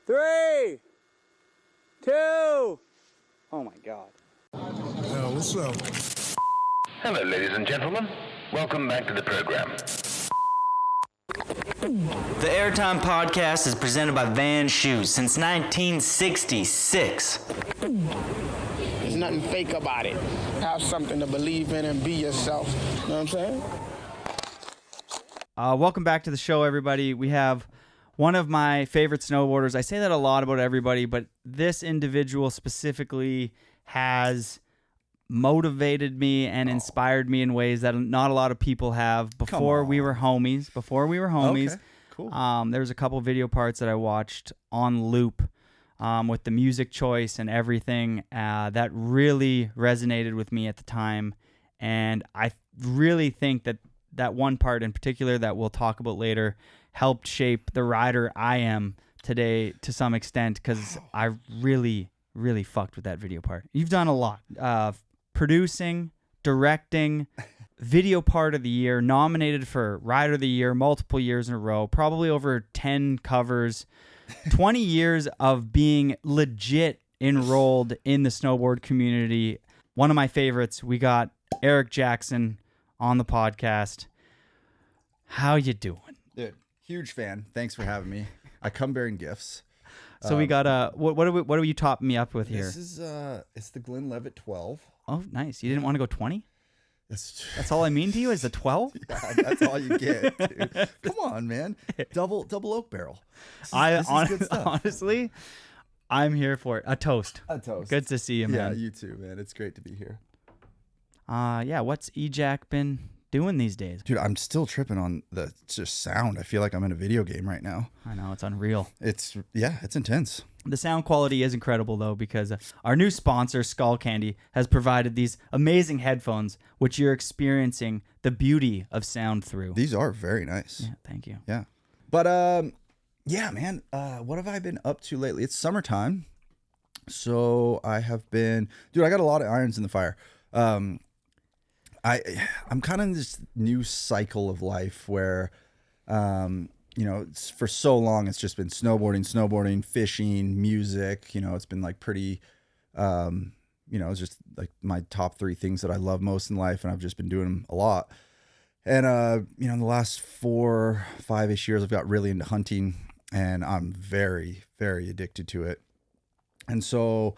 3, 2. Oh my God. What's up? Hello, ladies and gentlemen. Welcome back to the program. The Airtime Podcast is presented by Van Shoes since 1966. There's nothing fake about it. Have something to believe in and be yourself. You know what I'm saying? Welcome back to the show, everybody. We have one of my favorite snowboarders. I say that a lot about everybody, but this individual specifically has motivated me and inspired me in ways that not a lot of people have. Before we were homies. Okay, cool. There was a couple video parts that I watched on loop with the music choice and everything that really resonated with me at the time. And I really think that one part in particular that we'll talk about later helped shape the rider I am today to some extent, because I really, really fucked with that video part. You've done a lot. Producing, directing, video part of the year, nominated for Rider of the Year multiple years in a row, probably over 10 covers, 20 years of being legit enrolled in the snowboard community. One of my favorites, we got Eric Jackson on the podcast. How you doing? Dude, huge fan. Thanks for having me. I come bearing gifts. So we got what are you topping me up with here? This is it's the Glenn Levitt 12. Oh, nice. You didn't want to go 20? That's all I mean to you is a 12? Yeah, that's all you get, dude. Come on, man. Double oak barrel. This is good stuff. Honestly, I'm here for it. A toast. A toast. Good to see you, man. Yeah, you too, man. It's great to be here. What's EJack been doing these days? Dude, I'm still tripping on the just sound. I feel like I'm in a video game right now. I know, it's unreal. It's intense. The sound quality is incredible, though, because our new sponsor, Skull Candy, has provided these amazing headphones, which you're experiencing the beauty of sound through. These are very nice. Yeah, thank you. Yeah. But, yeah, man, what have I been up to lately? It's summertime. So I have been, dude, I got a lot of irons in the fire. I'm kind of in this new cycle of life where, for so long, it's just been snowboarding, fishing, music. It's been like pretty, it's just like my top 3 things that I love most in life. And I've just been doing them a lot. And, in the last 4-5-ish years, I've got really into hunting, and I'm very, very addicted to it. And so,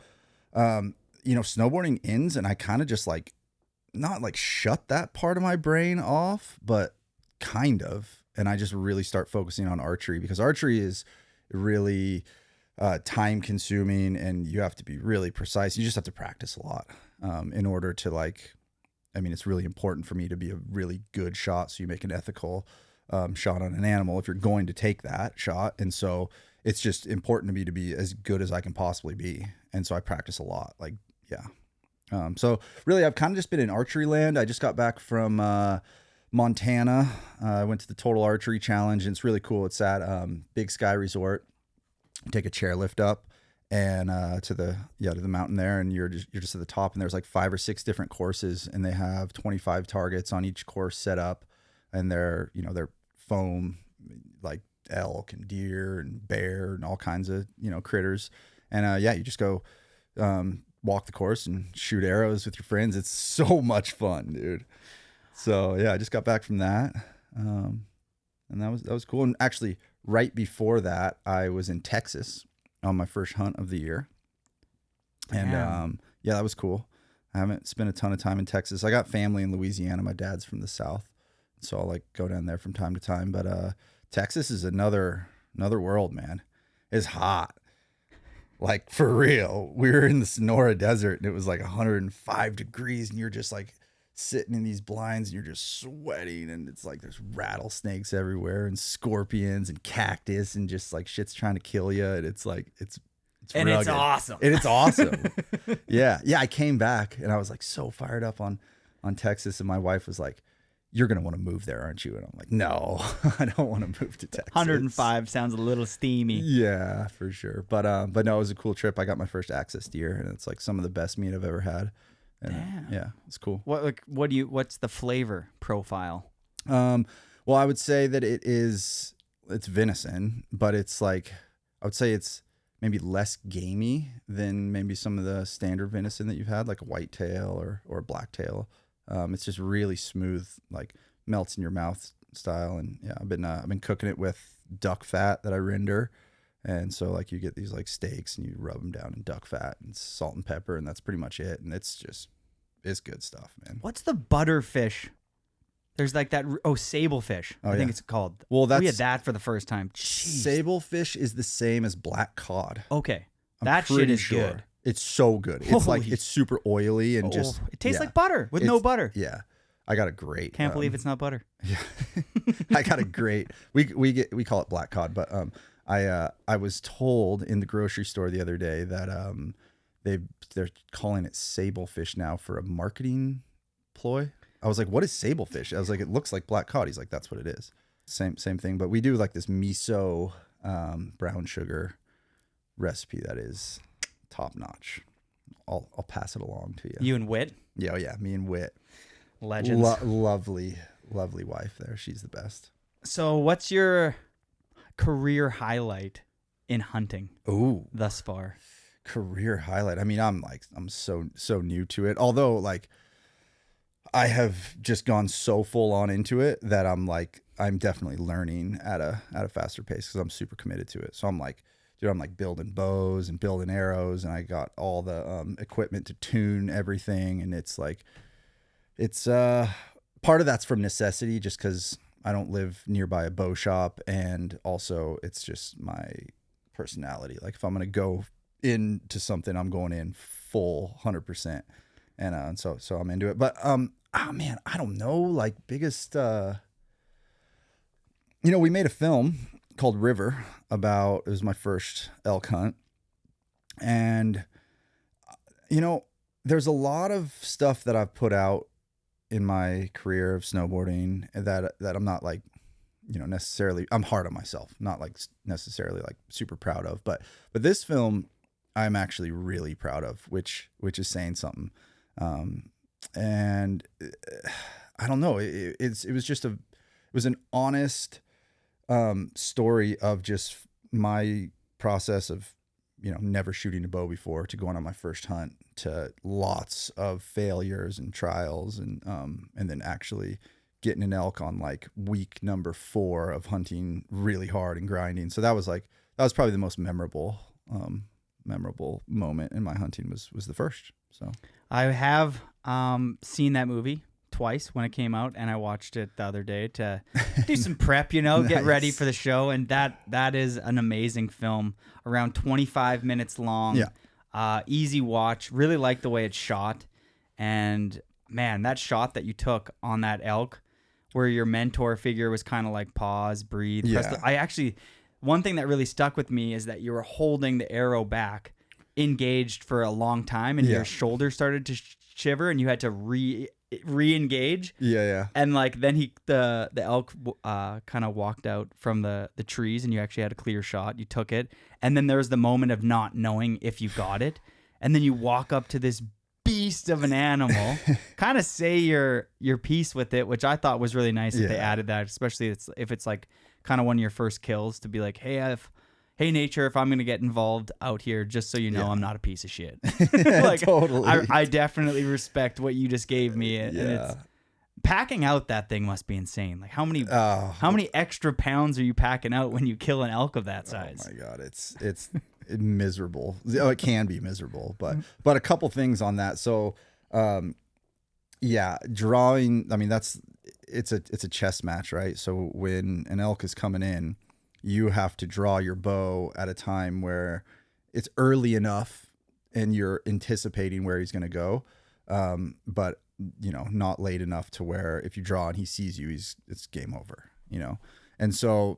snowboarding ends, and I kind of just like, not like shut that part of my brain off, but kind of. And I just really start focusing on archery, because archery is really time consuming, and you have to be really precise. You just have to practice a lot in order to it's really important for me to be a really good shot. So you make an ethical shot on an animal if you're going to take that shot. And so it's just important to me to be as good as I can possibly be. And so I practice a lot. So really, I've kind of just been in archery land. I just got back from Montana. I went to the Total Archery Challenge, and it's really cool. It's at Big Sky Resort. You take a chairlift up and to the mountain there, and you're just at the top. And there's like 5 or 6 different courses, and they have 25 targets on each course set up, and they're foam, like elk and deer and bear and all kinds of critters. And you just go walk the course and shoot arrows with your friends. It's so much fun, dude. So yeah, I just got back from that. And that was cool. And actually right before that, I was in Texas on my first hunt of the year. And that was cool. I haven't spent a ton of time in Texas. I got family in Louisiana. My dad's from the South, so I'll go down there from time to time. But Texas is another world, man. It's hot. Like, for real. We were in the Sonora Desert, and it was like 105 degrees, and you're just like sitting in these blinds, and you're just sweating, and it's like there's rattlesnakes everywhere, and scorpions and cactus, and just like shit's trying to kill you. And it's like it's and rugged. it's awesome. And it's awesome. Yeah. I came back, and I was like so fired up on Texas, and my wife was like, "You're gonna want to move there, aren't you?" And I'm like, "No, I don't want to move to Texas." 105 sounds a little steamy. Yeah, for sure. But no, it was a cool trip. I got my first access deer, and it's like some of the best meat I've ever had. And yeah, it's cool. What's the flavor profile? Well, I would say that it's venison, but it's like, I would say it's maybe less gamey than maybe some of the standard venison that you've had, like a whitetail or a blacktail. It's just really smooth, like melts in your mouth style. And yeah, I've been cooking it with duck fat that I render. And so like you get these like steaks and you rub them down in duck fat and salt and pepper, and that's pretty much it. And it's good stuff, man. What's the butterfish? There's like that sablefish. I think it's called. Well, we had that for the first time. Jeez. Sablefish is the same as black cod. Okay, I'm that shit is sure. good. It's so good. It's like it's super oily and it tastes like butter with no butter. Yeah, I got a great. Can't believe it's not butter. Yeah, I got a great. We call it black cod, but I was told in the grocery store the other day that they're calling it sablefish now for a marketing ploy. I was like, what is sablefish? I was like, it looks like black cod. He's like, that's what it is. Same thing. But we do like this miso brown sugar recipe that is top notch. I'll pass it along to you. You and Whit? Yeah, me and Whit. Legends. Lovely wife there. She's the best. So what's your career highlight in hunting thus far? Career highlight. I mean, I'm so new to it. Although like I have just gone so full on into it that I'm definitely learning at a faster pace because I'm super committed to it. So I'm like building bows and building arrows, and I got all the equipment to tune everything. And it's part of that's from necessity, just because I don't live nearby a bow shop, and also it's just my personality. Like if I'm gonna go into something, I'm going in full 100%, and so I'm into it. But man, I don't know, like biggest. We made a film called River it was my first elk hunt, and there's a lot of stuff that I've put out in my career of snowboarding that I'm not like, necessarily, I'm hard on myself, not like necessarily like super proud of, but this film I'm actually really proud of, which is saying something. And I don't know, it was an honest story of just my process of never shooting a bow before, to going on my first hunt, to lots of failures and trials, and then actually getting an elk on like week number 4 of hunting really hard and grinding. So that was probably the most memorable moment in my hunting was the first. So I have seen that movie twice when it came out, and I watched it the other day to do some prep, Nice. Get ready for the show. And that is an amazing film, around 25 minutes long. Yeah. Easy watch. Really like the way it's shot. And man, that shot that you took on that elk, where your mentor figure was kind of like pause, breathe. Yeah. One thing that really stuck with me is that you were holding the arrow back, engaged for a long time, and your shoulder started to shiver, and you had to re-engage. Yeah. And like then the elk kind of walked out from the trees, and you actually had a clear shot. You took it, and then there was the moment of not knowing if you got it, and then you walk up to this beast of an animal, kind of say your piece with it, which I thought was really nice that they added that, especially if it's like kind of one of your first kills, to be like, hey nature, if I'm gonna get involved out here, just so you know, I'm not a piece of shit. Like, totally. I definitely respect what you just gave me, and it's packing out that thing must be insane. Like how many extra pounds are you packing out when you kill an elk of that size? Oh my God, it's miserable. It can be miserable, but a couple things on that. So, drawing. I mean, it's a chess match, right? So when an elk is coming in, you have to draw your bow at a time where it's early enough and you're anticipating where he's going to go, but not late enough to where if you draw and he sees you, it's game over. And so.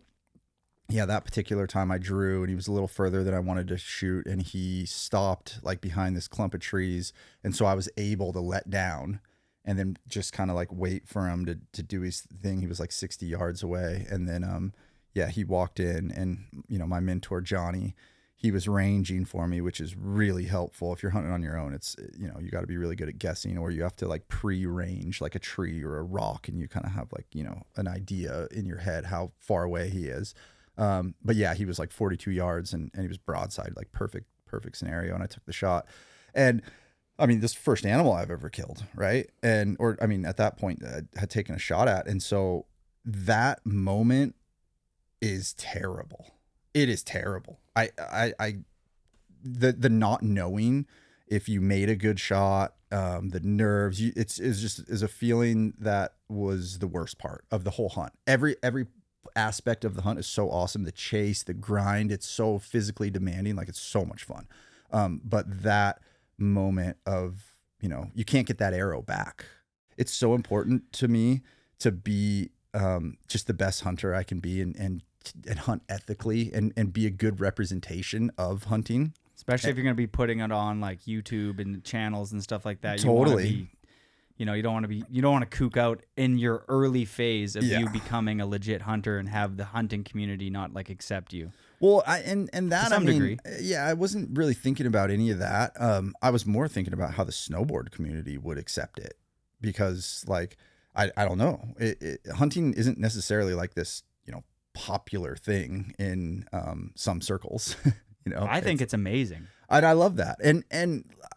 Yeah, that particular time I drew, and he was a little further than I wanted to shoot, and he stopped like behind this clump of trees, and so I was able to let down and then just kind of like wait for him to do his thing. He was like 60 yards away, and then he walked in, and my mentor Johnny, he was ranging for me, which is really helpful. If you're hunting on your own, it's you got to be really good at guessing, or you have to like pre-range like a tree or a rock, and you kind of have like an idea in your head how far away he is. But yeah, he was like 42 yards and he was broadside, like perfect scenario. And I took the shot. And I mean, this first animal I've ever killed, right? At that point I had taken a shot at. And so that moment is terrible. It is terrible. The not knowing if you made a good shot, the nerves, it's a feeling that was the worst part of the whole hunt. Every aspect of the hunt is so awesome. The chase, the grind, it's so physically demanding. Like, it's so much fun. But that moment of, you can't get that arrow back. It's so important to me to be just the best hunter I can be and hunt ethically and be a good representation of hunting. Especially if you're going to be putting it on like YouTube and channels and stuff like that. Totally. You don't want to kook out in your early phase of you becoming a legit hunter and have the hunting community not like accept you. Well, degree. Yeah, I wasn't really thinking about any of that. I was more thinking about how the snowboard community would accept it, because like, I don't know. Hunting isn't necessarily like this, popular thing in some circles. I think it's amazing. I love that. And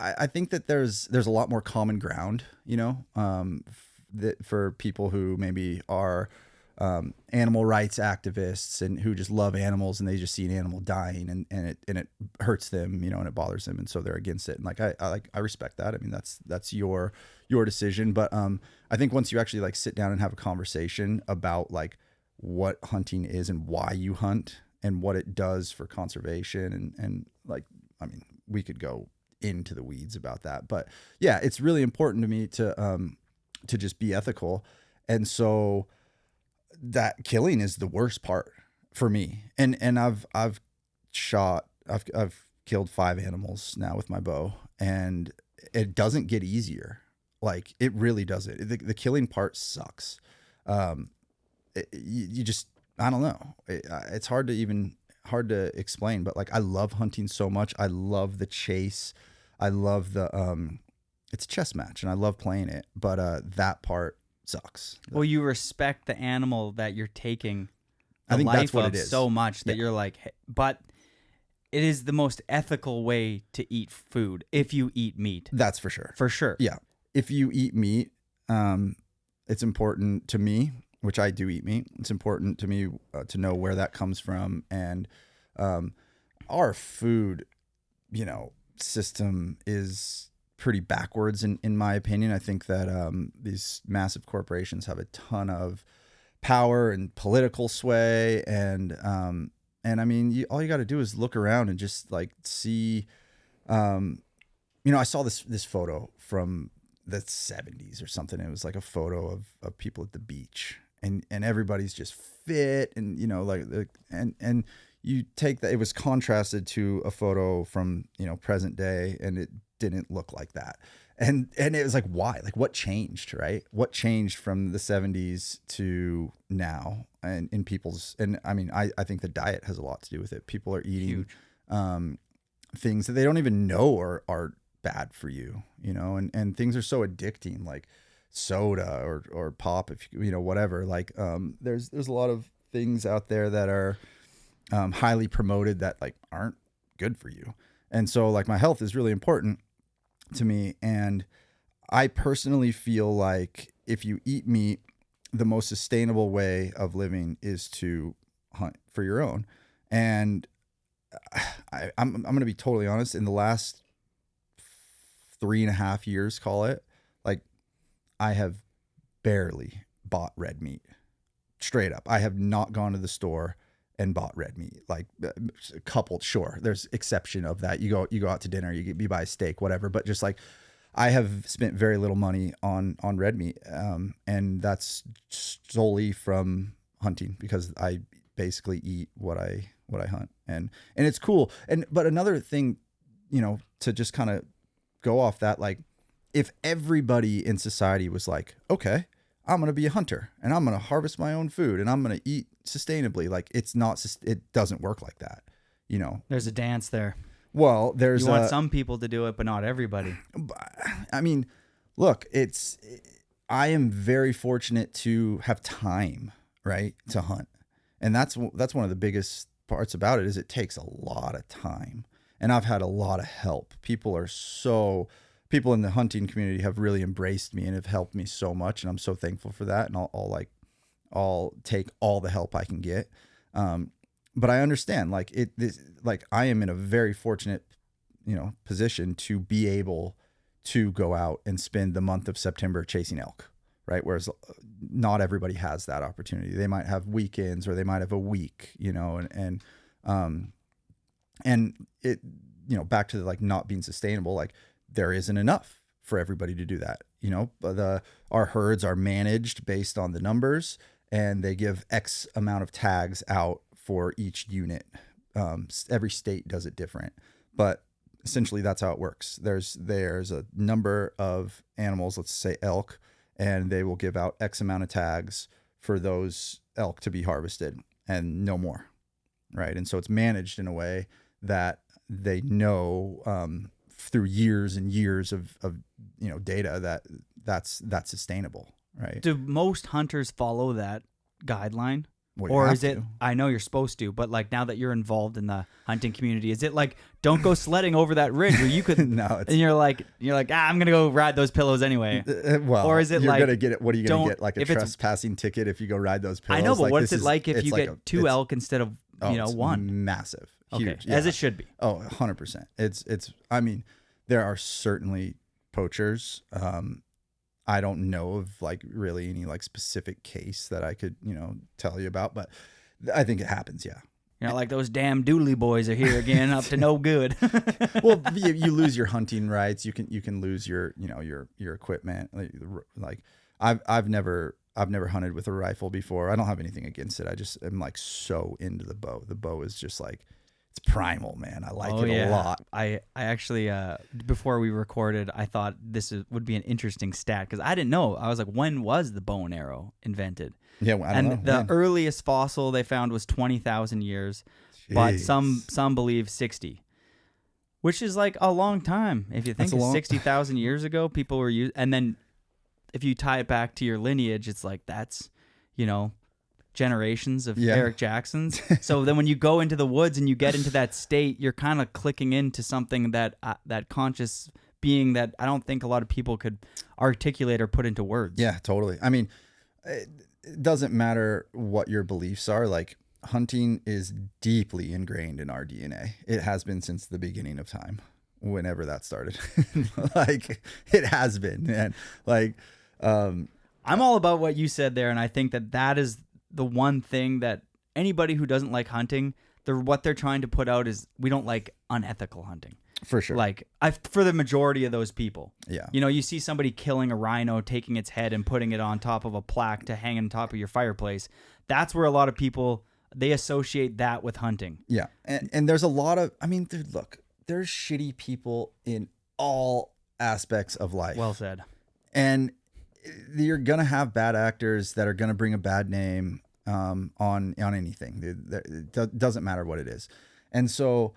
I think that there's a lot more common ground, that for people who maybe are animal rights activists and who just love animals and they just see an animal dying and it hurts them, and it bothers them, and so they're against it. And like I respect that. I mean, that's your decision. But I think once you actually like sit down and have a conversation about like what hunting is and why you hunt and what it does for conservation and like, I mean, we could go into the weeds about that, but yeah, it's really important to me to just be ethical. And so that killing is the worst part for me. And I've killed 5 animals now with my bow, and it doesn't get easier. Like, it really doesn't. The killing part sucks. You just, I don't know. It's hard to explain, but like, I love hunting so much. I love the chase. I love it's a chess match and I love playing it, but that part sucks. Well, you respect the animal that you're taking I think that's what it is. So much that you're like, hey, but it is the most ethical way to eat food if you eat meat. That's for sure. For sure. Yeah. If you eat meat, it's important to me, which I do eat meat. It's important to me to know where that comes from. And our food, system is pretty backwards in my opinion. I think that these massive corporations have a ton of power and political sway. And I mean, all you got to do is look around and just like see, I saw this photo from the 70s or something. It was like a photo of people at the beach. And everybody's just fit and, and you take that, it was contrasted to a photo from, present day, and it didn't look like that. And it was like, why? Like, what changed, right? What changed from the 70s to now and in people's, and I mean, I think the diet has a lot to do with it. People are eating things that they don't even know are bad for you, and things are so addicting, like soda or pop, if whatever. Like there's a lot of things out there that are highly promoted that like aren't good for you. And so like my health is really important to me, and I personally feel like if you eat meat, the most sustainable way of living is to hunt for your own. And I'm going to be totally honest, in the last 3.5 years, call it, like, I have barely bought red meat. Straight up. I have not gone to the store and bought red meat. Like, a couple, sure, there's exception of that. You go out to dinner, you buy a steak, whatever. But just like, I have spent very little money on red meat. And that's solely from hunting, because I basically eat what I hunt. And it's cool. But another thing, to just kind of go off that, like, if everybody in society was like, okay, I'm going to be a hunter and I'm going to harvest my own food and I'm going to eat sustainably. Like, it doesn't work like that. There's a dance there. Well, you want some people to do it, but not everybody. I mean, look, I am very fortunate to have time, right, to hunt. And that's one of the biggest parts about it is it takes a lot of time. And I've had a lot of help. People in the hunting community have really embraced me and have helped me so much. And I'm so thankful for that. And I'll take all the help I can get. But I understand like I am in a very fortunate, position to be able to go out and spend the month of September chasing elk, right? Whereas not everybody has that opportunity. They might have weekends or they might have a week, and it, back to like not being sustainable, like there isn't enough for everybody to do that. Our herds are managed based on the numbers and they give X amount of tags out for each unit. Every state does it different, but essentially that's how it works. There's a number of animals, let's say elk, and they will give out X amount of tags for those elk to be harvested and no more. Right. And so it's managed in a way that they know, through years and years of data that's sustainable. Right. Do most hunters follow that guideline? Well, you or have is it, to. I know you're supposed to, but like now that you're involved in the hunting community, is it like, don't go sledding over that ridge where you could, No, and you're like, I'm going to go ride those pillows anyway. Well, or is it you're like, gonna get it? What are you gonna don't- get? Like a if it's- trespassing ticket if you go ride those pillows? I know, but Like, what's this it like if it's you like get two elk instead of, it's one? massive, Okay. huge, As yeah. it should be. Oh, 100%. I mean, there are certainly poachers. I don't know of like really any like specific case that I could, tell you about, but I think it happens. Yeah. Like those damn dooley boys are here again, up to no good. Well, you lose your hunting rights. You can lose your, your equipment. Like I've never hunted with a rifle before. I don't have anything against it. I just am like so into the bow. The bow is just like, it's primal, man. I like it a lot. I actually, before we recorded, I thought would be an interesting stat because I didn't know. I was like, when was the bow and arrow invented? Yeah, well, I don't know. The When? earliest fossil they found was 20,000 years, but Jeez. some believe 60, which is like a long time. If you think That's a long- 60,000 years ago, people were using, and then if you tie it back to your lineage, it's like that's, generations of Yeah. Eric Jacksons. So then when you go into the woods and you get into that state, you're kind of clicking into something that conscious being that I don't think a lot of people could articulate or put into words. Yeah, totally. I mean, it doesn't matter what your beliefs are. Like hunting is deeply ingrained in our DNA. It has been since the beginning of time, whenever that started. Like it has been, man. Like, I'm all about what you said there, and I think that is the one thing that anybody who doesn't like hunting, what they're trying to put out is we don't like unethical hunting. for sure. Like for the majority of those people. Yeah. You see somebody killing a rhino, taking its head and putting it on top of a plaque to hang on top of your fireplace. That's where a lot of people, they associate that with hunting. Yeah. And there's a lot of, dude, look, there's shitty people in all aspects of life. Well said. And you're going to have bad actors that are going to bring a bad name on anything. It doesn't matter what it is. And so,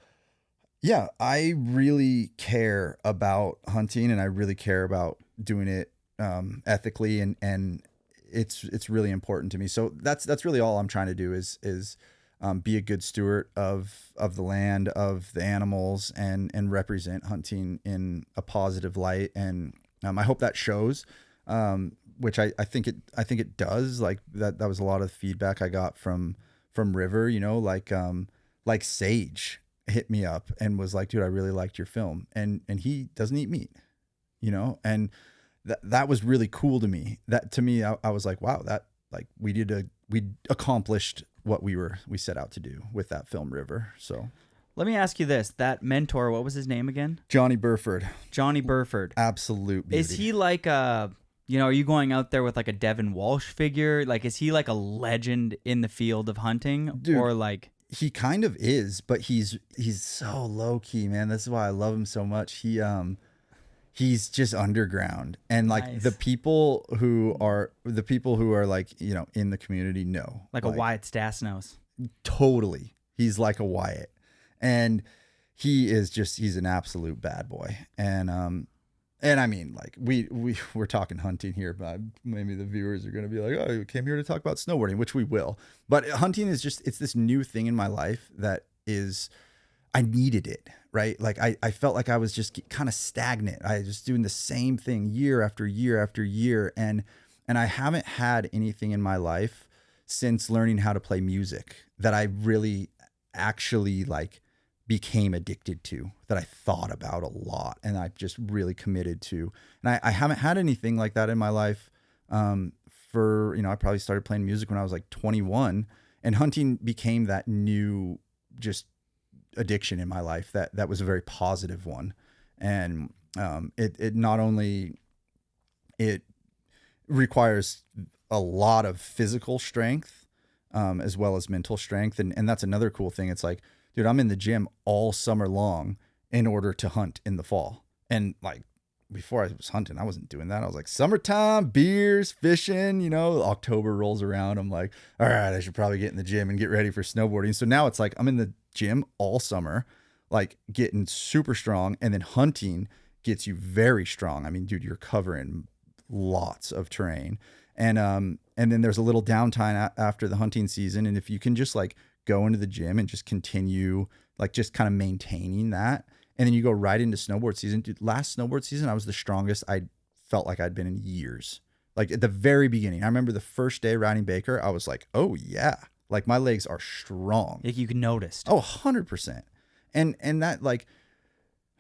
yeah, I really care about hunting and I really care about doing it ethically and it's really important to me. So that's really all I'm trying to do is be a good steward of the land, of the animals, and represent hunting in a positive light. And I hope that shows. Which I think it does. Like that was a lot of feedback I got from River, like Sage hit me up and was like, dude, I really liked your film. And he doesn't eat meat, and that was really cool to me. That to me, I was like, wow, that like we accomplished what we set out to do with that film River. So Let me ask you this. That mentor, what was his name again? Johnny Burford. Johnny Burford. Absolute beauty. Is he like are you going out there with like a Devin Walsh figure? Like, is he like a legend in the field of hunting? Dude, or like... He kind of is, but he's so low key, man. This is why I love him so much. He's just underground, and like Nice. the people who are like, in the community know. Like a Wyatt Stasnos. Totally. He's like a Wyatt. And he's an absolute bad boy. And And I mean, like we're talking hunting here, but maybe the viewers are going to be like, oh, you came here to talk about snowboarding, which we will. But hunting is just, it's this new thing in my life that is, I needed it, right? Like I felt like I was just kind of stagnant. I was just doing the same thing year after year after year. And I haven't had anything in my life since learning how to play music that I really actually like became addicted to, that I thought about a lot and I just really committed to. And I haven't had anything like that in my life. For, I probably started playing music when I was like 21, and hunting became that new just addiction in my life that was a very positive one. And it not only, it requires a lot of physical strength as well as mental strength. And that's another cool thing. It's like, dude, I'm in the gym all summer long in order to hunt in the fall. And like before I was hunting, I wasn't doing that. I was like, summertime, beers, fishing, October rolls around. I'm like, all right, I should probably get in the gym and get ready for snowboarding. So now it's like, I'm in the gym all summer, like getting super strong. And then hunting gets you very strong. I mean, dude, you're covering lots of terrain. And then there's a little downtime after the hunting season. And if you can just like go into the gym and just continue, like just kind of maintaining that. And then you go right into snowboard season. Dude, last snowboard season, I was the strongest I felt like I'd been in years. Like at the very beginning, I remember the first day riding Baker, I was like, oh yeah, like my legs are strong. Like you can notice. Oh, 100%. And that like,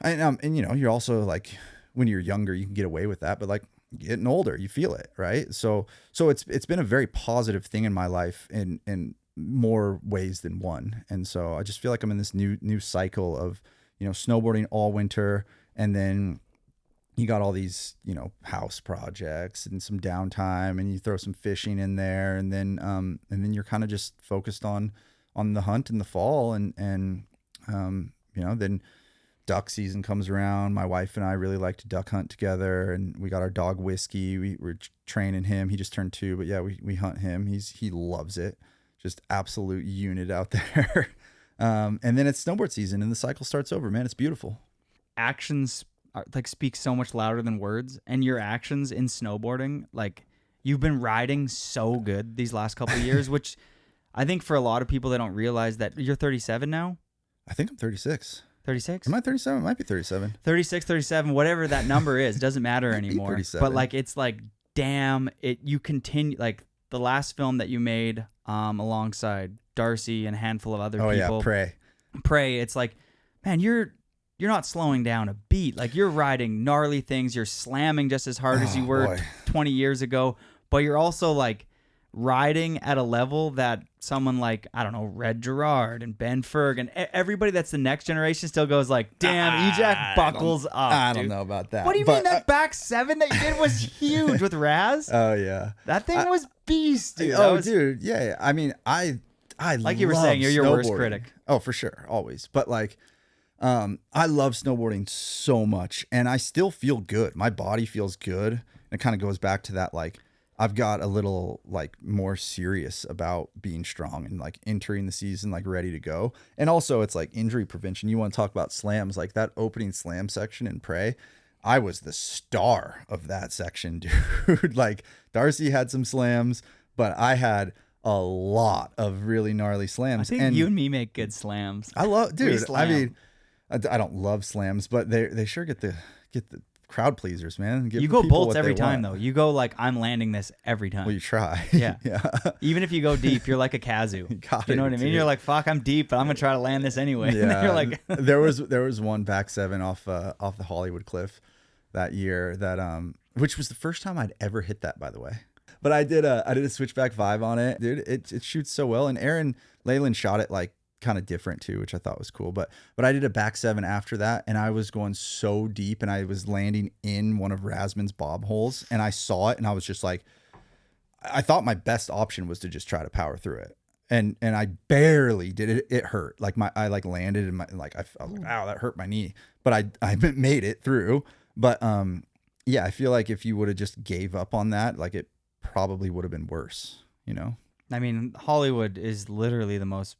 and you're also like, when you're younger, you can get away with that, but like getting older, you feel it, right? So it's been a very positive thing in my life in more ways than one. And so I just feel like I'm in this new cycle of, snowboarding all winter. And then you got all these, house projects and some downtime, and you throw some fishing in there. And then you're kind of just focused on the hunt in the fall. And then duck season comes around. My wife and I really like to duck hunt together, and we got our dog Whiskey. We're training him. He just turned 2, but yeah, we hunt him. He loves it. Just absolute unit out there. And then it's snowboard season and the cycle starts over, man. It's beautiful. Actions speak so much louder than words, and your actions in snowboarding, like you've been riding so good these last couple of years, which I think for a lot of people, they don't realize that you're 37 now. I think I'm 36. 36? Am I 37? It might be 37. 36, 37, whatever that number is, doesn't matter anymore. 37. But like, it's like, damn, you continue, like the last film that you made alongside Darcy and a handful of other people. Oh yeah, PrÆy. It's like, man, you're not slowing down a beat. Like you're riding gnarly things. You're slamming just as hard as you were 20 years ago, but you're also like riding at a level that someone like, I don't know, Red Gerard and Ben Ferg and everybody that's the next generation still goes like, damn, Ejac buckles up. I don't know about that. What do you mean that back 7 that you did was huge with Raz? Oh yeah. That thing was beast, dude. Dude. Yeah. I mean, I like you were saying, you're your worst critic. Oh, for sure. Always. But like, I love snowboarding so much, and I still feel good. My body feels good. And it kind of goes back to that, like, I've got a little like more serious about being strong and like entering the season, like ready to go. And also it's like injury prevention. You want to talk about slams, like that opening slam section in PrÆy. I was the star of that section, dude. Like Darcy had some slams, but I had a lot of really gnarly slams. I think you and me make good slams. I love, dude. I mean, I don't love slams, but they sure get the crowd pleasers, man. You go bolts every time, though. You go like, I'm landing this every time. Well, you try. Yeah. Yeah. Even if you go deep, you're like a kazoo. You know what I mean? Dude. You're like, fuck, I'm deep, but I'm gonna try to land this anyway. Yeah. You're like, there was one back 7 off the Hollywood cliff that year that which was the first time I'd ever hit that, by the way. But I did a switchback 5 on it, dude. It shoots so well, and Aaron Leyland shot it like kind of different too, which I thought was cool. But I did a back 7 after that, and I was going so deep, and I was landing in one of Rasman's bob holes, and I saw it, and I was just like, I thought my best option was to just try to power through it, and I barely did it. It hurt. Like I like landed and I was like, ow, that hurt my knee, but I made it through. But yeah, I feel like if you would have just gave up on that, like it probably would have been worse, you know? I mean, Hollywood is literally the most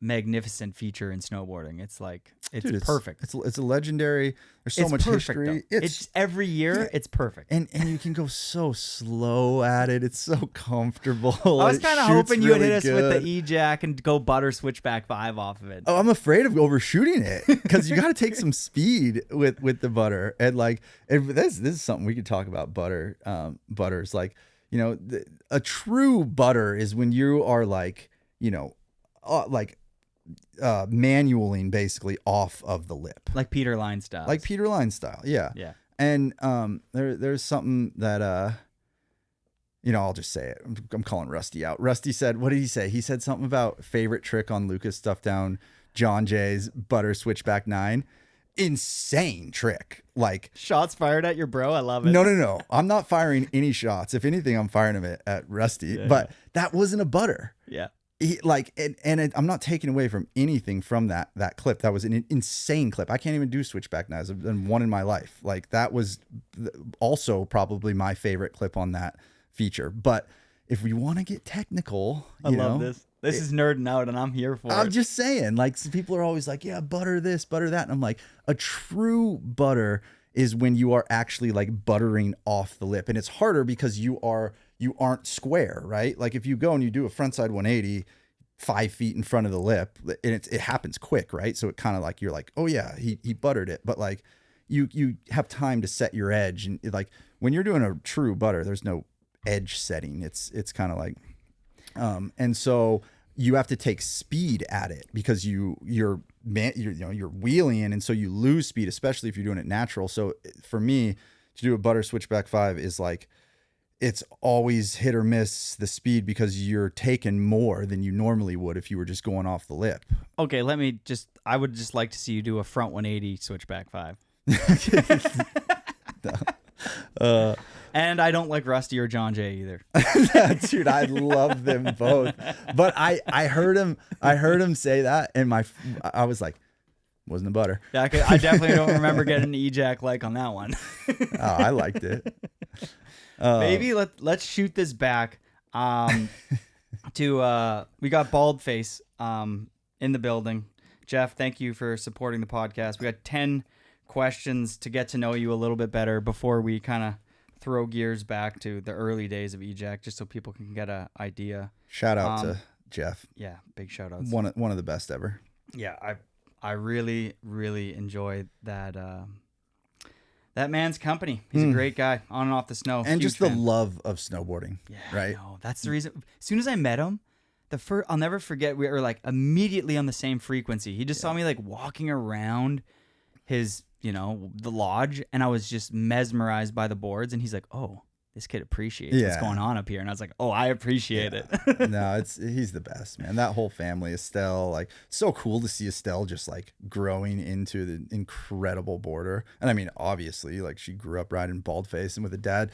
magnificent feature in snowboarding. It's like it's Dude, perfect. It's a legendary. There's so It's much perfect, history. though. It's every year. It's perfect. And you can go so slow at it. It's so comfortable. I was kind of hoping you would hit us good. with the E-Jack and go butter switchback 5 off of it. Oh, I'm afraid of overshooting it because you got to take some speed with the butter. And like, this is something we could talk about. Butters, like, you know, a true butter is when you are like, you know, manualing basically off of the lip, Like Peter Line style. like Peter Line style. Yeah. Yeah. And there's something that you know, I'll just say it. I'm calling Rusty out. Rusty said, what did he say? He said something about favorite trick on Lucas stuff down John Jay's butter switchback 9. Insane trick. Like, Shots fired at your bro. I love it. no. I'm not firing any shots. If anything, I'm firing them at Rusty. Yeah. But that wasn't a butter. Yeah. I'm not taking away from anything from that clip. That was an insane clip. I can't even do switchback knives. I've done one in my life. Like, that was also probably my favorite clip on that feature. But if we want to get technical, I love this. This is nerding out, and I'm here for it. I'm just saying, like, some people are always like, yeah, butter this, butter that. And I'm like, a true butter is when you are actually like buttering off the lip. And it's harder because you aren't square, right? Like, if you go and you do a frontside 180 5 feet in front of the lip, and it happens quick, right? So it kind of like, you're like, oh yeah, he buttered it. But like, you have time to set your edge. And like, when you're doing a true butter, there's no edge setting. It's kind of like, and so you have to take speed at it because you're wheeling, and so you lose speed, especially if you're doing it natural. So for me, to do a butter switchback 5 is like, it's always hit or miss the speed because you're taking more than you normally would if you were just going off the lip. Okay, I would just like to see you do a front 180 switchback 5. And I don't like Rusty or John Jay either. Dude, I love them both. But I heard him say that, and I was like, wasn't a butter. Yeah, I definitely don't remember getting an E-Jack like on that one. Oh, I liked it. Maybe let's shoot this back to we got Baldface in the building. Jeff, thank you for supporting the podcast. We got 10 questions to get to know you a little bit better before we kind of throw gears back to the early days of E-Jack, just so people can get an idea. Shout out to Jeff. Yeah, big shout outs. One of the best ever. Yeah, I really, really enjoy that that man's company. He's a great guy on and off the snow. And Huge just the fan. love of snowboarding. Yeah, right? No, that's the reason. As soon as I met him, I'll never forget, we were like immediately on the same frequency. He just saw me like walking around his, the lodge, and I was just mesmerized by the boards, and he's like, "Oh, this kid appreciates what's going on up here." And I was like, "Oh, I appreciate it." No, he's the best, man. That whole family, Estelle, like, so cool to see Estelle just like growing into the incredible boarder. And I mean, obviously, like, she grew up riding Baldface and with a dad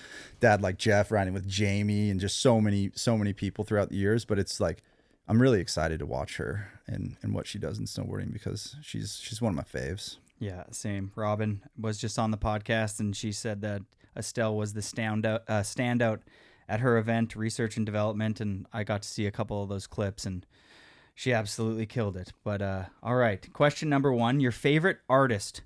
like Jeff, riding with Jamie, and just so many people throughout the years. But it's like, I'm really excited to watch her and what she does in snowboarding, because she's one of my faves. Yeah, same. Robin was just on the podcast, and she said that Estelle was the standout at her event, research and development, and I got to see a couple of those clips, and she absolutely killed it. But all right, question number 1: your favorite artist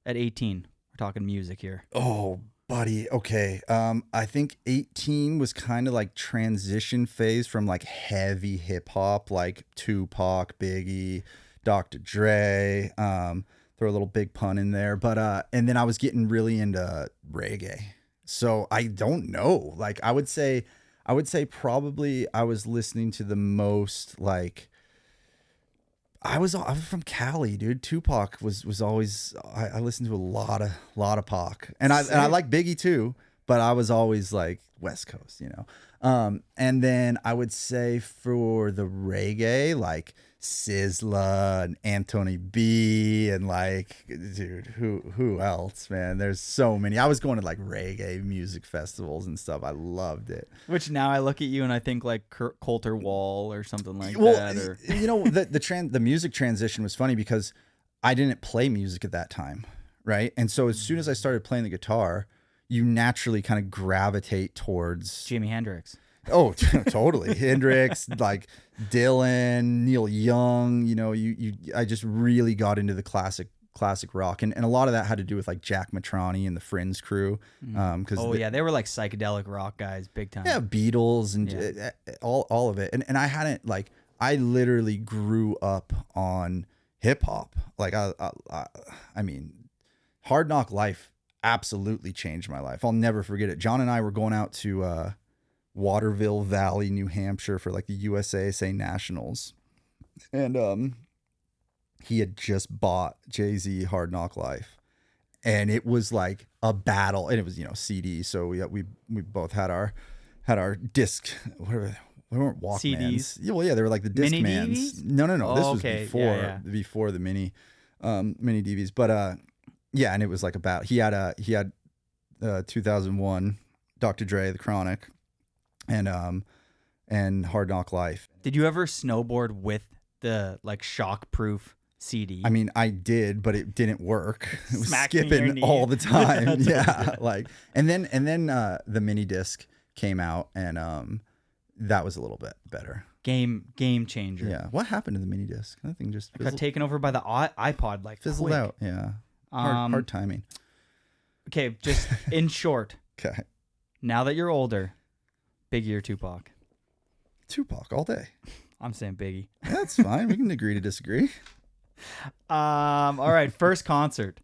at 18? We're talking music here. Oh, buddy. Okay. I think 18 was kind of like transition phase from like heavy hip hop, like Tupac, Biggie, Dr. Dre. Throw a little big pun in there, but and then I was getting really into reggae. So I don't know. Like, I would say probably I was listening to the most, like, I was from Cali, dude. Tupac was always, I listened to a lot of Pac, and I like Biggie too, but I was always like West Coast, and then I would say for the reggae, like Sizzla and Anthony B, and like, dude, who else, man? There's so many. I was going to like reggae music festivals and stuff. I loved it. Which now I look at you and I think like Coulter Wall or something like that. Or the music transition was funny because I didn't play music at that time, right? And so as soon as I started playing the guitar, you naturally kind of gravitate towards Jimi Hendrix. Oh, totally. Hendrix, like Dylan, Neil Young, you know, I just really got into the classic rock. And a lot of that had to do with like Jack Matrani and the Friends crew. Yeah, they were like psychedelic rock guys, big time. Yeah, Beatles and all of it. And I hadn't like, I literally grew up on hip hop. Like I mean, Hard Knock Life absolutely changed my life. I'll never forget it. John and I were going out to Waterville Valley, New Hampshire for like the USASA Nationals. And he had just bought Jay-Z Hard Knock Life. And it was like a battle. And it was, you know, CD. So we both had our disc, whatever. They weren't Walkmans. CDs. Yeah, well, yeah, they were like the Discmans. DVs? No. Oh, this was okay. before the mini DVs. But yeah, and it was like about he had 2001 Dr. Dre, The Chronic, and Hard Knock Life. Did you ever snowboard with the like shock-proof CD? I mean, I did, but it didn't work. It was Smacking your skipping knee. all the time. Yeah, like and then the mini disc came out, and that was a little bit better. Game changer. Yeah. What happened to the mini disc? That thing just Got taken over by the iPod like fizzled quick. out. Yeah. Hard timing. Okay, just in short, Okay. now that you're older, Biggie or Tupac? Tupac all day. I'm saying Biggie. That's fine. We can agree to disagree. All right, first concert.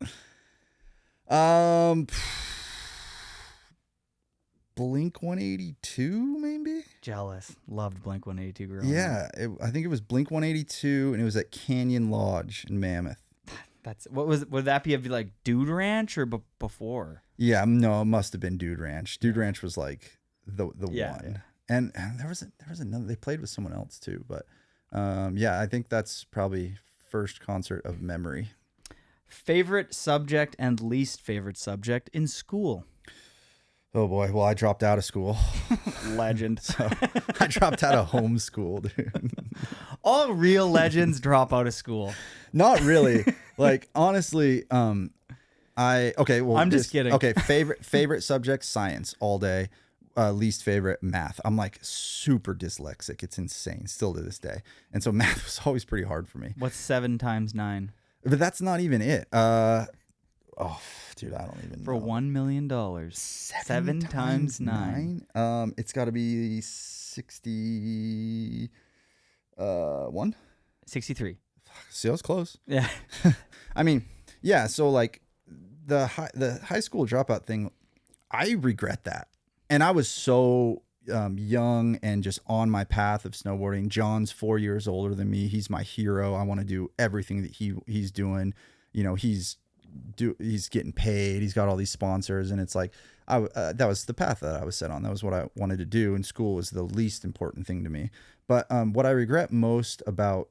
Blink 182 maybe. Jealous. Loved Blink 182 growing up. Yeah, I think it was Blink 182, and it was at Canyon Lodge in Mammoth. That's what was. Would that be like Dude Ranch or before? Yeah, no, it must have been Dude Ranch. Dude Ranch was like the one. Yeah. And there was another. They played with someone else too, but yeah, I think that's probably first concert of memory. Favorite subject and least favorite subject in school? Oh boy, well I dropped out of school. Legend. So I dropped out of homeschool, dude. All real legends drop out of school. Not really. Like honestly, I'm just kidding. Okay, favorite subject, science all day. Least favorite, math. I'm like super dyslexic. It's insane still to this day. And so math was always pretty hard for me. What's 7 times 9? But that's not even it. Dude, I don't even For know. $1 million. 7 times 9. It's got to be 61. 63. See, I was close. Yeah. I mean, yeah. So like the high school dropout thing, I regret that. And I was so young and just on my path of snowboarding. John's 4 years older than me. He's my hero. I want to do everything that he's doing. You know, he's getting paid. He's got all these sponsors, and it's like that was the path that I was set on. That was what I wanted to do, and school was the least important thing to me. But what I regret most about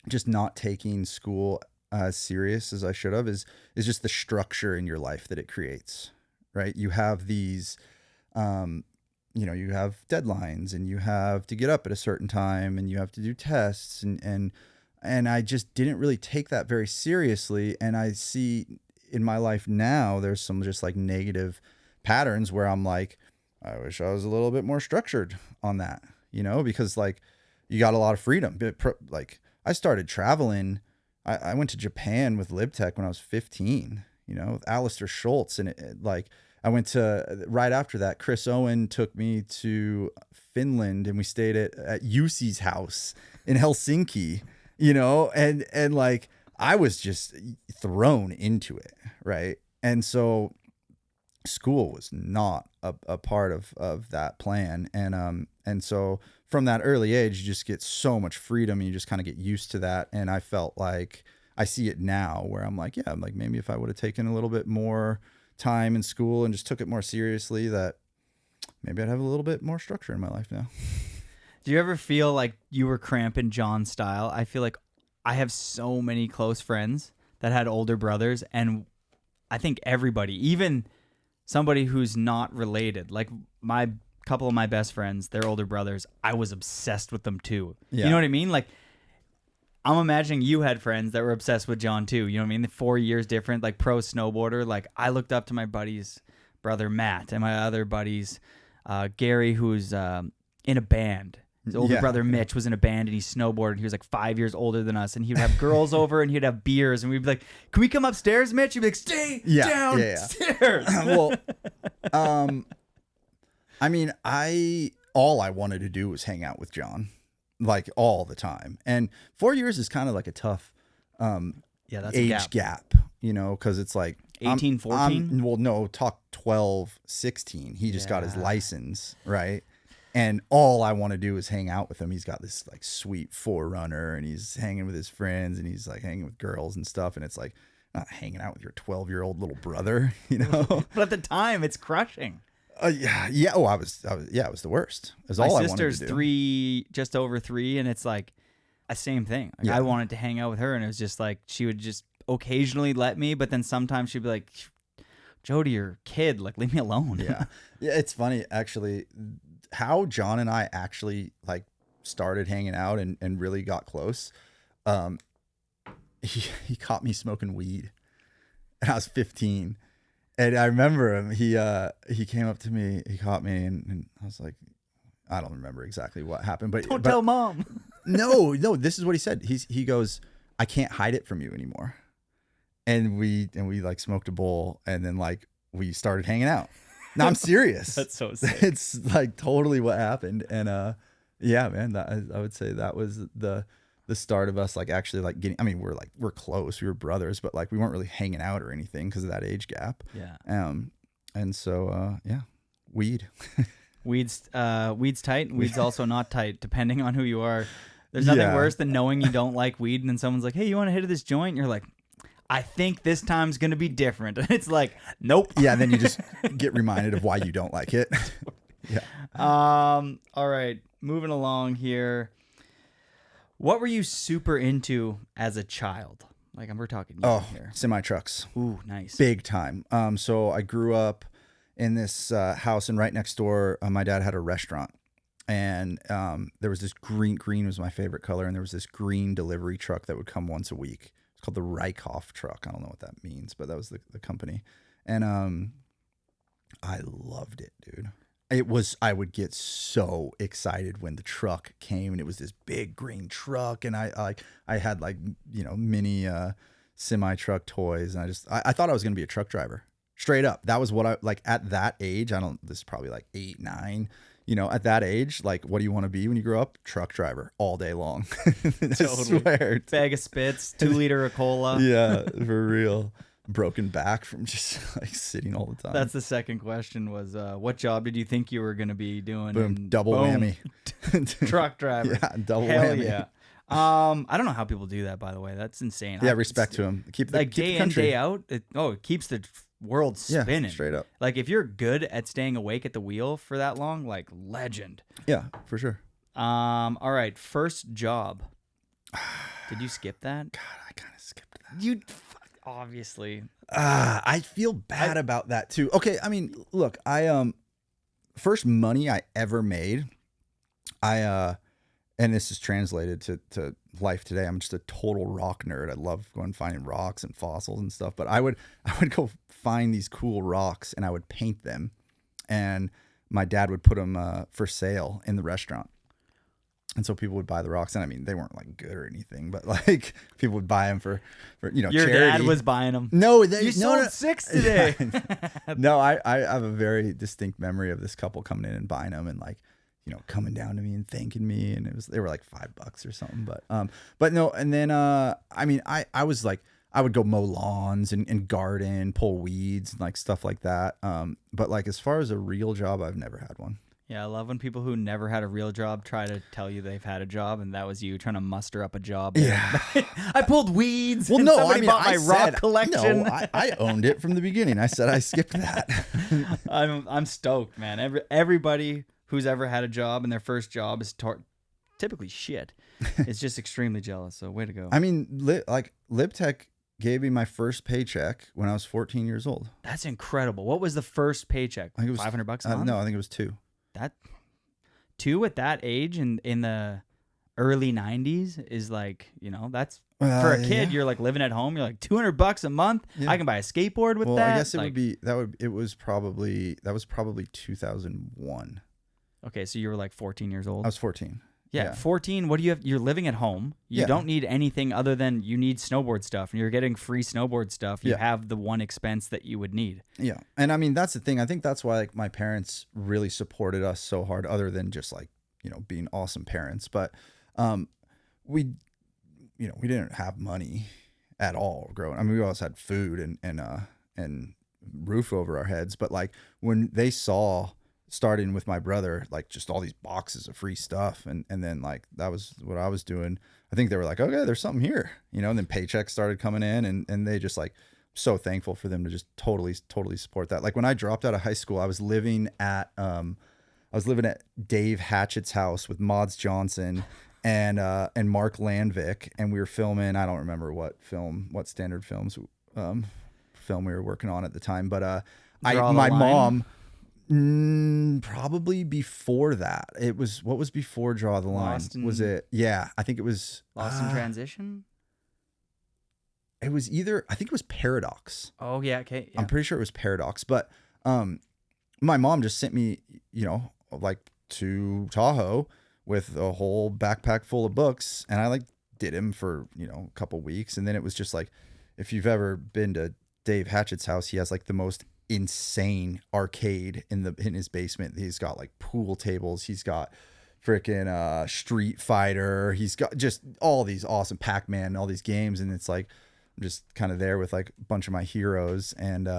just not taking school as serious as I should have is just the structure in your life that it creates. Right? You have these. You have deadlines, and you have to get up at a certain time, and you have to do tests, and I just didn't really take that very seriously. And I see in my life now, there's some just like negative patterns where I'm like, I wish I was a little bit more structured on that, because like you got a lot of freedom. Like I started traveling. I went to Japan with LibTech when I was 15, with Alistair Schultz, and I went to, right after that, Chris Owen took me to Finland, and we stayed at Jussi's house in Helsinki, and like I was just thrown into it. Right. And so school was not a part of that plan. And so from that early age, you just get so much freedom, and you just kind of get used to that. And I felt like I see it now where I'm like, maybe if I would have taken a little bit more time in school and just took it more seriously, that maybe I'd have a little bit more structure in my life now. Do you ever feel like you were cramping John's style? I feel like I have so many close friends that had older brothers, and I think everybody, even somebody who's not related, like my couple of my best friends, their older brothers, I was obsessed with them too. Yeah. You know what I mean? Like I'm imagining you had friends that were obsessed with John too. You know what I mean? The 4 years different, like pro snowboarder. Like I looked up to my buddy's brother Matt, and my other buddies, Gary, who's in a band. His older Yeah. brother Mitch was in a band and he snowboarded. He was like 5 years older than us, and he would have girls over and he'd have beers, and we'd be like, "Can we come upstairs, Mitch?" He'd be like, "Stay downstairs." Well, I mean, all I wanted to do was hang out with John, like all the time. And 4 years is kind of like a tough that's age gap, you know, because it's like 18, 14? Well, no, talk 12, 16. He just got his license, right? And all I want to do is hang out with him. He's got this like sweet 4Runner, and he's hanging with his friends, and he's like hanging with girls and stuff. And it's like not hanging out with your 12-year-old little brother, you know? But at the time, it's crushing. Yeah. Oh, it was the worst. It was all I wanted to do. My sister's 3, just over 3, and it's like a same thing. Like, I wanted to hang out with her, and it was just like she would just occasionally let me, but then sometimes she'd be like, "Jody, you're a kid. Like, leave me alone." Yeah. It's funny actually how John and I actually like started hanging out and really got close. He caught me smoking weed, and I was 15. And I remember him. He came up to me. He caught me, and I was like, I don't remember exactly what happened, but Don't tell mom. No. This is what he said. He goes, "I can't hide it from you anymore." And we like smoked a bowl, and then like we started hanging out. No, I'm serious. That's so sick. It's like totally what happened, and yeah, man. I would say that was the start of us like actually like getting. I mean, we're close. We were brothers, but like we weren't really hanging out or anything because of that age gap. Yeah. And so yeah, weed. Weed's tight, and weed's also not tight, depending on who you are. There's nothing worse than knowing you don't like weed, and then someone's like, "Hey, you want to hit this joint?" And you're like, "I think this time's gonna be different." And it's like, nope. Yeah, and then you just get reminded of why you don't like it. Yeah. All right, moving along here. What were you super into as a child? Like, we're talking here. Semi trucks. Ooh, nice. Big time. So I grew up in this house, and right next door, my dad had a restaurant, and there was this green was my favorite color, and there was this green delivery truck that would come once a week. It's called the Rykoff truck. I don't know what that means, but that was the company, and I loved it, dude. I would get so excited when the truck came, and it was this big green truck, and I had like, you know, mini semi truck toys, and I thought I was gonna be a truck driver. Straight up. That was what I like at that age. This is probably like 8, 9, you know, at that age, like, what do you want to be when you grow up? Truck driver all day long. I swear. Bag of spits, 2 liter of cola. Yeah, for real. Broken back from just like sitting all the time. That's the second question was, what job did you think you were going to be doing? Boom, And double whammy. Truck driver. Yeah, double Hell whammy. yeah. I don't know how people do that, by the way. That's insane. Yeah, respect to him. Keep like keep day the in, country. day out. It keeps the world spinning. Yeah, straight up. Like, if you're good at staying awake at the wheel for that long, like, legend. Yeah, for sure. All right, first job. Did you skip that? God, I kind of skipped that. You obviously. I feel bad about that too. Okay, I mean, look, I first money I ever made, and this is translated to life today. I'm just a total rock nerd. I love going finding rocks and fossils and stuff. But I would go find these cool rocks, and I would paint them, and my dad would put them for sale in the restaurant. And so people would buy the rocks, and I mean, they weren't like good or anything, but like people would buy them for you know, Your charity. dad was buying them. No, You sold 6 today. No, I have a very distinct memory of this couple coming in and buying them, and like, you know, coming down to me and thanking me, and they were like $5 or something, but no. And then I mean, I was like, I would go mow lawns and garden, pull weeds and like stuff like that. But like, as far as a real job, I've never had one. Yeah, I love when people who never had a real job try to tell you they've had a job, and that was you trying to muster up a job. Yeah. I pulled weeds. Well, and no, somebody I mean, bought my I rock said, collection. No, I owned it from the beginning. I said I skipped that. I'm stoked, man. Everybody who's ever had a job and their first job is typically shit. It's just extremely jealous. So way to go. I mean, LibTech gave me my first paycheck when I was 14 years old. That's incredible. What was the first paycheck? I think it was $500 a month? No, I think it was 2. That 2 at that age in the early 90s is like, you know, that's for a kid. Yeah. You're like living at home. You're like $200 a month. Yeah. I can buy a skateboard with well, that. I guess it was probably 2001. Okay, so you were like 14 years old. I was 14. Yeah, 14. What do you have? You're living at home. You Yeah. don't need anything other than you need snowboard stuff, and you're getting free snowboard stuff. You Yeah. have the one expense that you would need. Yeah. And I mean, that's the thing. I think that's why like my parents really supported us so hard, other than just like, being awesome parents. But we didn't have money at all growing. I mean, we always had food and roof over our heads. But like when they saw, starting with my brother, like just all these boxes of free stuff, and then like that was what I was doing, I think they were like, okay, there's something here, and then paychecks started coming in, and they just like, so thankful for them to just totally support that. Like when I dropped out of high school, I was living at Dave Hatchett's house with Mods Johnson and Mark Landvik, and we were filming, I don't remember what Standard Films film we were working on at the time, but my mom, probably before that. What was before Draw the Line? I think it was Lost in Transition. It was I think it was Paradox. Oh yeah, okay. Yeah. I'm pretty sure it was Paradox, but my mom just sent me, like to Tahoe with a whole backpack full of books, and I like did him for, a couple weeks, and then it was just like, if you've ever been to Dave Hatchett's house, he has like the most insane arcade in his basement. He's got like pool tables, he's got freaking Street Fighter, he's got just all these awesome Pac-Man, all these games, and it's like I'm just kind of there with like a bunch of my heroes, and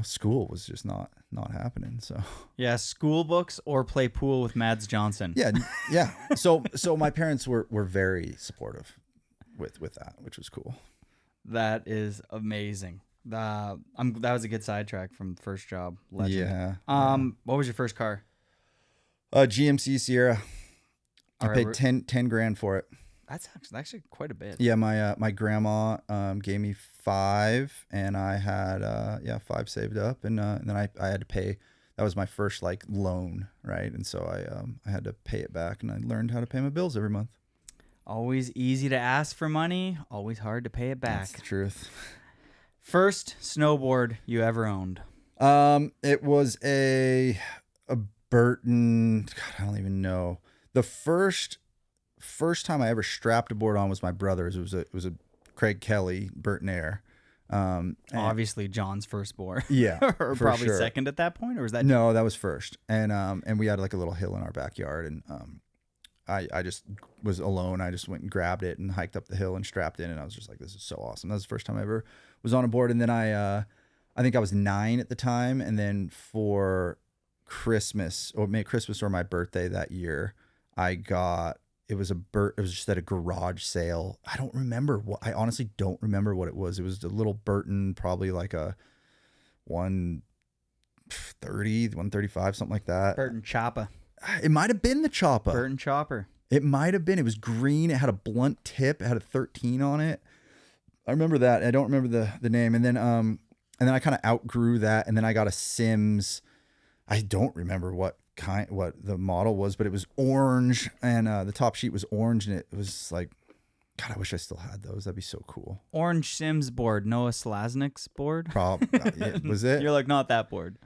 school was just not happening. So yeah, school books or play pool with Mads Johnson. Yeah. So my parents were very supportive with that, which was cool. That is amazing. That was a good sidetrack from the first job. Legend. Yeah. What was your first car? GMC Sierra. All I right, paid 10 grand for it. That's actually quite a bit. Yeah, my grandma gave me 5, and I had 5 saved up, and then I had to pay. That was my first like loan, right? And so I had to pay it back, and I learned how to pay my bills every month. Always easy to ask for money, always hard to pay it back. That's the truth. First snowboard you ever owned? It was a Burton. God, I don't even know. The first time I ever strapped a board on was my brother's. It was a Craig Kelly Burton Air. Obviously John's first board. Yeah, or for probably sure. second at that point, or was that? No, that was first. And we had like a little hill in our backyard, and I just was alone. I just went and grabbed it and hiked up the hill and strapped in, and I was just like, this is so awesome. That was the first time I ever was on a board. And then I think I was 9 at the time, and then for Christmas or my birthday that year, it was just at a garage sale. I honestly don't remember what it was. It was a little Burton, probably like a 130, 135, something like that. Burton Choppa. It might have been the Choppa. Burton Chopper. It might have been. It was green. It had a blunt tip. It had a 13 on it. I remember that. I don't remember the name. And then I kind of outgrew that. And then I got a Sims. I don't remember what the model was, but it was orange, and the top sheet was orange, and it was like, God, I wish I still had those. That'd be so cool. Orange Sims board, Noah Slasnick's board. Was it? You're like, not that board.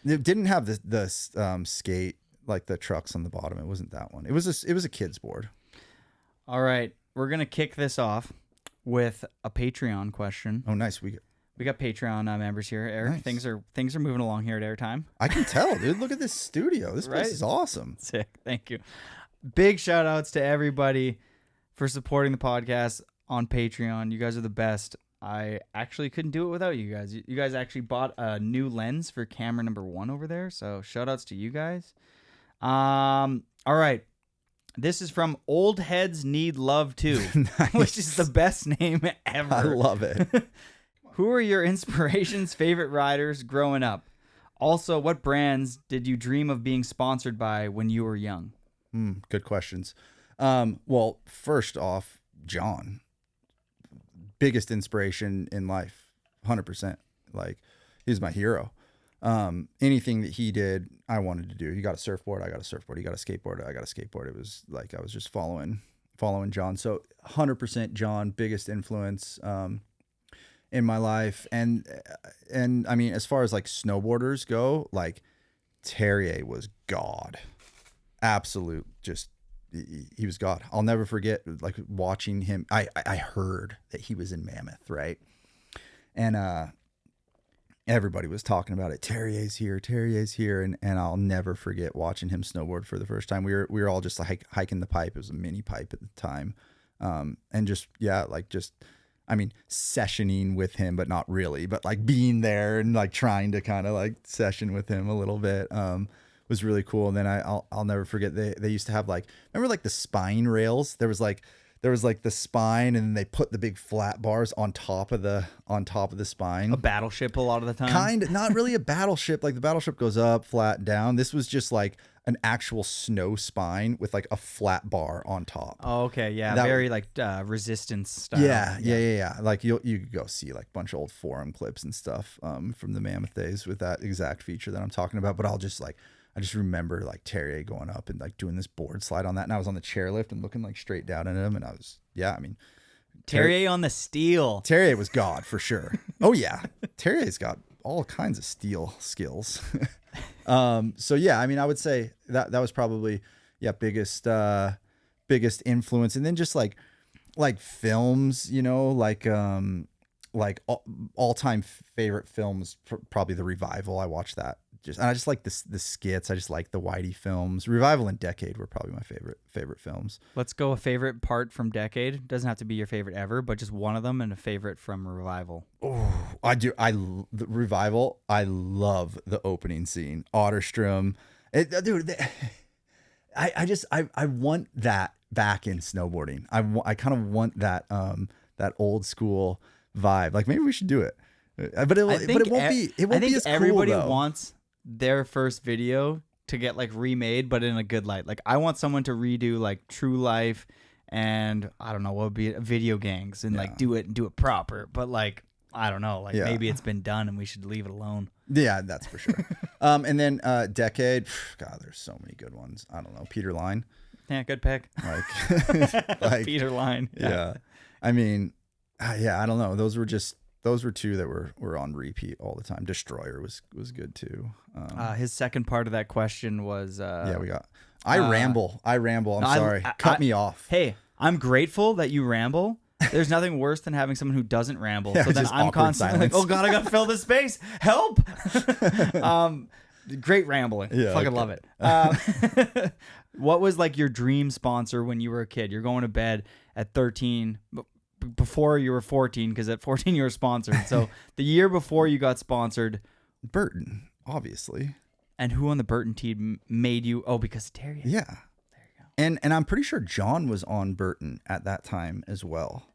It didn't have the skate, like the trucks on the bottom. It wasn't that one. It was a kid's board. All right, we're gonna kick this off with a Patreon question. Oh, nice. We got Patreon members here, Eric. Nice. Things are moving along here at Airtime. I can tell, dude. Look at this studio. This place Right? is awesome. Sick. Thank you. Big shout outs to everybody for supporting the podcast on Patreon. You guys are the best. I actually couldn't do it without you guys. You guys actually bought a new lens for camera number 1 over there. So shout outs to you guys. All right. This is from Old Heads Need Love Too, Nice. which is the best name ever. I love it. Who are your inspirations, favorite riders growing up? Also, what brands did you dream of being sponsored by when you were young? Good questions. Well, first off, John, biggest inspiration in life, 100%. Like, he's my hero. Anything that he did, I wanted to do. He got a surfboard, I got a surfboard. He got a skateboard, I got a skateboard. It was like I was just following John. So 100% John, biggest influence in my life. And I mean, as far as like snowboarders go, like Terrier was God. absolute, just he was God. I'll never forget like watching him. I heard that he was in Mammoth, right? And everybody was talking about it. Terrier's here, and I'll never forget watching him snowboard for the first time. We were all just like hiking the pipe. It was a mini pipe at the time, and just I mean, sessioning with him, but not really, but like being there and like trying to kind of like session with him a little bit was really cool. And then I'll never forget they used to have like, remember like the spine rails? There was like the spine, and then they put the big flat bars on top of the spine. A battleship a lot of the time. Kind of, not really a battleship. Like the battleship goes up, flat, down. This was just like an actual snow spine with like a flat bar on top. Oh, okay, yeah, That- very like resistance style. Yeah. Like you could go see like a bunch of old forum clips and stuff from the Mammoth days with that exact feature that I'm talking about. But I just remember like Terrier going up and like doing this board slide on that, and I was on the chairlift and looking like straight down at him, and I was Terrier on the steel. Terrier was God for sure. Oh yeah, Terrier's got all kinds of steel skills. So yeah, I mean, I would say that was probably biggest influence, and then just like films, you know, like all-time favorite films, probably The Revival. I watched that. I just like the skits. I just like the Whitey films. Revival and Decade were probably my favorite films. Let's go a favorite part from Decade. Doesn't have to be your favorite ever, but just one of them, and a favorite from Revival. Oh, I do. The Revival. I love the opening scene. Otterstrom. I want that back in snowboarding. I kind of want that old school vibe. Like maybe we should do it. But it won't be. It won't be as cool. Everybody though. wants their first video to get like remade, but in a good light. Like I want someone to redo like True Life, and I don't know what would be Video Gangs, and like do it proper. But like I don't know, like maybe it's been done and we should leave it alone. Yeah, that's for sure. And then Decade. God, there's so many good ones. I don't know. Peter Line. Yeah, good pick. Like Peter Line. Yeah. I mean, I don't know. Those were two that were on repeat all the time. Destroyer was good too. His second part of that question was we got. I ramble. I'm sorry. Cut me off. Hey, I'm grateful that you ramble. There's nothing worse than having someone who doesn't ramble. Yeah, so then just I'm awkward constantly silence. like, oh God, I gotta fill this space. Help. Great rambling. Yeah, Fucking love it. What was like your dream sponsor when you were a kid? You're going to bed at 13. Before you were 14, because at 14 you were sponsored. So the year before you got sponsored, Burton, obviously. And who on the Burton team made you? Oh, because of Terrier. Yeah. There you go. And I'm pretty sure John was on Burton at that time as well.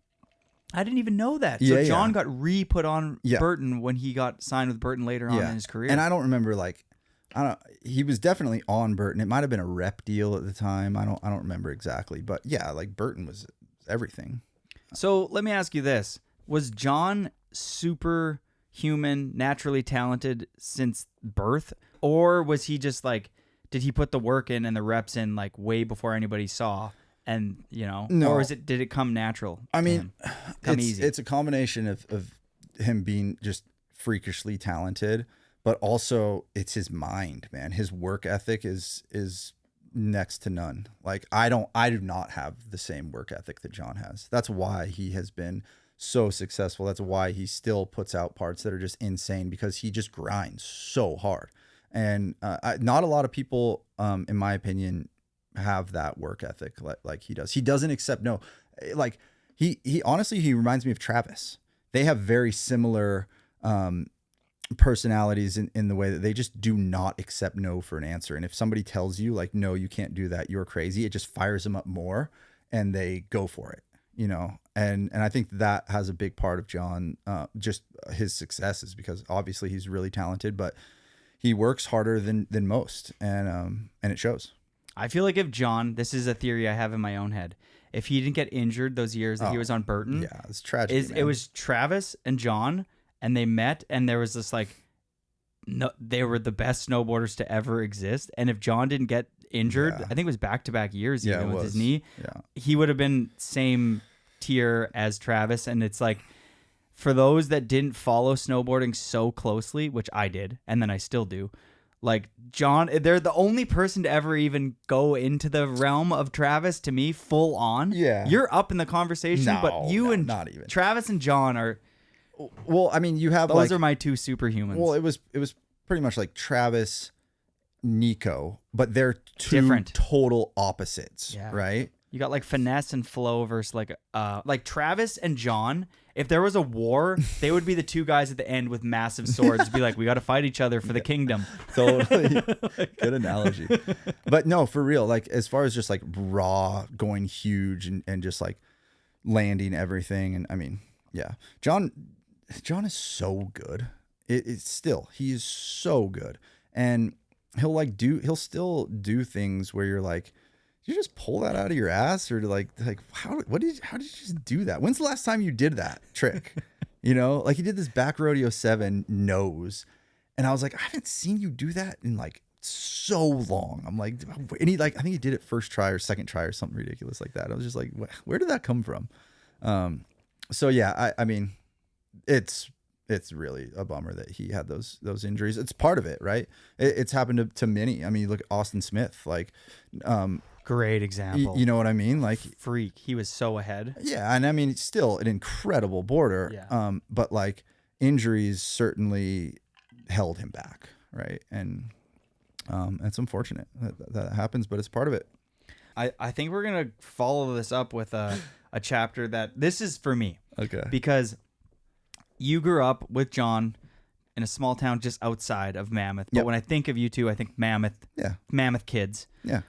I didn't even know that. So John got put on Burton when he got signed with Burton later on in his career. And I don't remember he was definitely on Burton. It might have been a rep deal at the time. I don't remember exactly, but yeah, like Burton was everything. So let me ask you this. Was John superhuman, naturally talented since birth? Or was he just like, did he put the work in and the reps in like way before anybody saw? And, you know, no. Or did it come natural? I mean, easy? It's a combination of him being just freakishly talented, but also it's his mind, man. His work ethic is next to none. Like I do not have the same work ethic that John has. That's why he has been so successful. That's why he still puts out parts that are just insane, because he just grinds so hard. And not a lot of people, in my opinion, have that work ethic like he does. He doesn't accept no. Like he honestly, he reminds me of Travis. They have very similar personalities in the way that they just do not accept no for an answer. And if somebody tells you like, no, you can't do that, you're crazy, it just fires them up more and they go for it, you know? And I think that has a big part of John, just his success is because obviously he's really talented, but he works harder than most. And it shows. I feel like if John, this is a theory I have in my own head, if he didn't get injured those years that he was on Burton, yeah, it's tragic. It was Travis and John, and they met, and there was this like, no, they were the best snowboarders to ever exist. And if John didn't get injured, I think it was back-to-back years even with his knee, he would have been same tier as Travis. And it's like, for those that didn't follow snowboarding so closely, which I did, and then I still do, Like John, they're the only person to ever even go into the realm of Travis to me full on. Yeah. You're up in the conversation, but you and not even. Travis and John are, Well, I mean, you have those are my two superhumans. Well, it was pretty much like Travis, Nico, but they're two Different. total opposites, Yeah. right? You got like finesse and flow versus like Travis and John. If there was a war, they would be the two guys at the end with massive swords. Be like, we got to fight each other for the kingdom. Totally. Good analogy. But no, for real, like as far as just like raw going huge and just like landing everything. And I mean, yeah, John is so good. It's still, he's so good. And he'll still do things where you're like, did you just pull that out of your ass, or how did you just do that? When's the last time you did that trick? You know, like he did this back rodeo 7 nose, and I was like, I haven't seen you do that in like so long. I'm like, and I think he did it first try or second try or something ridiculous like that. I was just like, where did that come from? So yeah, I mean, it's really a bummer that he had those injuries. It's part of it, right? It's happened to many. I mean, look at Austin Smith, like, Great example. you know what I mean? Like, Freak. He was so ahead. yeah, and I mean, it's still an incredible boarder. Yeah. But like injuries certainly held him back, right? And it's unfortunate that happens, but it's part of it. I think we're gonna follow this up with a chapter that this is for me. Okay. Because you grew up with John in a small town just outside of Mammoth. But Yep. when I think of you two, I think Mammoth. Yeah. Mammoth kids. Yeah.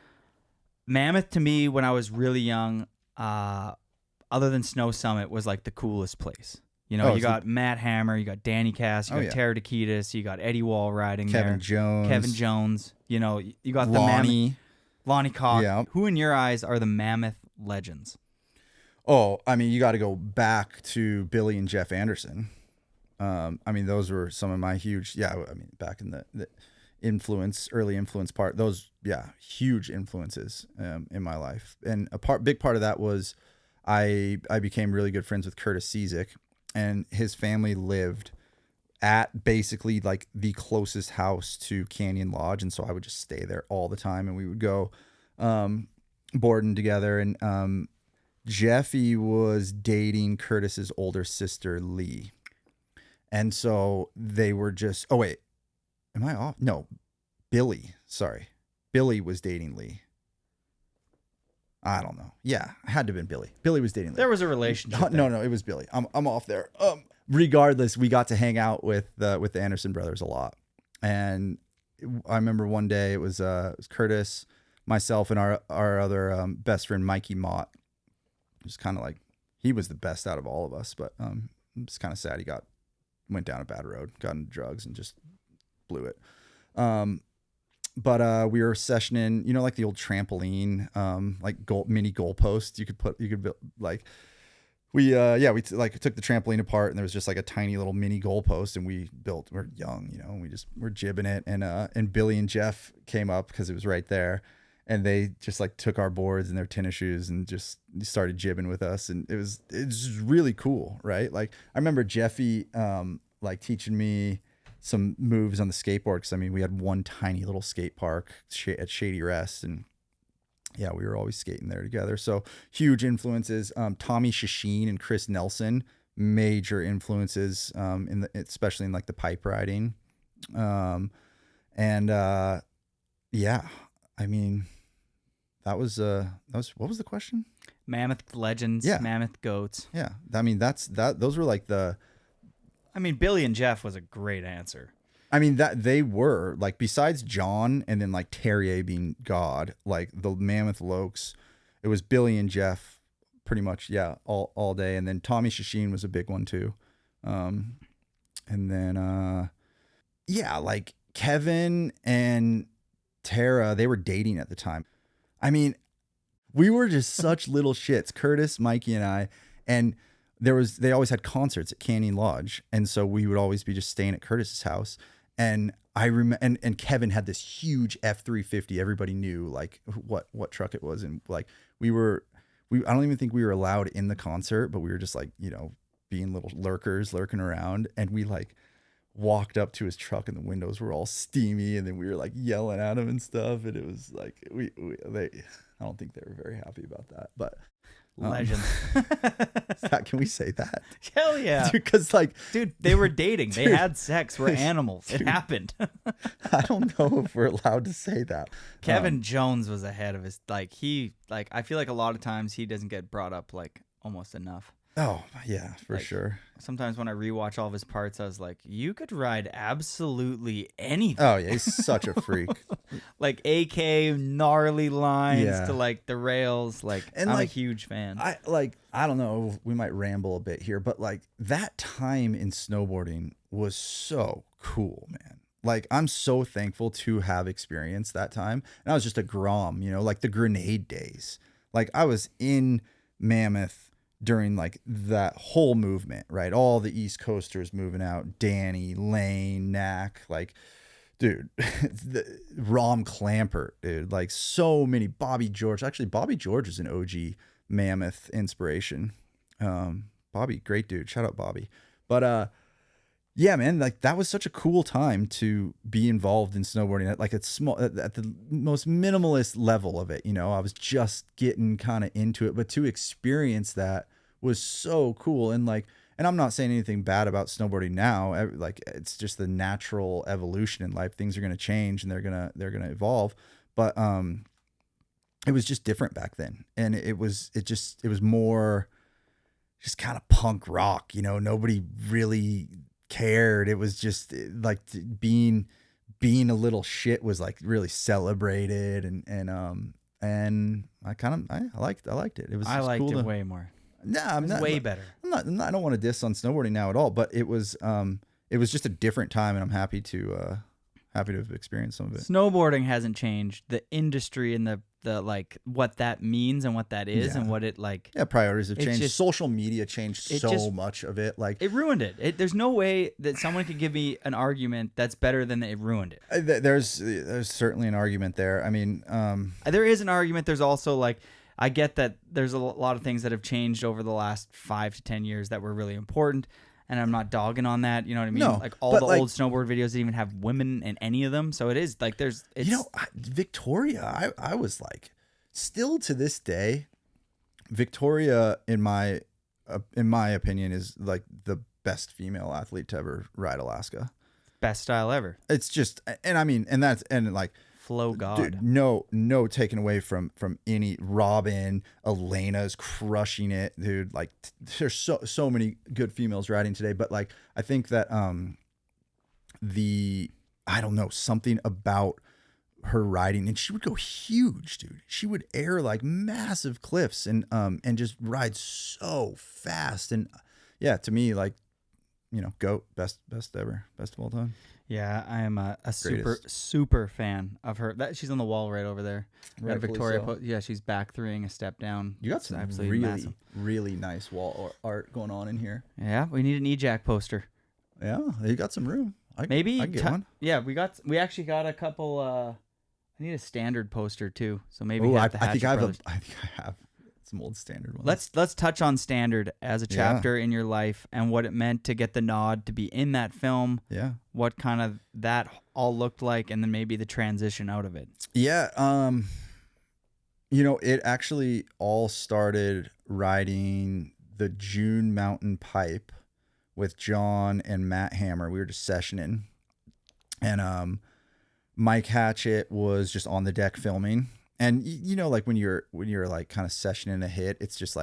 Mammoth to me, when I was really young, other than Snow Summit, was like the coolest place. You know, Oh, you so- got Matt Hammer, you got Danny Cass, you Oh, got yeah. Tara Takitis, you got Eddie Wall riding Kevin there. Jones. Kevin Jones. You know, you got the Lonnie. Mammoth. Lonnie Cock. Yeah. Who in your eyes are the Mammoth legends? Oh, I mean, you got to go back to Billy and Jeff Anderson. I mean, those were some of my huge, I mean, back in the early influence part, those, huge influences in my life. And big part of that was I became really good friends with Curtis Cizik, and his family lived at basically like the closest house to Canyon Lodge. And so I would just stay there all the time, and we would go boarding together. And Jeffy was dating Curtis's older sister, Lee. And so they were just, oh wait, am I off? No, Billy. Sorry. Billy was dating Lee. I don't know. Yeah, it had to have been Billy. Billy was dating Lee. There was a relationship. No, it was Billy. I'm off there. Regardless, we got to hang out with the Anderson brothers a lot. And I remember one day it was Curtis, myself, and our other best friend, Mikey Mott. It was kind of like, he was the best out of all of us, but it's kind of sad he went down a bad road, got into drugs, and just blew it. But we were sessioning, you know, like the old trampoline, like mini goalposts. You could build, like, we took the trampoline apart, and there was just like a tiny little mini goalpost, and we're young, you know, and we're jibbing it. And Billy and Jeff came up because it was right there, and they just like took our boards and their tennis shoes and just started jibbing with us. And it was really cool. Right. Like I remember Jeffy, like teaching me some moves on the skateboard. Cause I mean, we had one tiny little skate park at Shady Rest, and yeah, we were always skating there together. So huge influences. Tommy Shasheen and Chris Nelson, major influences, especially in like the pipe riding. Yeah, I mean, that was what was the question? Mammoth legends, Yeah. Mammoth goats. Yeah. I mean, those were like I mean, Billy and Jeff was a great answer. I mean, that they were like, besides John and then like Terrier being God, like the Mammoth Lokes, it was Billy and Jeff pretty much. Yeah. All day. And then Tommy Shasheen was a big one too. And then, like Kevin and Tara, they were dating at the time. I mean, we were just such little shits, Curtis, Mikey, and I, and they always had concerts at Canyon Lodge. And so we would always be just staying at Curtis's house. And I remember, and Kevin had this huge F-350. Everybody knew like what truck it was. And like I don't even think we were allowed in the concert, but we were just like, you know, being little lurking around. And we like walked up to his truck and the windows were all steamy, and then we were like yelling at him and stuff, and it was like I don't think they were very happy about that, but Legend. can we say that? Hell yeah. Because dude, they were dating. They had sex. We're animals. It happened. I don't know if we're allowed to say that. Kevin Jones was ahead of his, I feel like a lot of times he doesn't get brought up almost enough. Oh yeah, for sure. Sometimes when I rewatch all of his parts, I was like, you could ride absolutely anything. Oh yeah, he's such a freak. AK gnarly lines Yeah. to the rails. And I'm a huge fan. I don't know, we might ramble a bit here, but that time in snowboarding was so cool, man. I'm so thankful to have experienced that time. And I was just a grom, the grenade days. I was in Mammoth during that whole movement, right? All the East Coasters moving out, Danny, Lane, Knack, dude, Rom Clampert, dude, so many. Bobby George. Actually, Bobby George is an OG Mammoth inspiration. Bobby, great dude. Shout out Bobby. But yeah, man, that was such a cool time to be involved in snowboarding at the most minimalist level of it. I was just getting kind of into it, but to experience that was so cool. And I'm not saying anything bad about snowboarding now. It's just the natural evolution in life. Things are going to change and they're going to evolve. But it was just different back then. And it was more just kind of punk rock, nobody really cared. It was just being a little shit was really celebrated, and I liked it. It was I liked cool it way more. No, I'm not way better. I don't want to diss on snowboarding now at all, but it was just a different time, and I'm happy to have experienced some of it. Snowboarding hasn't changed. The industry and the what that means and what that is and what it priorities have changed. Just, social media changed so much of it. It ruined it. There's no way that someone could give me an argument that's better than it ruined it. There's certainly an argument there. I mean, there is an argument. There's also I get that there's a lot of things that have changed over the last 5 to 10 years that were really important. And I'm not dogging on that, you know what I mean? No, all the old snowboard videos didn't even have women in any of them. So it is Victoria, I was still to this day, Victoria, in my opinion, is the best female athlete to ever ride Alaska. Best style ever. It's just, Flow God. Dude, no taken away from any. Robin, Elena's crushing it, dude. There's so many good females riding today, but I think that I don't know, something about her riding, and she would go huge, dude. She would air massive cliffs and just ride so fast. And yeah, to me, GOAT, best ever, best of all time. Yeah, I am a super fan of her. She's on the wall right over there. Got Victoria. So. Yeah, she's back threeing a step down. You got some really nice wall art going on in here. Yeah, we need an E-Jack poster. Yeah, you got some room. Maybe I get one. Yeah, we actually got a couple. I need a standard poster too. So maybe I think I have some old standard ones. Let's touch on standard as a chapter in your life and what it meant to get the nod to be in that film. Yeah. What kind of that all looked like, and then maybe the transition out of it. Yeah. It actually all started riding the June Mountain Pipe with John and Matt Hammer. We were just sessioning, and Mike Hatchett was just on the deck filming. And when you're kind of sessioning a hit, it's just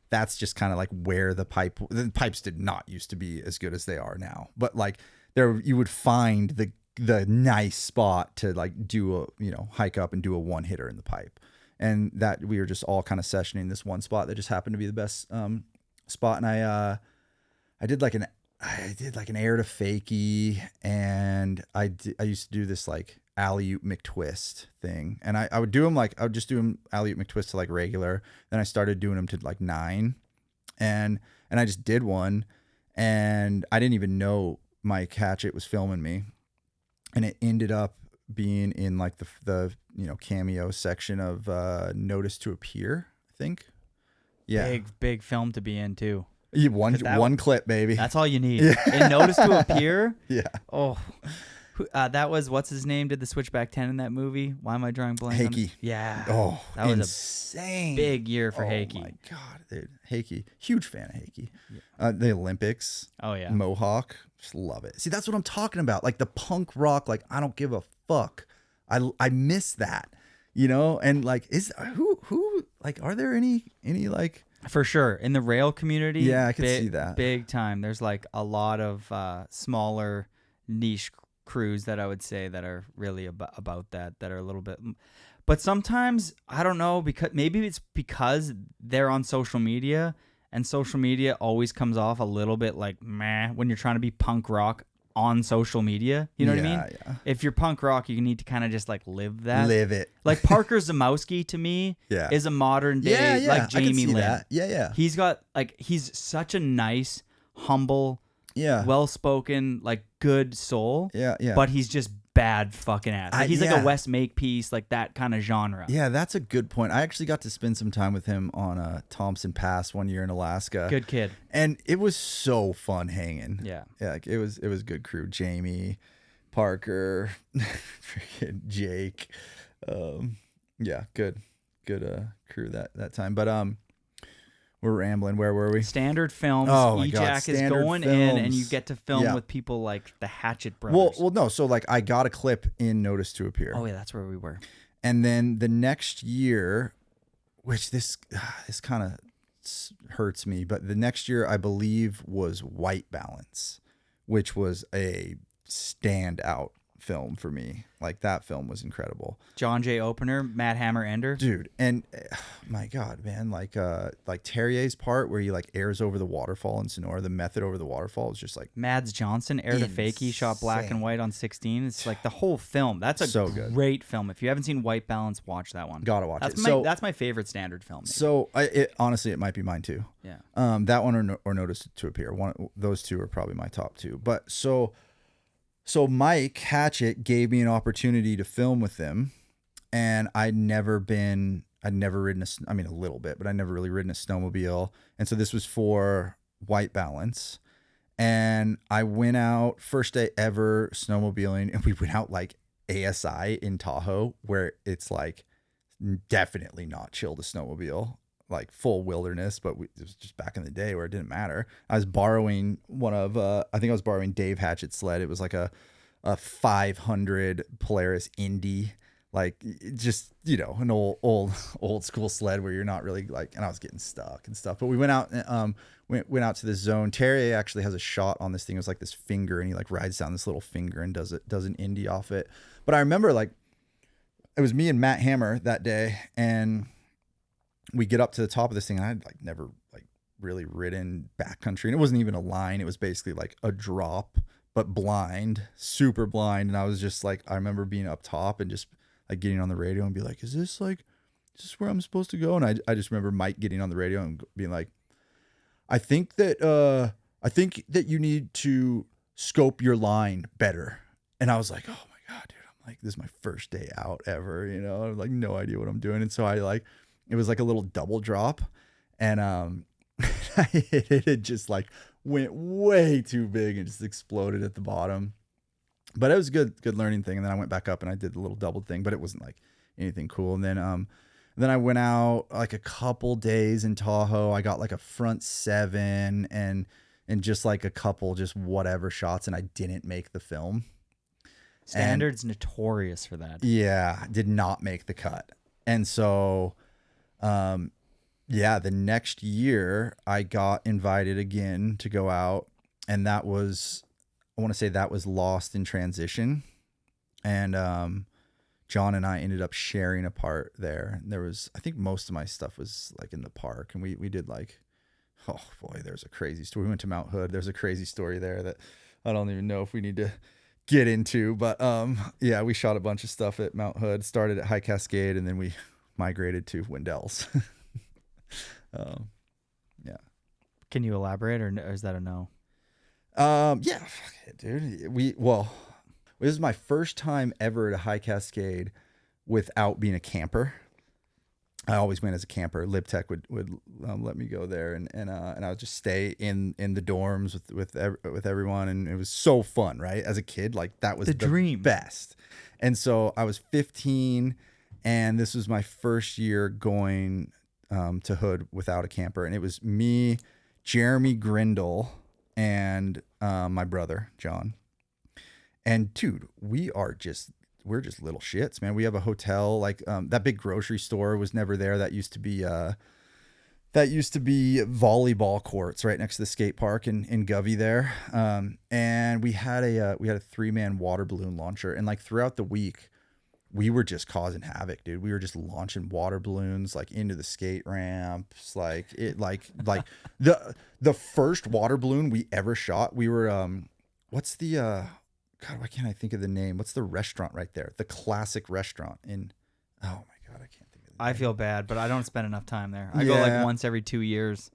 that's just kind of where the pipes did not used to be as good as they are now. But there you would find the nice spot to do a hike up and do a one hitter in the pipe. And that we were just all kind of sessioning this one spot that just happened to be the best spot. And I did an air to fakie, and I used to do this alley-oop McTwist thing, and I would do them I would just do them alley-oop McTwist to regular. Then I started doing them to 9, and I just did one, and I didn't even know Mike Hatchett was filming me, and it ended up being in the cameo section of Notice to Appear, I think. Yeah, big film to be in too. One clip, baby. That's all you need. And notice to appear. Yeah. Oh, that was what's his name? Did the Switchback 10 in that movie? Why am I drawing blank? Heike. Yeah. Oh, that was insane. a big year for Heike. Oh my god, dude. Heike, huge fan of Heike. Yeah. The Olympics. Oh yeah. Mohawk, just love it. See, that's what I'm talking about. Like the punk rock. Like I don't give a fuck. I miss that. You know, and like who like are there any like for sure in the rail community? Yeah, I could see that big time. There's like a lot of smaller niche crews that I would say that are really about that are a little bit, but sometimes I don't know, because maybe it's because they're on social media and social media always comes off a little bit like meh when you're trying to be punk rock on social media. You know what I mean? Yeah. If you're punk rock, you need to kind of just like live it. Like Parker Zamowski to me is a modern day like Jamie Lynn. That. Yeah. He's got like, he's such a nice, humble, well-spoken, like good soul. Yeah. But he's just bad fucking ass. Like, he's like a Wes Makepeace, like that kind of genre. Yeah, that's a good point. I actually got to spend some time with him on Thompson Pass one year in Alaska. Good kid. And it was so fun hanging. Yeah. Yeah, like it was good crew. Jamie, Parker, freaking Jake. Yeah, good crew that time. But we're rambling. Where were we? Standard Films. Oh my God, E-Jack is Standard going Films. in, and you get to film with people like the Hatchet Brothers. Well, no. So like, I got a clip in Notice to Appear. Oh yeah, that's where we were. And then the next year, which this kind of hurts me, but the next year I believe was White Balance, which was a standout film for me. Like that film was incredible. John J. Opener, Matt Hammer Ender. Dude, and my God, man, like Terrier's part where he like airs over the waterfall in Sonora, the method over the waterfall is just like Mads Johnson, Air to Fakey, shot black and white on 16. It's like the whole film. That's a so good. Great film. If you haven't seen White Balance, watch that one. Gotta watch it. That's my favorite Standard film. Maybe. So honestly, it might be mine too. Yeah. That one or Notice to Appear. Those two are probably my top two. But so Mike Hatchett gave me an opportunity to film with him, and I'd never ridden a little bit, but I'd never really ridden a snowmobile. And so this was for White Balance. And I went out first day ever snowmobiling, and we went out like ASI in Tahoe, where it's like definitely not chill to snowmobile, like full wilderness, but it was just back in the day where it didn't matter. I was borrowing Dave Hatchett's sled. It was like a 500 Polaris Indy, like just, you know, an old school sled where you're not really like, and I was getting stuck and stuff, but we went out, went out to this zone. Terry actually has a shot on this thing. It was like this finger, and he like rides down this little finger and does an Indy off it. But I remember like, it was me and Matt Hammer that day, and we get up to the top of this thing, and I'd like never like really ridden backcountry, and it wasn't even a line. It was basically like a drop, but blind, super blind. And I was just like, I remember being up top and just like getting on the radio and be like, is this where I'm supposed to go? And I just remember Mike getting on the radio and being like, I think that you need to scope your line better. And I was like, oh my God, dude, I'm like, this is my first day out ever, you know, I have like no idea what I'm doing. And so it was like a little double drop, and it just like went way too big and just exploded at the bottom. But it was a good learning thing. And then I went back up and I did the little double thing, but it wasn't like anything cool. And then I went out like a couple days in Tahoe. I got like a front 7 and just like a couple just whatever shots, and I didn't make the film. Standard's notorious for that. Yeah, did not make the cut. And so the next year I got invited again to go out, and I want to say that was Lost in Transition. And John and I ended up sharing a part there. And I think most of my stuff was like in the park, and we did like, oh boy, there's a crazy story. We went to Mount Hood. There's a crazy story there that I don't even know if we need to get into, but we shot a bunch of stuff at Mount Hood, started at High Cascade, and then we migrated to Wendell's. Can you elaborate, or is that a no? Fuck it, dude. This is my first time ever at a High Cascade without being a camper. I always went as a camper. LibTech would let me go there, and I would just stay in the dorms with everyone, and it was so fun, right? As a kid, like that was the dream. best. And so I was 15, and this was my first year going to Hood without a camper, and it was me, Jeremy Grindle, and my brother John. And dude, we're just little shits, man. We have a hotel, like that big grocery store was never there. That used to be volleyball courts right next to the skate park in Govey there. And we had a 3-man water balloon launcher, and like throughout the week we were just causing havoc, dude. We were just launching water balloons like into the skate ramps, like the first water balloon we ever shot. We were what's the God, why can't I think of the name? What's the restaurant right there? The classic restaurant in, oh my God, I can't think of the name. I feel bad, but I don't spend enough time there. I go like once every 2 years.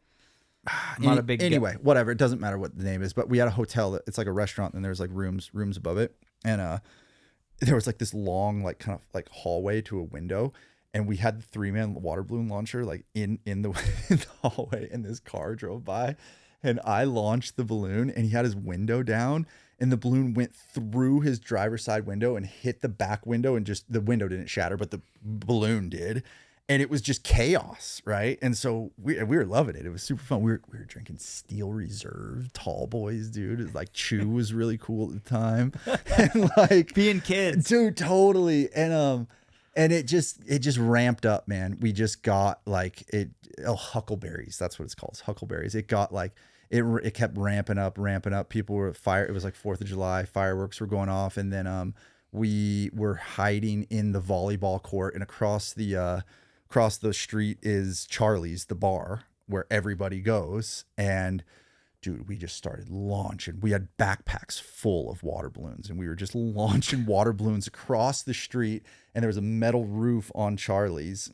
I'm not a big anyway, whatever. It doesn't matter what the name is, but we had a hotel that it's like a restaurant, and there's like rooms above it. And there was like this long, like kind of like hallway to a window. And we had the 3-man water balloon launcher like in the hallway, and this car drove by, and I launched the balloon, and he had his window down, and the balloon went through his driver's side window and hit the back window, and just the window didn't shatter, but the balloon did. And it was just chaos, right? And so we were loving it. It was super fun. We were drinking Steel Reserve, Tall Boys, dude. Like Chew was really cool at the time. And like being kids. Dude, totally. And it just ramped up, man. We just got like huckleberries. That's what it's called. It's huckleberries. It got like it kept ramping up. People were it was like 4th of July, fireworks were going off, and then we were hiding in the volleyball court, and across the street is Charlie's, the bar where everybody goes. And dude, we just started launching. We had backpacks full of water balloons, and we were just launching water balloons across the street. And there was a metal roof on Charlie's.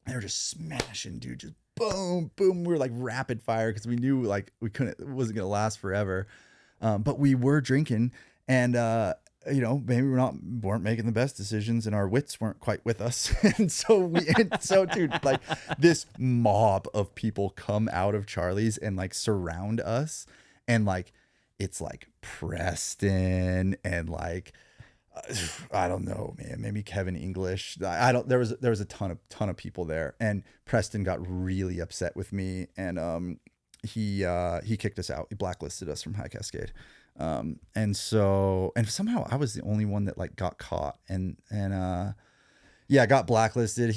They were just smashing, dude, just boom, boom. We were like rapid fire because we knew like it wasn't going to last forever. But we were drinking, and maybe weren't making the best decisions, and our wits weren't quite with us. And so dude, like this mob of people come out of Charlie's and like surround us. And like, it's like Preston and like, I don't know, man, maybe Kevin English. There was a ton of people there, and Preston got really upset with me, and he kicked us out. He blacklisted us from High Cascade. And somehow I was the only one that like got caught and got blacklisted.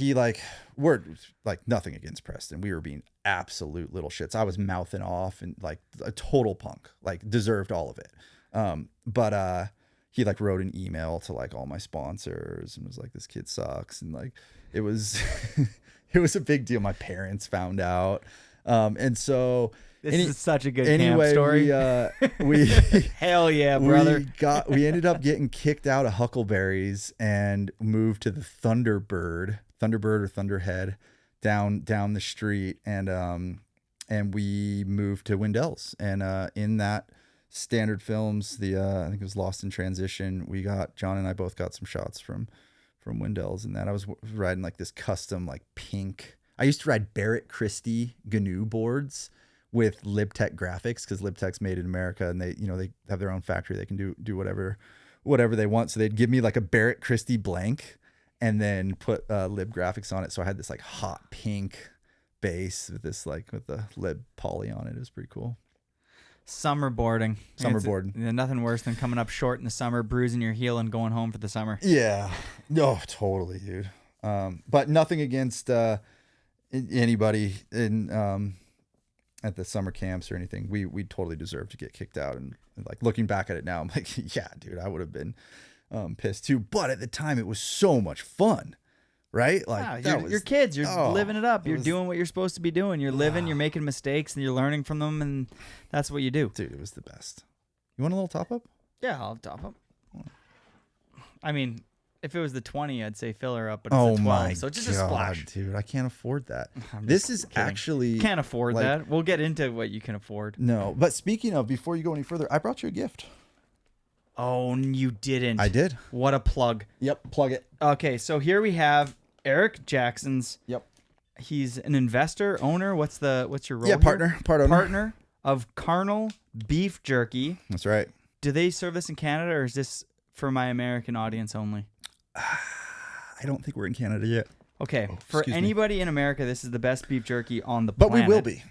We're like nothing against Preston. We were being absolute little shits. I was mouthing off and like a total punk, like deserved all of it. But he like wrote an email to like all my sponsors and was like, this kid sucks. And like, it was, it was a big deal. My parents found out. And so this is such a good camp story. We hell yeah, brother. We ended up getting kicked out of Huckleberries and moved to the Thunderbird or Thunderhead down the street, and we moved to Wendell's, and in that Standard Films, I think it was Lost in Transition, John and I both got some shots from Wendell's, and that I was riding like this custom like pink. I used to ride Barrett Christie GNU boards with LibTech graphics, because LibTech's made in America, and they have their own factory. They can do whatever they want. So they'd give me like a Barrett Christie blank and then put Lib graphics on it. So I had this like hot pink base with the Lib poly on it. It was pretty cool. Summerboarding. Nothing worse than coming up short in the summer, bruising your heel, and going home for the summer. Yeah. No, totally, dude. But nothing against anybody in at the summer camps or anything. We totally deserve to get kicked out, and like looking back at it now, I'm like, yeah, dude, I would have been pissed too. But at the time, it was so much fun, right? Like, you're kids, you're living it up. You're doing what you're supposed to be doing. You're living. You're making mistakes, and you're learning from them, and that's what you do. Dude, it was the best. You want a little top up? Yeah, I'll top up. I mean, if it was the 20, I'd say fill her up, but it's the 12, so just a splash. Dude, I can't afford that. This is kidding. Actually... Can't afford that. We'll get into what you can afford. No, but speaking of, before you go any further, I brought you a gift. Oh, you didn't. I did. What a plug. Yep, plug it. Okay, so here we have Eric Jackson's He's an investor, owner. What's your role? Yeah, partner, here? part owner. Partner of Carnal Beef Jerky. That's right. Do they serve this in Canada, or is this for my American audience only? I don't think we're in Canada yet. Okay, for excuse me. anybody in America, this is the best beef jerky on the But planet. we will be.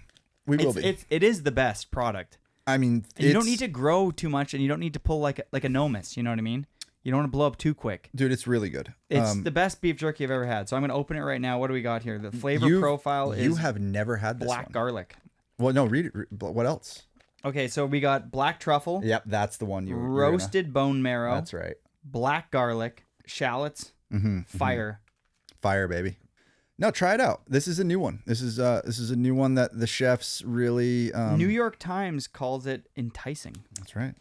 We will be. It is the best product. I mean, And you don't need to grow too much, and you don't need to pull like a Nomus. You know what I mean? You don't want to blow up too quick. Dude, it's really good. It's the best beef jerky I've ever had. So I'm going to open it right now. What do we got here? The flavor profile is You have never had this black one. garlic. Well, no, read it. What else? Okay, so we got black truffle. Yep, that's the one you were roasted bone marrow. That's right. Black garlic, shallots, fire. Fire, baby. No, try it out. This is a new one. This is a new one that the chefs really. New York Times calls it enticing. That's right.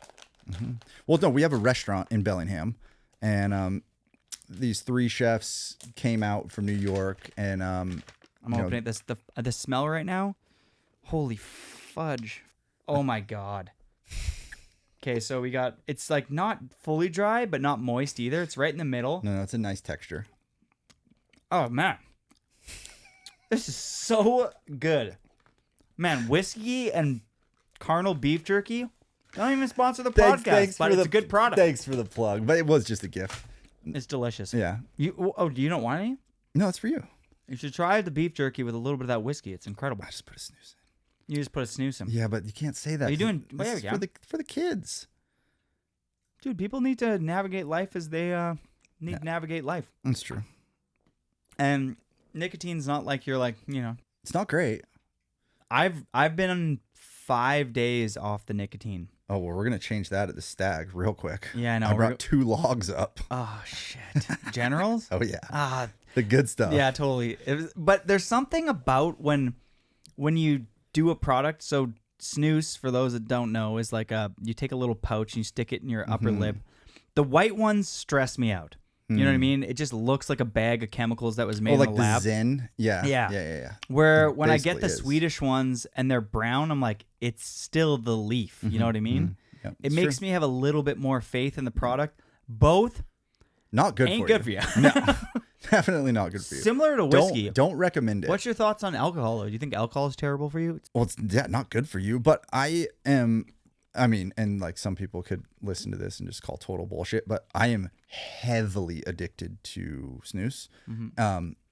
Well, no, we have a restaurant in Bellingham, and these 3 chefs came out from New York, and I'm opening this. The smell right now. Holy fudge! Oh my god. Okay, so we got. It's like not fully dry, but not moist either. It's right in the middle. No, it's a nice texture. Oh man, this is so good. Man, whiskey and Carnal Beef Jerky. Don't even sponsor the podcast, but it's a good product. Thanks for the plug, but it was just a gift. It's delicious. Yeah. You don't want any? No, it's for you. You should try the beef jerky with a little bit of that whiskey. It's incredible. I just put a snooze You just put a snooze in. in. Yeah, but you can't say that. Are you doing? This is for the kids. Dude, people need to navigate life as they need to navigate life. That's true. And nicotine's not like you're like, It's not great. I've been on 5 days off the nicotine. Oh, well, we're going to change that at the stag real quick. Yeah, I know. I brought 2 logs up. Oh, shit. Generals? Oh, yeah. Ah, The good stuff. yeah, totally. But there's something about when you do a product. So snooze, for those that don't know, is like you take a little pouch and you stick it in your upper lip. The white ones stress me out. You know what I mean? It just looks like a bag of chemicals that was made like in the lab. Zen. Yeah. Yeah. Where when I get basically the is. Swedish ones and they're brown, I'm like, it's still the leaf. You know what I mean? Yeah, It it's makes true. me have a little bit more faith in the product. Both Not good ain't for good you. for you. No, definitely not good for you. Similar to whiskey. Don't recommend it. What's your thoughts on alcohol? Do you think alcohol is terrible for you? Well, it's not good for you, but I mean, and like some people could listen to this and just call total bullshit, but I am heavily addicted to snooze.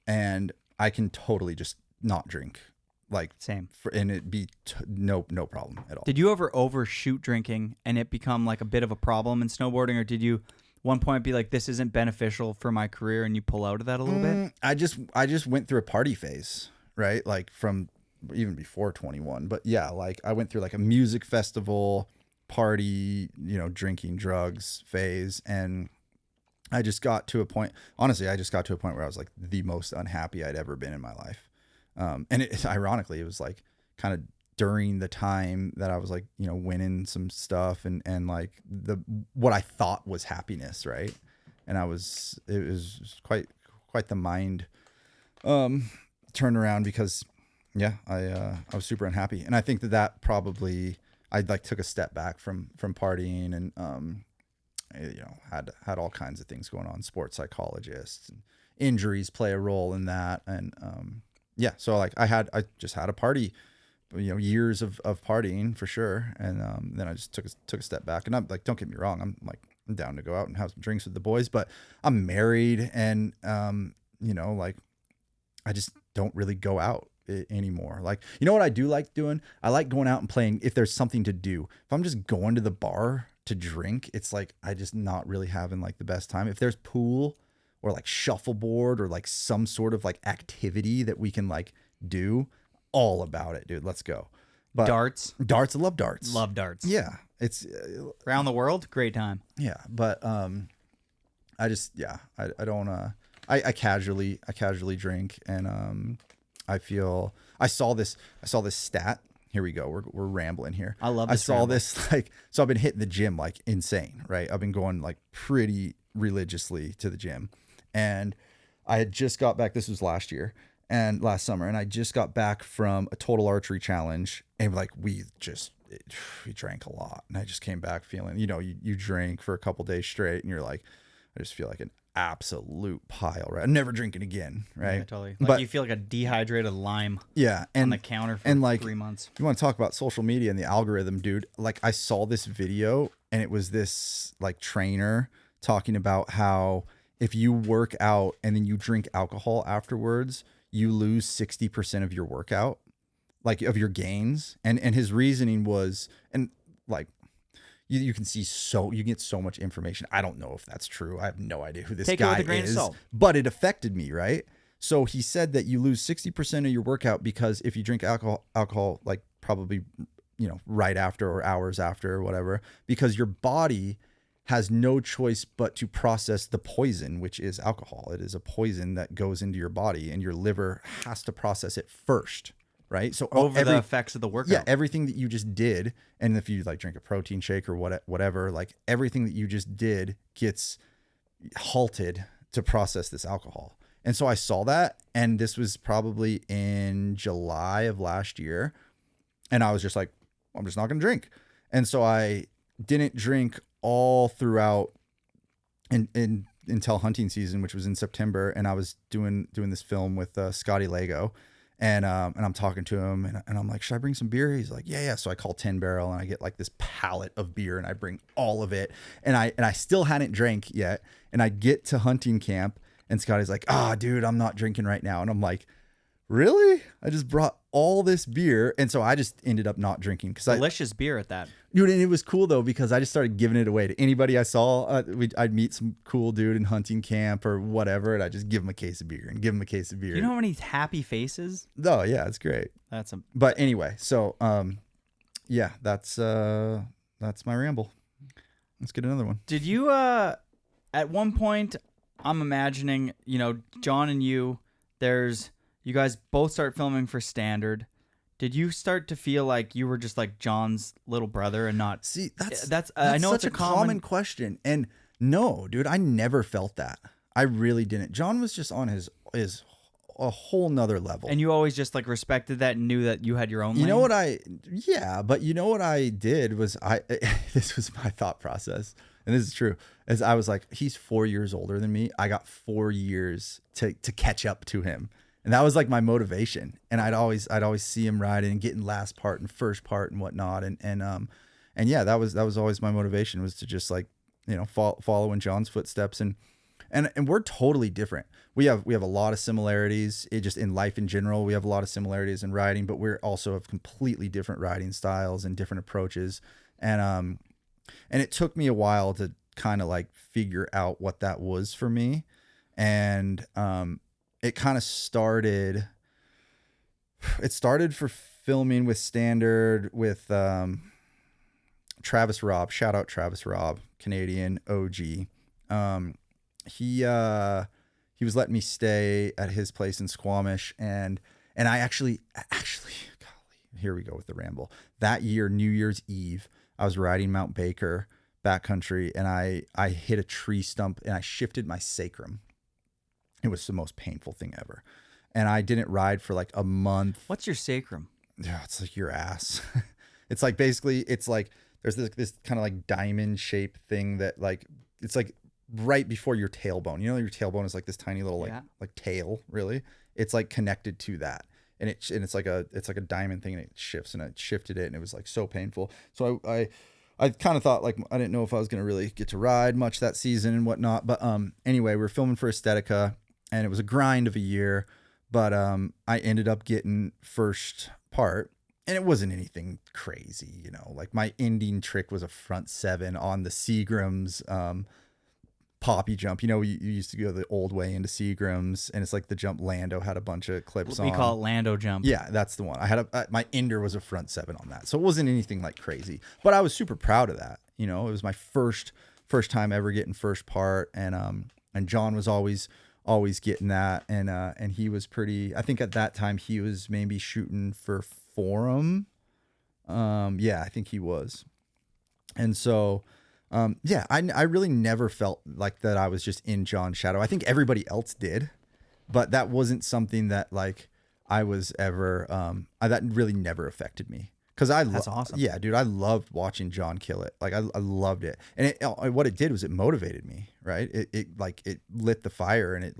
And I can totally just not drink, like Same. and it be no problem at all. Did you ever overshoot drinking and it become like a bit of a problem in snowboarding, or did you one point be like, this isn't beneficial for my career, and you pull out of that a little bit? I just went through a party phase, right? Like from even before 21, but yeah, like I went through like a music festival party, drinking drugs phase, and I just got to a point, honestly, where I was like the most unhappy I'd ever been in my life. And ironically, it was like kind of during the time that I was like, winning some stuff and like what I thought was happiness. Right. And it was quite the mind, turnaround because I was super unhappy. And I think that probably, I like took a step back from partying and, had all kinds of things going on. Sports psychologists and injuries play a role in that. And, so like I just had a party, years of partying for sure. And, then I just took a step back, and I'm like, don't get me wrong. I'm down to go out and have some drinks with the boys, but I'm married and, like I just don't really go out anymore. Like, what I do like doing? I like going out and playing if there's something to do. If I'm just going to the bar to drink, it's like I just not really having like the best time. If there's pool or like shuffleboard or like some sort of like activity that we can like do, all about it, dude. Let's go. But Darts. I love darts. Love darts. Yeah. It's Around the world, great time. yeah, but I just I don't I casually drink, and I saw this stat. Here we go. We're rambling here. I love I this saw ramble. this so I've been hitting the gym like insane, right? I've been going like pretty religiously to the gym, and I had just got back. This was last summer, and I just got back from a total archery challenge, and like we drank a lot, and I just came back feeling, you drink for a couple days straight, and you're like, I just feel like an absolute pile, right? I'm never drinking again, right? Yeah, totally. Like But you feel like a dehydrated lime yeah, on and the counter for and like 3 months. you want to talk about social media and the algorithm, dude. Like I saw this video and it was this like trainer talking about how if you work out and then you drink alcohol afterwards, you lose 60% of your workout, like of your gains. And his reasoning was, and like you can see you get so much information. I don't know if that's true. I have no idea who this Take it with guy a grain of is, salt. but it affected me, right? So he said that you lose 60% of your workout because if you drink alcohol like probably, right after or hours after or whatever, because your body has no choice but to process the poison, which is alcohol. It is a poison that goes into your body and your liver has to process it first, right? So Over the effects of the workout. yeah, everything that you just did, and if you like drink a protein shake or whatever, like everything that you just did gets halted to process this alcohol. And so I saw that, and this was probably in July of last year, and I was just like, I'm just not going to drink. And so I didn't drink all throughout until hunting season, which was in September, and I was doing this film with Scotty Lego. And I'm talking to him and I'm like, should I bring some beer? He's like, yeah. So I call 10 Barrel and I get like this pallet of beer and I bring all of it. And I still hadn't drank yet. And I get to hunting camp and Scotty's like, dude, I'm not drinking right now. And I'm like, really? I just brought all this beer. And so I just ended up not drinking because Delicious beer at that. dude, and it was cool though, because I just started giving it away to anybody I saw. I'd meet some cool dude in hunting camp or whatever. And I just give him a case of beer and give him a case of beer. You know how many happy faces? Oh yeah, it's great. But anyway, so yeah, that's my ramble. Let's get another one. Did you at one point, I'm imagining, John and you guys both start filming for Standard. Did you start to feel like you were just like John's little brother and not? See, that's I know such it's a common question. And no, dude, I never felt that. I really didn't. John was just on his a whole nother level. And you always just like respected that and knew that you had your own lane? You know what but you know what I did was this was my thought process. And this is true. As I was like, he's 4 years older than me. I got 4 years to catch up to him. And that was like my motivation. And I'd always see him riding and getting last part and first part and whatnot. And yeah, that was always my motivation, was to just like, follow in John's footsteps. And we're totally different. We have a lot of similarities. Just in life in general, we have a lot of similarities in riding, but we're also have completely different riding styles and different approaches. And it took me a while to kind of like figure out what that was for me. And it kind of started for filming with Standard with Travis Robb. Shout out Travis Robb, Canadian OG. He was letting me stay at his place in Squamish, and I actually, golly, here we go with the ramble. That year, New Year's Eve, I was riding Mount Baker backcountry, and I hit a tree stump and I shifted my sacrum. It was the most painful thing ever. And I didn't ride for like a month. What's your sacrum? Yeah, it's like your ass. It's like basically, it's like there's this kind of like diamond shaped thing that like, it's like right before your tailbone. You know, your tailbone is like this tiny little like tail, really. It's like connected to that. And it's like a diamond thing, and it shifts, and I shifted it, and it was like so painful. So I kind of thought like, I didn't know if I was going to really get to ride much that season and whatnot. But anyway, we were filming for Aesthetica, and it was a grind of a year, but I ended up getting first part, and it wasn't anything crazy, like my ending trick was a front 7 on the Seagram's poppy jump. You used to go the old way into Seagram's, and it's like the jump Lando had a bunch of clips on. We call it Lando jump. Yeah, that's the one. I had my ender was a front 7 on that. So it wasn't anything like crazy, but I was super proud of that. It was my first time ever getting first part. And John was always getting that. And he was pretty, I think at that time he was maybe shooting for Forum. Yeah, I think he was. And so, yeah, I really never felt like that I was just in John's shadow. I think everybody else did, but that wasn't something that like I was ever, that really never affected me. Because That's awesome. Yeah, dude, I loved watching John kill it. Like I loved it, and what it did was it motivated me, right? It lit the fire, and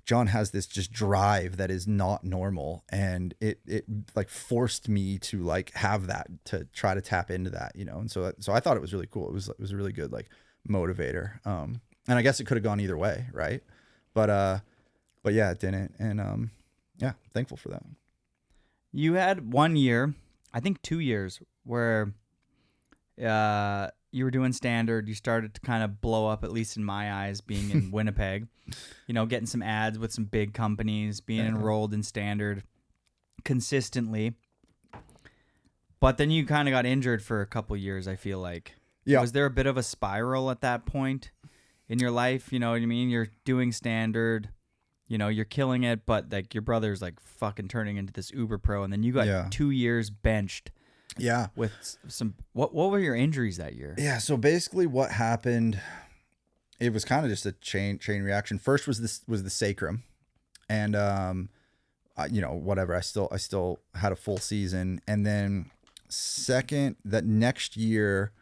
John has this just drive that is not normal, and it like forced me to like have that, to try to tap into that, you know. And so I thought it was really cool. It was a really good like motivator. And I guess it could have gone either way, right? But yeah, it didn't, and yeah, thankful for that. You had 1 year, I think 2 years, where you were doing standard. You started to kind of blow up, at least in my eyes, being in Winnipeg. You know, getting some ads with some big companies, being enrolled in standard consistently. But then you kind of got injured for a couple years, I feel like. Yeah. Was there a bit of a spiral at that point in your life? You know what I mean? You're doing standard, you know, you're killing it, but like your brother's like fucking turning into this uber pro, and then you got 2 years benched. Yeah. With some, what were your injuries that year? Yeah. So basically what happened, it was kind of just a chain reaction. First was the sacrum, and, you know, whatever, I still had a full season. And then second, that next year,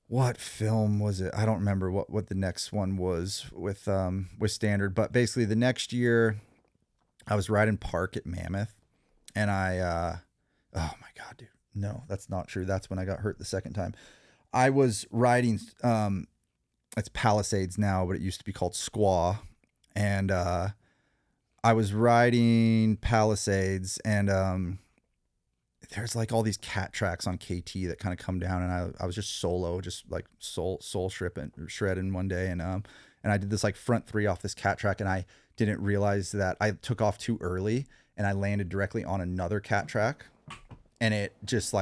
what film was it? I don't remember what the next one was with standard, but basically the next year I was riding park at Mammoth, and oh my God, dude, no, that's not true. That's when I got hurt the second time. I was riding, it's Palisades now, but it used to be called Squaw. And, I was riding Palisades, and, there's like all these cat tracks on KT that kind of come down, and I was just solo, just like soul shredding one day. And I did this like front three off this cat track, and I didn't realize that I took off too early, and I landed directly on another cat track. And it just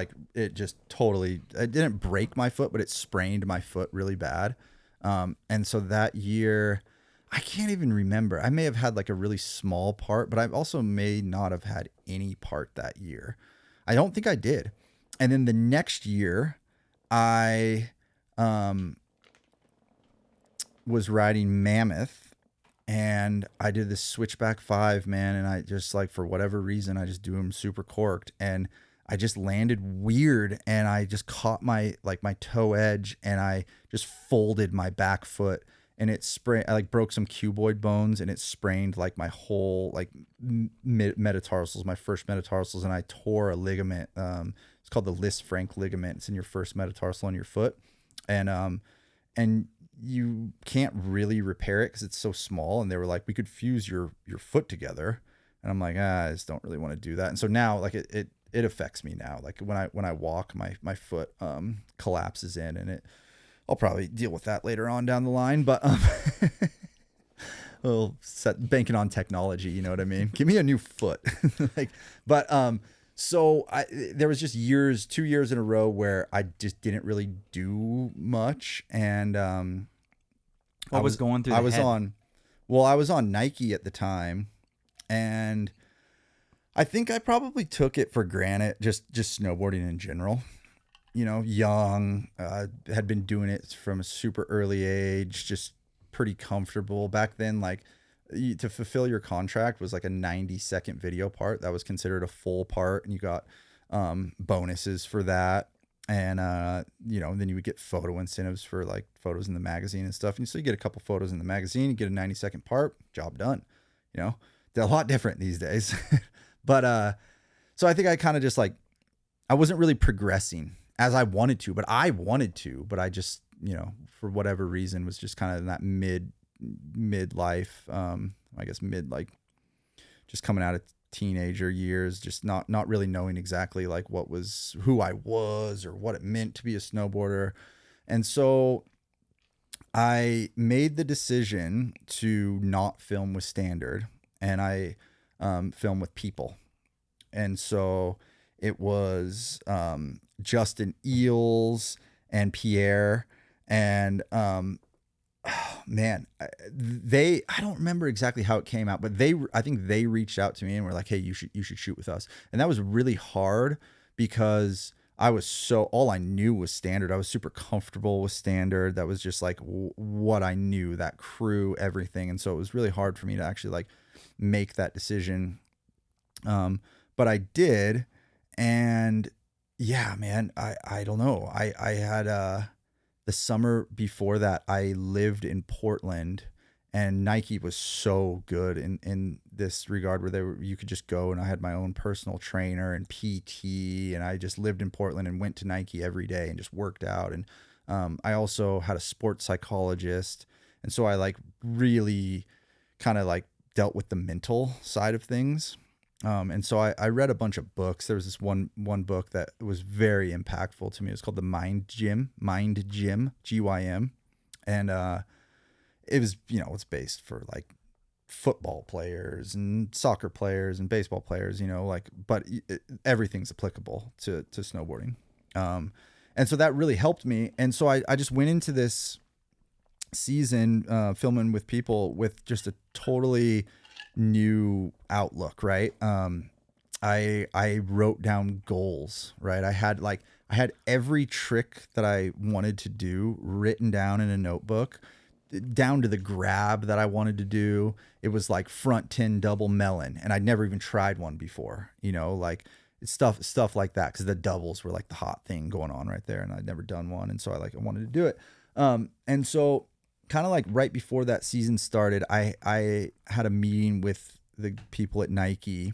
totally, it didn't break my foot, but it sprained my foot really bad. And so that year, I can't even remember. I may have had like a really small part, but I also may not have had any part that year. I don't think I did. And then the next year, I was riding Mammoth, and I did this switchback 5, man. And I just, like, for whatever reason, I just do them super corked, and I just landed weird, and I just caught my toe edge, and I just folded my back foot, and it sprained. I like broke some cuboid bones, and it sprained like my whole like metatarsals, my first metatarsals, and I tore a ligament. It's called the Lisfranc ligament. It's in your first metatarsal on your foot, and you can't really repair it because it's so small. And they were like, we could fuse your foot together, and I'm like, I just don't really want to do that. And so now, like, it affects me now. Like when I walk, my foot collapses in, and I'll probably deal with that later on down the line, but we'll banking on technology, you know what I mean? Give me a new foot. So there was just 2 years in a row where I just didn't really do much. And I was on Nike at the time, and I think I probably took it for granted, just snowboarding in general. You know, young, had been doing it from a super early age, just pretty comfortable. Back then, like, to fulfill your contract was like a 90-second video part. That was considered a full part, and you got bonuses for that. And, you know, then you would get photo incentives for like photos in the magazine and stuff. And so you get a couple photos in the magazine, you get a 90-second part, job done. You know, they're a lot different these days. But so I think I kind of just like, I wasn't really progressing as I wanted to, but I just, you know, for whatever reason was just kind of in that mid life, I guess like just coming out of teenager years, just not really knowing exactly like who I was or what it meant to be a snowboarder. And so I made the decision to not film with standard, and I film with people. And so it was Justin Eels and Pierre, and man, I don't remember exactly how it came out, but I think they reached out to me and were like, hey, you should shoot with us. And that was really hard because all I knew was standard. I was super comfortable with standard. That was just like what I knew, that crew, everything. And so it was really hard for me to actually like make that decision. But I did. And yeah, man, I don't know. I had the summer before that, I lived in Portland, and Nike was so good in this regard where you could just go, and I had my own personal trainer and PT, and I just lived in Portland and went to Nike every day and just worked out. And I also had a sports psychologist, and so I like really kind of like dealt with the mental side of things. And so I read a bunch of books. There was this one book that was very impactful to me. It was called The Mind Gym, GYM. And it was, it's based for like football players and soccer players and baseball players, but everything's applicable to snowboarding. And so that really helped me. And so I just went into this season filming with people with just a totally new outlook, right? I wrote down goals, right? I had every trick that I wanted to do written down in a notebook, down to the grab that I wanted to do. It was like front 10 double melon, and I'd never even tried one before, like stuff like that, because the doubles were like the hot thing going on right there, and I'd never done one, and so I wanted to do it. And so kind of like right before that season started, I had a meeting with the people at Nike,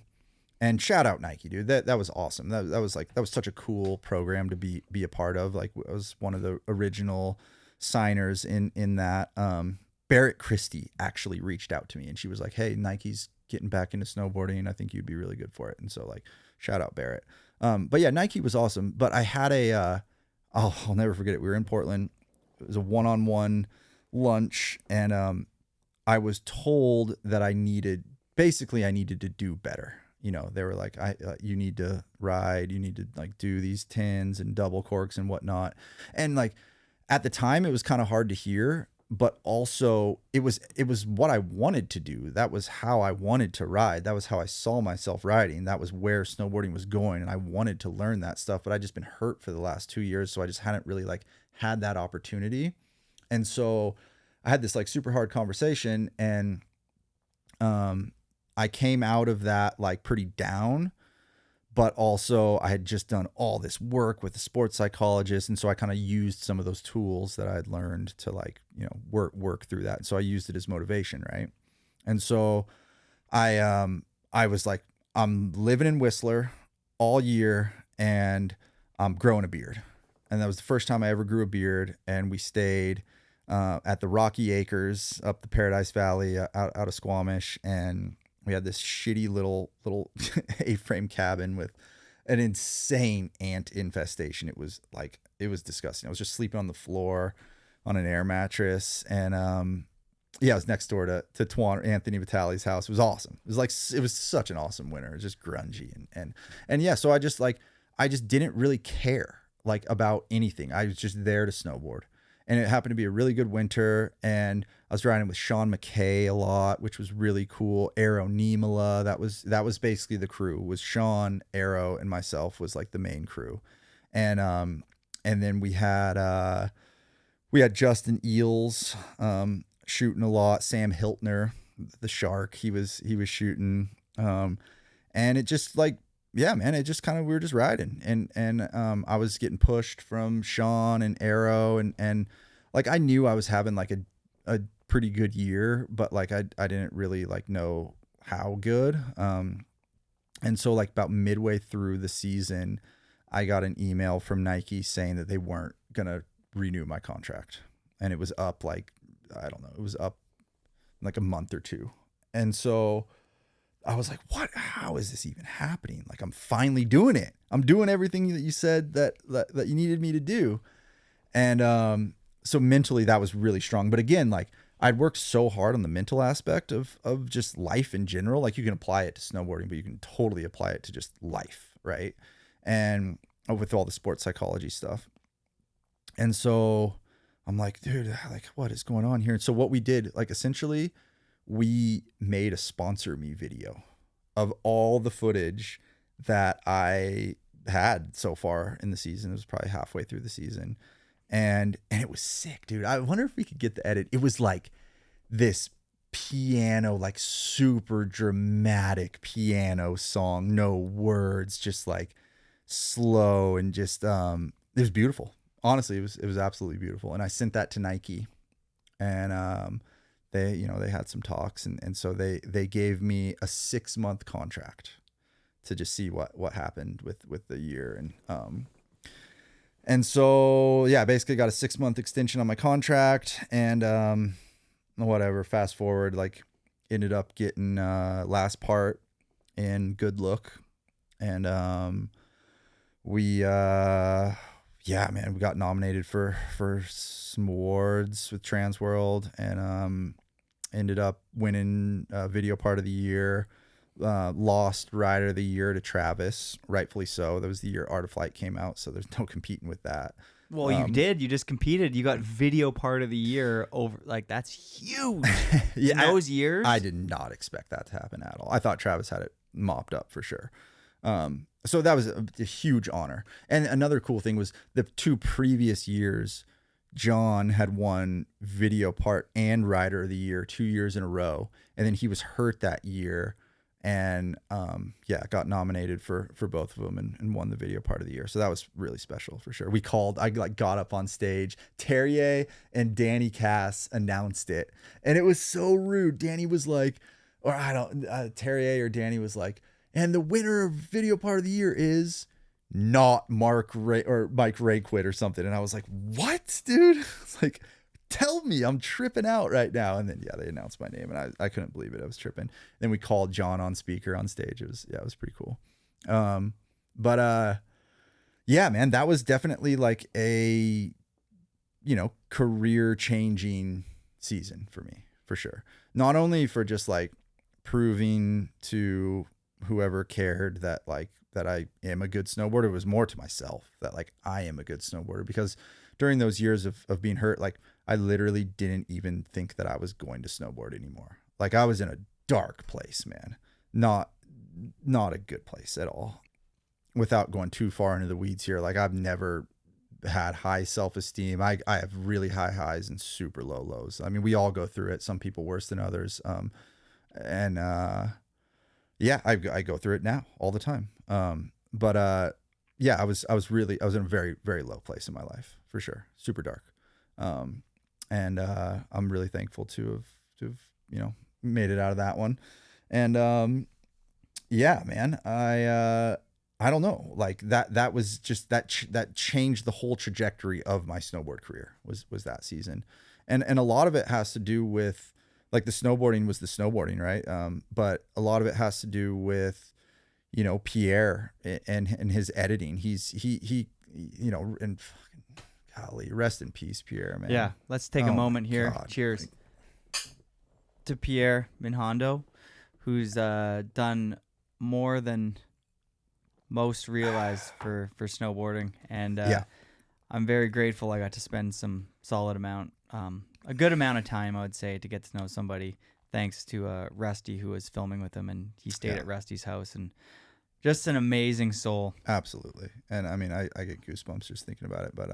and shout out Nike, dude. That was awesome. That was such a cool program to be a part of. Like, I was one of the original signers in that. Barrett Christie actually reached out to me, and she was like, "Hey, Nike's getting back into snowboarding. I think you'd be really good for it." And so like, shout out Barrett. But yeah, Nike was awesome. But I had I'll never forget it. We were in Portland. It was a one-on-one lunch, and I was told that I needed to do better. They were like, you need to ride, you need to like do these tins and double corks and whatnot. And like at the time it was kind of hard to hear, but also it was what I wanted to do. That was how I wanted to ride. That was how I saw myself riding. That was where snowboarding was going, and I wanted to learn that stuff, but I just been hurt for the last 2 years, so I just hadn't really like had that opportunity. And so I had this like super hard conversation, and I came out of that like pretty down, but also I had just done all this work with the sports psychologist. And so I kind of used some of those tools that I had learned to like, work through that. So I used it as motivation. Right. And so I was like, I'm living in Whistler all year, and I'm growing a beard. And that was the first time I ever grew a beard. And we stayed at the Rocky Acres up the Paradise Valley out of Squamish. And we had this shitty little A-frame cabin with an insane ant infestation. It was disgusting. I was just sleeping on the floor on an air mattress. And I was next door to Anthony Vitale's house. It was awesome. It was such an awesome winter. It was just grungy. And yeah, so I just didn't really care like about anything. I was just there to snowboard. And it happened to be a really good winter, and I was riding with Sean McKay a lot, which was really cool. Arrow Niemela, that was basically the crew. Was Sean, Arrow, and myself was like the main crew. And then we had Justin Eels shooting a lot. Sam Hiltner, the shark, he was shooting. And it just like, yeah, man, it just kind of, we were just riding, and I was getting pushed from Sean and Arrow, and like I knew I was having like a pretty good year, but like I didn't really like know how good. And so like about midway through the season, I got an email from Nike saying that they weren't gonna renew my contract, and it was up like, I don't know, it was up like a month or two. And so I was like, what? How is this even happening? Like, I'm finally doing it. I'm doing everything that you said that you needed me to do. And so mentally that was really strong. But again, like I'd worked so hard on the mental aspect of just life in general. Like you can apply it to snowboarding, but you can totally apply it to just life, right? And with all the sports psychology stuff. And so I'm like, dude, like what is going on here? And so what we did, like essentially, we made a sponsor me video of all the footage that I had so far in the season. It was probably halfway through the season. And it was sick, dude. I wonder if we could get the edit. It was like this piano, like super dramatic piano song, no words, just like slow and just it was beautiful. Honestly, it was absolutely beautiful. And I sent that to Nike, and they had some talks, and so they gave me a 6-month contract to just see what happened with the year. And so yeah, basically got a 6-month extension on my contract, and whatever, fast forward, like ended up getting last part in Good Look, and we got nominated for some awards with Trans World, and ended up winning video part of the year. Lost rider of the year to Travis, rightfully so. That was the year Art of Flight came out, so there's no competing with that. Well, you did. You just competed. You got video part of the year over. Like, that's huge. Yeah, In those years, I did not expect that to happen at all. I thought Travis had it mopped up for sure. So that was a huge honor. And another cool thing was the 2 previous years, John had won video part and rider of the year 2 years in a row, and then he was hurt that year. And got nominated for both of them and won the video part of the year. So that was really special for sure. I got up on stage. Terrier and Danny Cass announced it, and it was so rude. Danny was like, Terrier or Danny was like, and the winner of video part of the year is not Mike Rayquid or something. And I was like, what, dude? It's like, tell me, I'm tripping out right now. And then they announced my name, and I couldn't believe it. I was tripping. Then we called John on speaker on stage. It was pretty cool. Man, that was definitely like a career changing season for me, for sure. Not only for just like proving to whoever cared that I am a good snowboarder, it was more to myself that like I am a good snowboarder, because during those years of being hurt, like I literally didn't even think that I was going to snowboard anymore. Like I was in a dark place, man. Not a good place at all. Without going too far into the weeds here, like I've never had high self-esteem. I have really high highs and super low lows. I mean, we all go through it. Some people worse than others. I go through it now all the time. I was in a very, very low place in my life, for sure. Super dark. And I'm really thankful to have made it out of that one. And man, I don't know, like that was just that changed the whole trajectory of my snowboard career was that season. And a lot of it has to do with, like, the snowboarding was the snowboarding, right? But a lot of it has to do with, Pierre and his editing. He and fucking golly, rest in peace, Pierre, man. Yeah, let's take a moment here. God. Cheers to Pierre Minhondo, who's done more than most realize for snowboarding, and I'm very grateful I got to spend some solid amount, a good amount of time, I would say, to get to know somebody, thanks to Rusty, who was filming with him, and he stayed at Rusty's house, and just an amazing soul. Absolutely. And I mean, I get goosebumps just thinking about it, but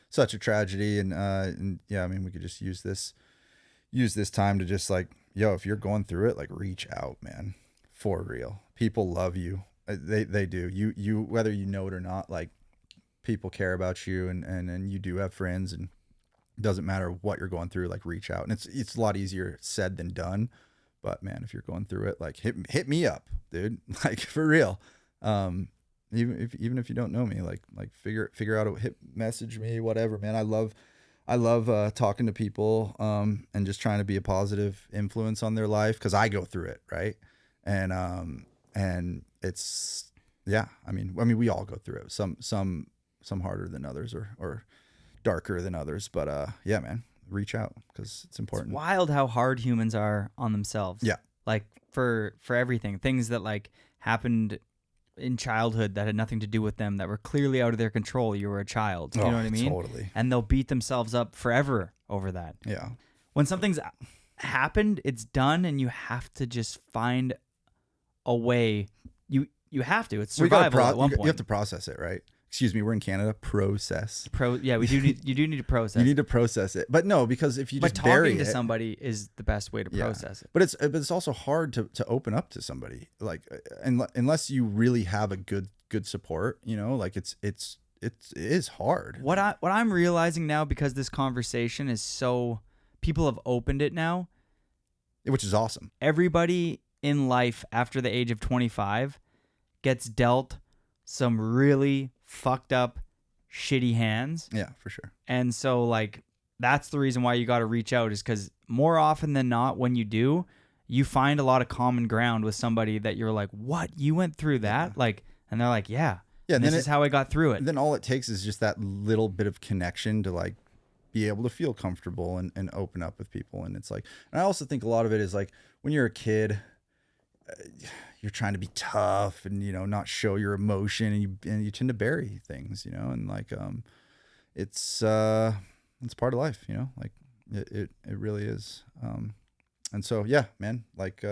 such a tragedy. And yeah, I mean, we could just use this time to just like, if you're going through it, like, reach out, man, for real. People love you. They do. You, whether you know it or not, like, people care about you, and you do have friends, and it doesn't matter what you're going through, like, reach out. And it's a lot easier said than done, but man, if you're going through it, like, hit me up, dude, like, for real. Even if you don't know me, like figure out message me, whatever, man. I love talking to people, and just trying to be a positive influence on their life, 'cause I go through it. Right. And it's, I mean, we all go through it. Some harder than others, or darker than others, but man, reach out, 'cause it's important. It's wild how hard humans are on themselves. Yeah. Like for everything, things that like happened in childhood that had nothing to do with them, that were clearly out of their control. You were a child. You know what I mean? Totally. And they'll beat themselves up forever over that. Yeah. When something's happened, it's done, and you have to just find a way. You have to. It's survival at one point. You have to process it, right? Excuse me, we're in Canada. Process. You do need to process. You need to process it, but no, because if you just but bury talking to it, somebody is the best way to process it. But it's also hard to open up to somebody, like, unless you really have a good good support, you know, like it is hard. What I'm realizing now, because this conversation is so, people have opened it now, Which is awesome. everybody in life after the age of 25 gets dealt some really fucked up, shitty hands. Yeah, for sure. And so, like, that's the reason why you got to reach out, is because more often than not, when you do, you find a lot of common ground with somebody that you're like, what? You went through that? Like, and they're like, yeah. Yeah, And this is how I got through it. Then all it takes is just that little bit of connection to like be able to feel comfortable and open up with people. And it's like, and I also think a lot of it is like when you're a kid, you're trying to be tough and, you know, not show your emotion, and you tend to bury things, you know, and like, it's part of life, you know, like it really is. And so, yeah, man, like,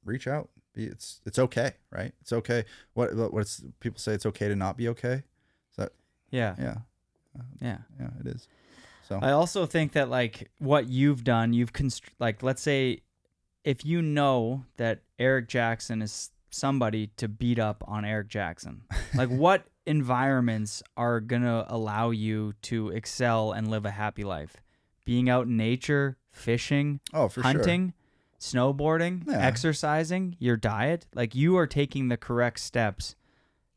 reach out. It's okay, right? It's okay. What's people say? It's okay to not be okay. Is that? Yeah. Yeah. Yeah. Yeah, it is. So I also think that, like, what you've done, like, let's say if you know that Eric Jackson is somebody to beat up on Eric Jackson, like, what environments are going to allow you to excel and live a happy life? Being out in nature, fishing, for hunting, snowboarding, Yeah. exercising, your diet. Like, you are taking the correct steps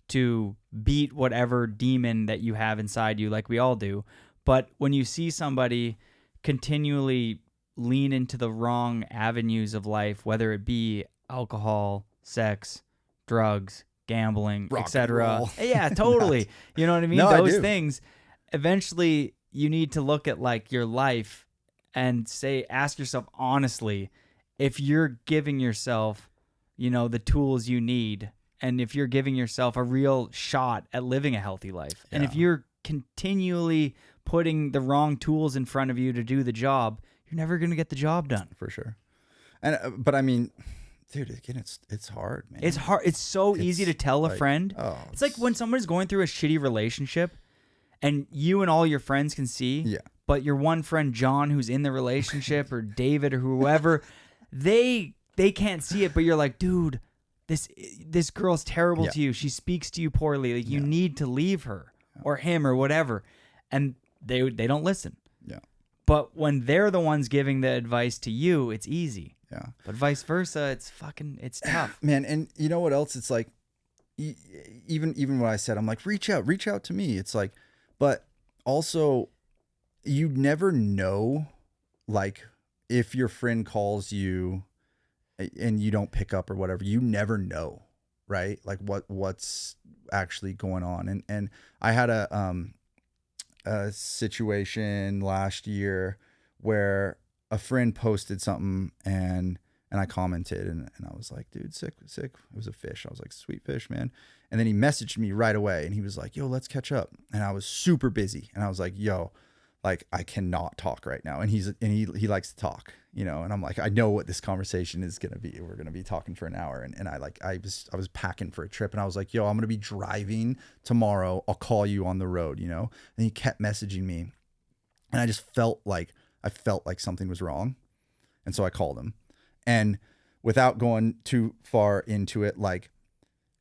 to beat whatever demon that you have inside you, like we all do. But when you see somebody continually lean into the wrong avenues of life, whether it be alcohol, sex, drugs, gambling, Rock and etc. roll. Yeah, totally. You know what I mean? No, I Those do. things, eventually you need to look at, like, your life and ask yourself honestly, if you're giving yourself, you know, the tools you need, and if you're giving yourself a real shot at living a healthy life. And if Yeah. you're continually putting the wrong tools in front of you to do the job, you're never going to get the job done. for sure. And but I mean, dude, again, it's hard, man. It's hard. It's so easy to tell a like, friend. oh, It's like when somebody's going through a shitty relationship and you and all your friends can see, Yeah. but your one friend, John, who's in the relationship, or David or whoever, they can't see it, but you're like, dude, this girl's terrible Yeah. to you. She speaks to you poorly. Like, you need to leave her or him or whatever. And they don't listen. Yeah. But when they're the ones giving the advice to you, it's easy. Yeah. But vice versa, it's tough. Man, and you know what else? It's like, even what I said, I'm like, reach out to me. It's like, but also, you never know, like, if your friend calls you and you don't pick up or whatever, you never know, right? Like what's actually going on. And I had a situation last year where a friend posted something and I commented and I was like, dude, sick. It was a fish. I was like, sweet fish, man. And then he messaged me right away and he was like, yo, let's catch up. And I was super busy. And I was like, yo, like, I cannot talk right now. And he likes to talk, you know? And I'm like, I know what this conversation is going to be. We're going to be talking for an hour. And I was packing for a trip and I was like, yo, I'm going to be driving tomorrow. I'll call you on the road, you know? And he kept messaging me and I just felt like something was wrong. And so I called him. And without going too far into it, like,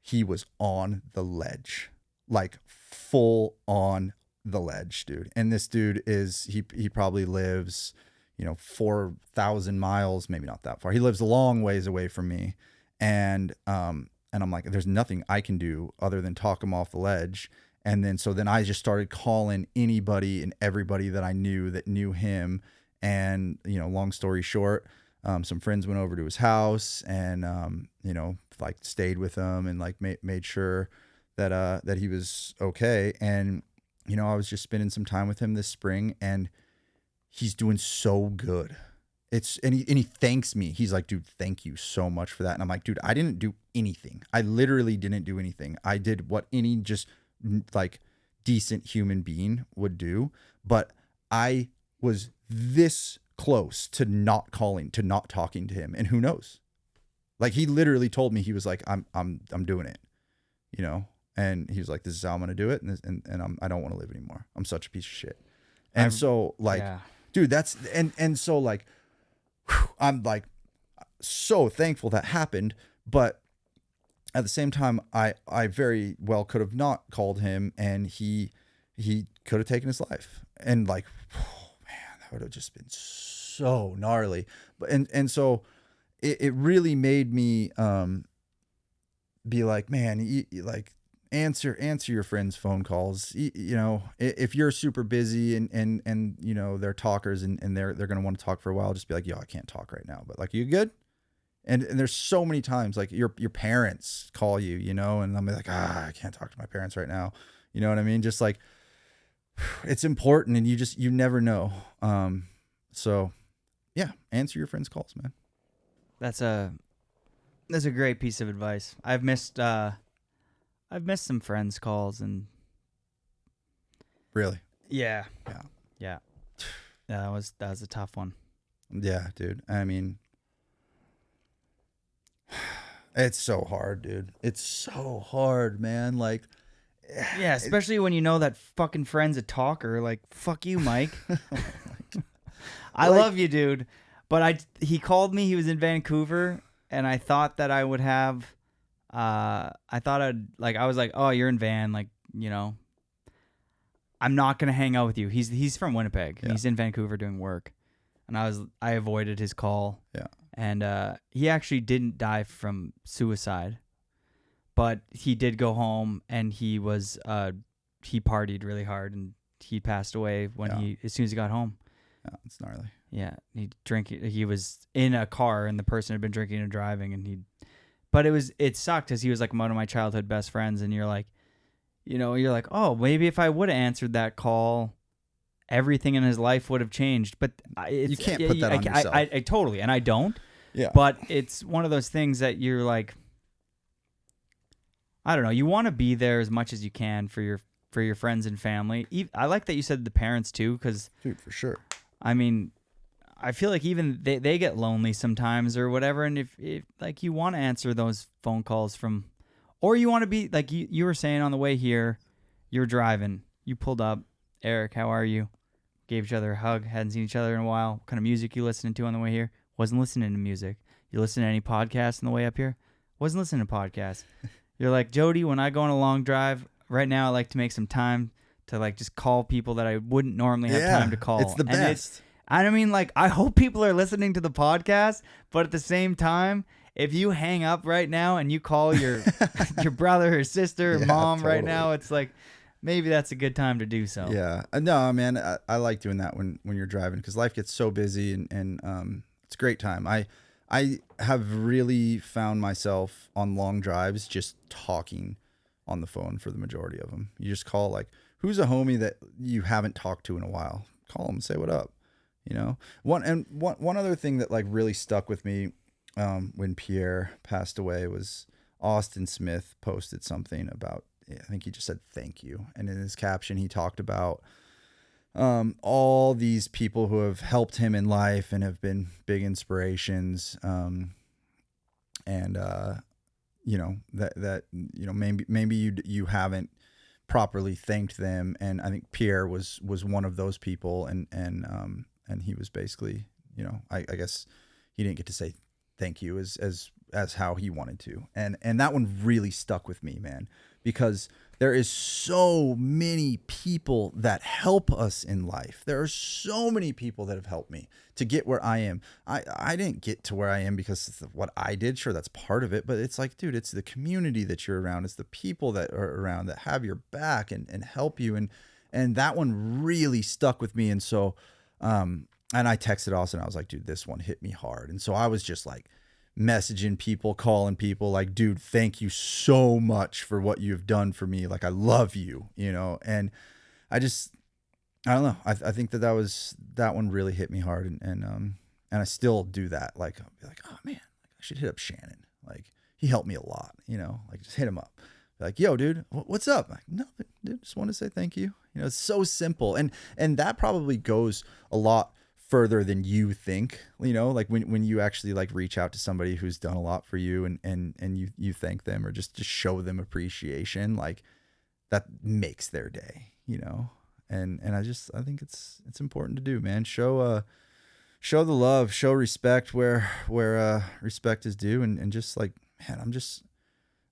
he was on the ledge, like full on the ledge, dude. And this dude he probably lives, you know, 4,000 miles, maybe not that far. He lives a long ways away from me. And I'm like, there's nothing I can do other than talk him off the ledge. And then I just started calling anybody and everybody that I knew that knew him. And, you know, long story short, some friends went over to his house and, you know, like stayed with him and like made sure that he was okay. And, you know, I was just spending some time with him this spring and he's doing so good. And he thanks me. He's like, dude, thank you so much for that. And I'm like, dude, I didn't do anything. I literally didn't do anything. I did what any just like decent human being would do. But I was this close to not calling, to not talking to him. And who knows? Like, he literally told me, he was like, I'm doing it, you know? And he was like, this is how I'm going to do it. And I don't want to live anymore. I'm such a piece of shit. And so like, yeah. dude, that's, and so like, whew, I'm like so thankful that happened. But at the same time, I very well could have not called him, and he could have taken his life. And like, oh man, that would have just been so gnarly. But and so it really made me be like, man, you like answer your friends' phone calls. You know, if you're super busy and you know they're talkers and they're gonna want to talk for a while, just be like, yo, I can't talk right now. But like, you good? And there's so many times like your parents call you, you know, and I'm like, I can't talk to my parents right now. You know what I mean? Just like, it's important, and you never know. So yeah, answer your friends' calls, man. That's a great piece of advice. I've missed some friends' calls, and Really? yeah. Yeah. That was a tough one. Yeah, dude. I mean, it's so hard, dude. It's so hard, man. Like, Yeah, especially when you know that fucking friend's a talker. Like, fuck you, Mike. I love you, dude. But he called me. He was in Vancouver, and I thought that I would have. I was like, oh, you're in Van, like, you know. I'm not gonna hang out with you. He's from Winnipeg. Yeah. He's in Vancouver doing work, and I avoided his call. Yeah. And he actually didn't die from suicide, but he did go home, and he partied really hard, and he passed away as soon as he got home. Yeah, it's gnarly. Yeah, he was in a car, and the person had been drinking and driving, but it sucked because he was like one of my childhood best friends, and you're like, oh, maybe if I would have answered that call, everything in his life would have changed. But you can't put that on yourself. I totally, and I don't. Yeah. But it's one of those things that you're like, I don't know. You want to be there as much as you can for your friends and family. I like that you said the parents too, because dude, for sure. I mean, I feel like even they get lonely sometimes or whatever, and if like you want to answer those phone calls from, or you want to be like you were saying on the way here, you're driving, you pulled up, Eric, how are you? Gave each other a hug, hadn't seen each other in a while. What kind of music you listening to on the way here? Wasn't listening to music. You listen to any podcasts on the way up here? Wasn't listening to podcasts. You're like, Jody, when I go on a long drive, right now I like to make some time to like just call people that I wouldn't normally have time to call. It's the best. I mean, like, I hope people are listening to the podcast, but at the same time, if you hang up right now and you call your your brother or sister or mom totally. right now, it's like, maybe that's a good time to do so. Yeah. No, man, I like doing that when you're driving, because life gets so busy, and it's a great time. I have really found myself on long drives just talking on the phone for the majority of them. You just call, like, who's a homie that you haven't talked to in a while? Call them, say what up. You know, one other thing that like really stuck with me when Pierre passed away was Austin Smith posted something about, I think he just said thank you, and in his caption he talked about all these people who have helped him in life and have been big inspirations, and you know that you know maybe you haven't properly thanked them, and I think Pierre was one of those people, and he was basically, you know, I guess he didn't get to say thank you as how he wanted to. And that one really stuck with me, man, because there is so many people that help us in life. There are so many people that have helped me to get where I am. I didn't get to where I am because of what I did. Sure, that's part of it, but it's like, dude, it's the community that you're around. It's the people that are around that have your back and help you. And that one really stuck with me. And so, and I texted Austin. I was like, dude, this one hit me hard. And so I was just like messaging people, calling people like, dude, thank you so much for what you've done for me. Like, I love you, you know? And I don't know. I think that one really hit me hard. And I still do that. Like, I'll be like, oh man, I should hit up Shannon. Like, he helped me a lot, you know, like just hit him up. Like, yo, dude, what's up? Like, no, dude, just want to say thank you. You know, it's so simple. And that probably goes a lot further than you think, you know, like when you actually like reach out to somebody who's done a lot for you and you thank them or just show them appreciation, like that makes their day, you know? And I think it's important to do, man. Show the love, show respect where respect is due. And just like, man,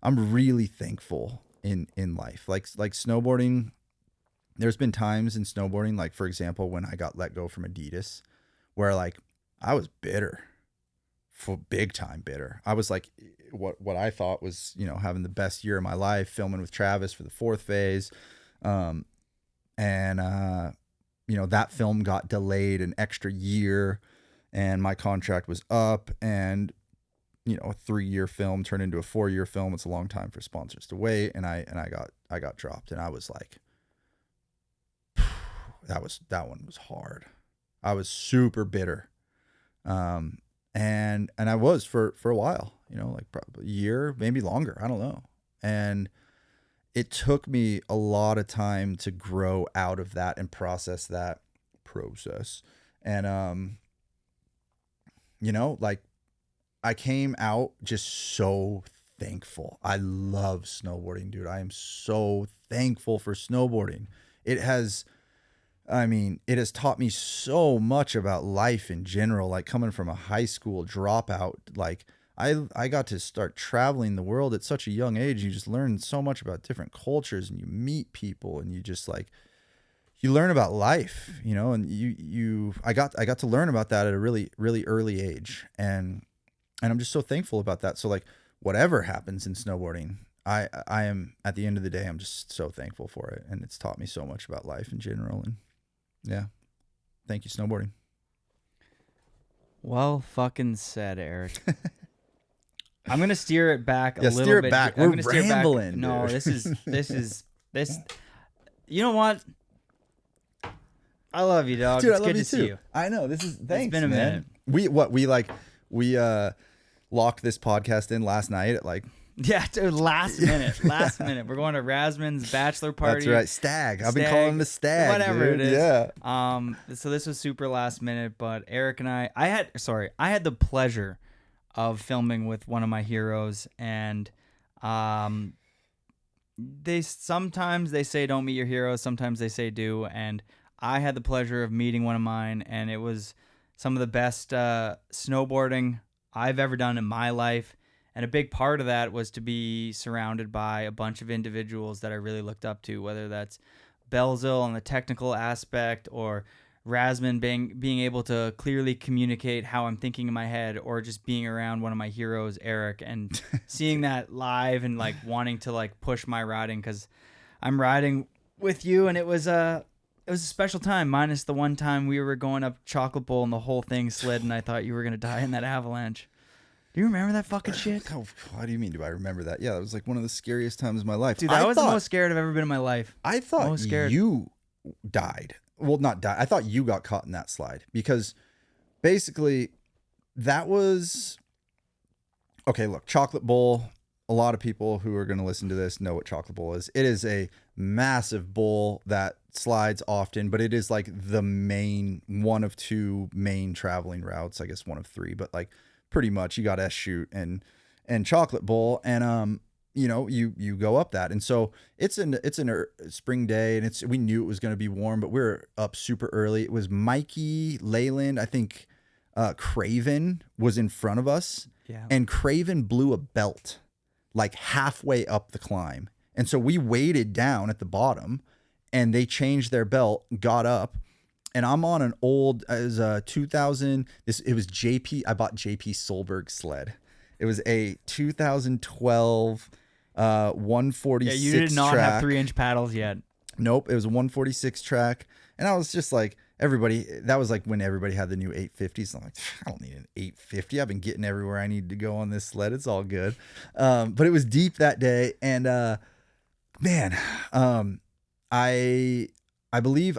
I'm really thankful in life. Like snowboarding, there's been times in snowboarding, like for example, when I got let go from Adidas, where like I was bitter, for big time bitter. I was like, what I thought was, you know, having the best year of my life, filming with Travis for the 4th phase. You know, that film got delayed an extra year and my contract was up, and, you know, a 3-year film turned into a 4-year film. It's a long time for sponsors to wait. And I got dropped, and I was like, that one was hard. I was super bitter. And I was for a while, you know, like probably a year, maybe longer. I don't know. And it took me a lot of time to grow out of that and process that process. And, you know, like I came out just so thankful. I love snowboarding, dude. I am so thankful for snowboarding. It has taught me so much about life in general, like coming from a high school dropout. Like I got to start traveling the world at such a young age. You just learn so much about different cultures, and you meet people, and you just like, you learn about life, you know, and I got to learn about that at a really, really early age. And I'm just so thankful about that. So like whatever happens in snowboarding, I am, at the end of the day, I'm just so thankful for it. And it's taught me so much about life in general. And yeah, thank you, snowboarding. Well fucking said, Eric. I'm gonna steer it back a little bit. Steer it back. I'm We're gonna steer it back. rambling. No, dude. this. You know what? I love you, dog. Dude, it's I love good you to see too. you. I know. Thanks, it's been a man. minute. We locked this podcast in last night at like, Yeah, dude, last minute. We're going to Rasman's bachelor party. that's right, stag. I've been calling him a stag. Whatever dude. it is. Yeah. So this was super last minute, but Eric and I had the pleasure of filming with one of my heroes, and they sometimes they say don't meet your heroes, sometimes they say do, and I had the pleasure of meeting one of mine, and it was some of the best snowboarding I've ever done in my life. And a big part of that was to be surrounded by a bunch of individuals that I really looked up to, whether that's Belzil on the technical aspect, or Rasman being able to clearly communicate how I'm thinking in my head, or just being around one of my heroes, Eric, and seeing that live and like wanting to like push my riding, because I'm riding with you, and it was a special time, minus the one time we were going up Chocolate Bowl and the whole thing slid, and I thought you were gonna die in that avalanche. Do you remember that fucking shit? Oh, what do you mean? Do I remember that? Yeah, that was like one of the scariest times of my life. Dude, that was the most scared I've ever been in my life. I thought you died. Well, not died. I thought you got caught in that slide, because basically that was, okay, look, Chocolate Bowl. A lot of people who are going to listen to this know what Chocolate Bowl is. It is a massive bowl that slides often, but it is like the main, one of two main traveling routes. I guess one of three, but like pretty much you got S-Chute and Chocolate Bowl, and you know, you go up that. And so it's a spring day, and we knew it was going to be warm, but we were up super early. It was Mikey, Leyland, I think Craven was in front of us. Yeah. And Craven blew a belt like halfway up the climb. And so we waited down at the bottom, and they changed their belt, got up, and I'm on an old, it was a 2000, it was JP, I bought JP Solberg sled. It was a 2012 146 Yeah, you did not track. have 3-inch paddles yet. Nope, it was a 146 track. And I was just like, that was like when everybody had the new 850s. I'm like, I don't need an 850. I've been getting everywhere I need to go on this sled. It's all good. But it was deep that day. And man, I believe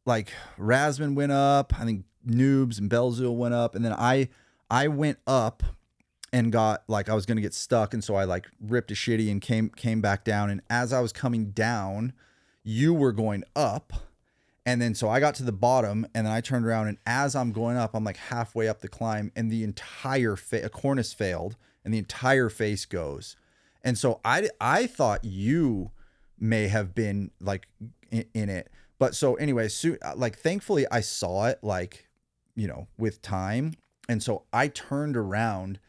like Rasman went up. I think Noobs and Belzil went up. And then I went up and got like, I was going to get stuck. And so I like ripped a shitty and came back down. And as I was coming down, you were going up. And then so I got to the bottom, and then I turned around, and as I'm going up, I'm like halfway up the climb, and the entire a cornice failed, and the entire face goes. And so I thought you may have been like in it. But so anyway, like thankfully I saw it like, you know, with time. And so I turned around,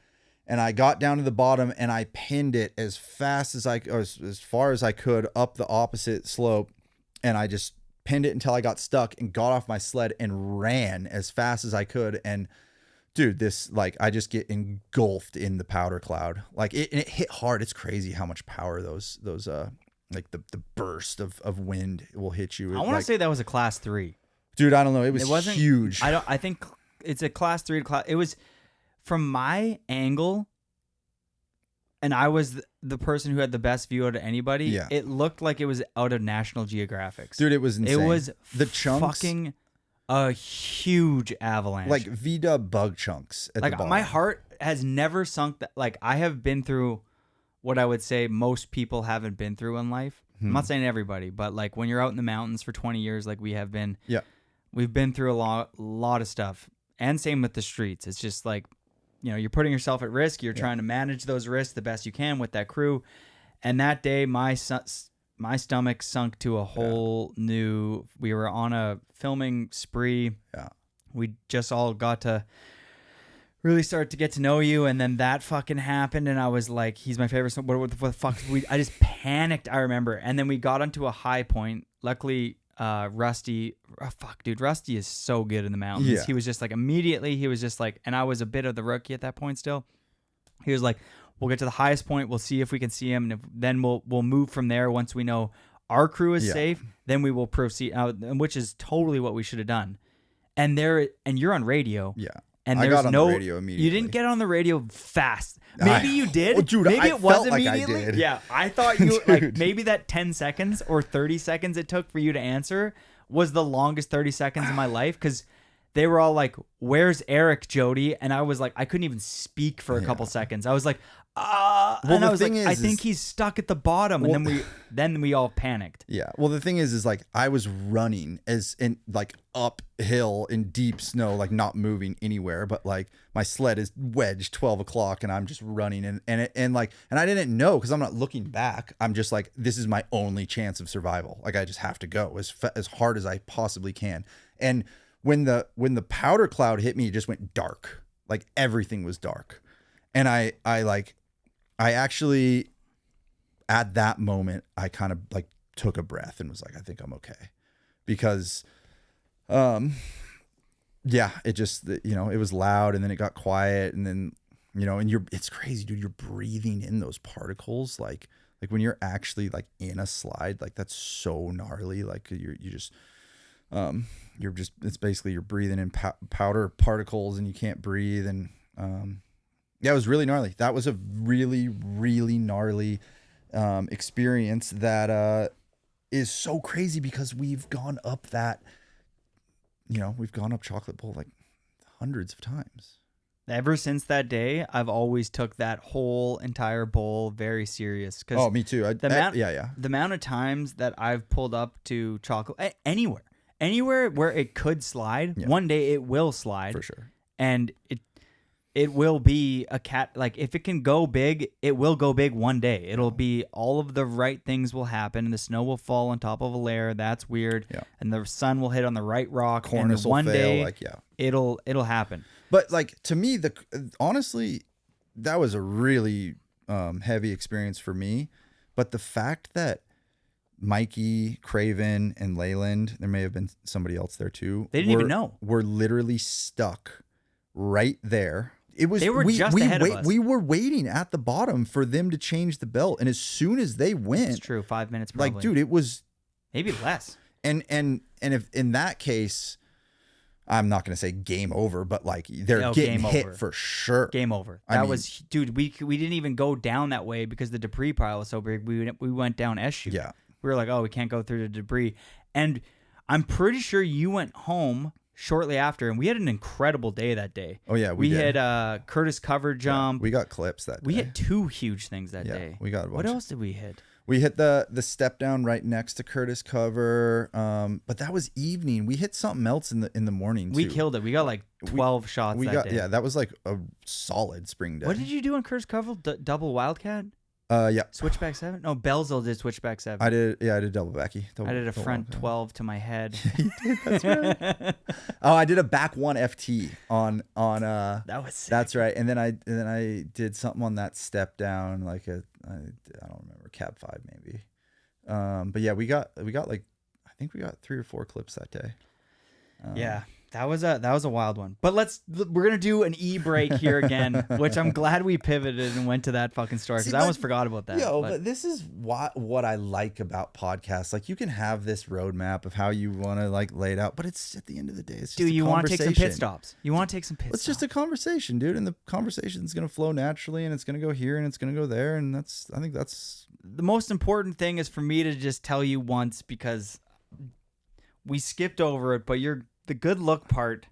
And I got down to the bottom and I pinned it as fast as as far as I could up the opposite slope. And I just pinned it until I got stuck and got off my sled and ran as fast as I could. And dude, I just get engulfed in the powder cloud. Like it hit hard. It's crazy how much power those like the burst of wind will hit you. I want to say that was a class 3. Dude, I don't know. It wasn't huge. I think it's a class 3 to class. It was from my angle, and I was the person who had the best view out of anybody. Yeah. It looked like it was out of National Geographic. Dude, it was insane. It was the chunks, fucking a huge avalanche. like V-dub bug chunks at the like bottom. my heart has never sunk that. Like I have been through what I would say most people haven't been through in life. I'm not saying everybody, but like when you're out in the mountains for 20 years, like we have been, Yeah. we've been through a lot of stuff. And same with the streets. It's just like, you're putting yourself at risk. You're trying to manage those risks the best you can with that crew. And that day, my stomach sunk to a whole new. We were on a filming spree. Yeah. We just all got to really start to get to know you, and then that fucking happened, and I was like, he's my favorite. What the fuck? I just panicked, I remember. And then we got onto a high point. Luckily, Rusty is so good in the mountains. Yeah. He was just like, immediately, he was just like, and I was a bit of the rookie at that point still. He was like, we'll get to the highest point. We'll see if we can see him, and then we'll move from there. Once we know our crew is safe, then we will proceed out, which is totally what we should have done. And you're on radio. Yeah. And I there's got on the radio immediately. You didn't get on the radio fast. Maybe you did. Oh, dude, maybe I it was felt like I immediately. did. Yeah, I thought you Dude. like maybe that 10 seconds or 30 seconds it took for you to answer was the longest 30 seconds of my life, because they were all like, "Where's Eric, Jody?" And I was like, I couldn't even speak for a couple seconds. I was like, and I was like, I think he's stuck at the bottom. Well, And then we all panicked. Yeah. Well, the thing is like I was running like uphill in deep snow, like not moving anywhere, but like my sled is wedged 12 o'clock and I'm just running and I didn't know, because I'm not looking back. I'm just like, this is my only chance of survival. Like I just have to go as hard as I possibly can. And when the powder cloud hit me, it just went dark. Like everything was dark. And I actually, at that moment, I kind of like took a breath and was like, I think I'm okay. Because, it just, it was loud and then it got quiet and then, and it's crazy, dude. You're breathing in those particles. Like when you're actually like in a slide, like that's so gnarly. Like it's basically you're breathing in powder particles and you can't breathe. And, yeah, it was really gnarly. That was a really, really gnarly experience that is so crazy, because we've gone up Chocolate Bowl like hundreds of times. Ever since that day, I've always took that whole entire bowl very serious. Oh, me too. The amount of times that I've pulled up to Chocolate, anywhere where it could slide, one day it will slide. For sure. And it will be a cat. Like if it can go big, it will go big one day. It'll be all of the right things will happen. And the snow will fall on top of a layer. That's weird. Yeah. And the sun will hit on the right rock. Cornice and one will fail. day, it'll happen. But like to me, honestly, that was a really heavy experience for me. But the fact that Mikey, Craven, and Leyland, there may have been somebody else there too. They didn't even know. We're literally stuck right there. They were just ahead of us. We were waiting at the bottom for them to change the belt, and as soon as they went, it's true, 5 minutes probably. Like, dude, it was maybe less. And if in that case, I'm not going to say game over, but like they're getting hit over. For sure. Game over. Dude, we didn't even go down that way because the debris pile was so big. We went down S chute. Yeah. We were like, oh, we can't go through the debris. And I'm pretty sure you went home shortly after, and we had an incredible day that day. Oh yeah, we hit Curtis cover jump. Yeah, we got clips that day. We hit 2 huge things that day. We got what else did we hit? We hit the step down right next to Curtis cover, but that was evening. We hit something else in the morning too. We killed it. We got like 12 shots that day. Yeah, that was like a solid spring day. What did you do on Curtis cover? Double wildcat? Yeah. Switchback 7? No, Belzil did switchback 7. I did double backy. I did a front 12 to my head. That's right. Oh, I did a back 1 FT on That was sick. That's right. And then I did something on that step down, like I don't remember, cab 5 maybe. But yeah, we got like, I think we got 3 or 4 clips that day. Yeah. That was a wild one. But we're going to do an e-break here again, which I'm glad we pivoted and went to that fucking story because I almost forgot about that. But this is what I like about podcasts. Like, you can have this roadmap of how you want to like lay it out, but it's at the end of the day, it's just you want to take some pit stops. It's just a conversation, dude, and the conversation is going to flow naturally, and it's going to go here and it's going to go there, and I think that's the most important thing is for me to just tell you once because we skipped over it, but the good look part.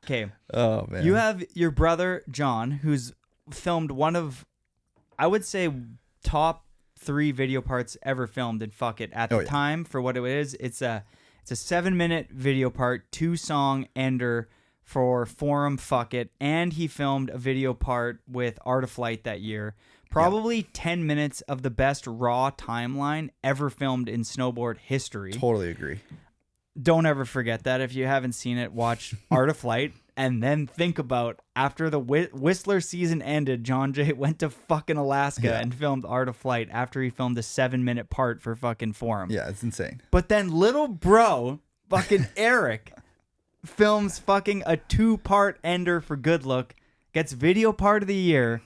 Okay. Oh man. You have your brother John, who's filmed one of, I would say, top 3 video parts ever filmed in Fuck It at the time for what it is. It's a 7-minute video part, 2-song ender for Forum Fuck It, and he filmed a video part with Art of Flight that year. Probably 10 minutes of the best raw timeline ever filmed in snowboard history. Totally agree. Don't ever forget that. If you haven't seen it, watch Art of Flight and then think about after the Whistler season ended, John Jay went to fucking Alaska and filmed Art of Flight after he filmed a 7-minute part for fucking Forum. Yeah, it's insane. But then little bro, fucking Eric, films fucking a 2-part ender for Good Look, gets video part of the year,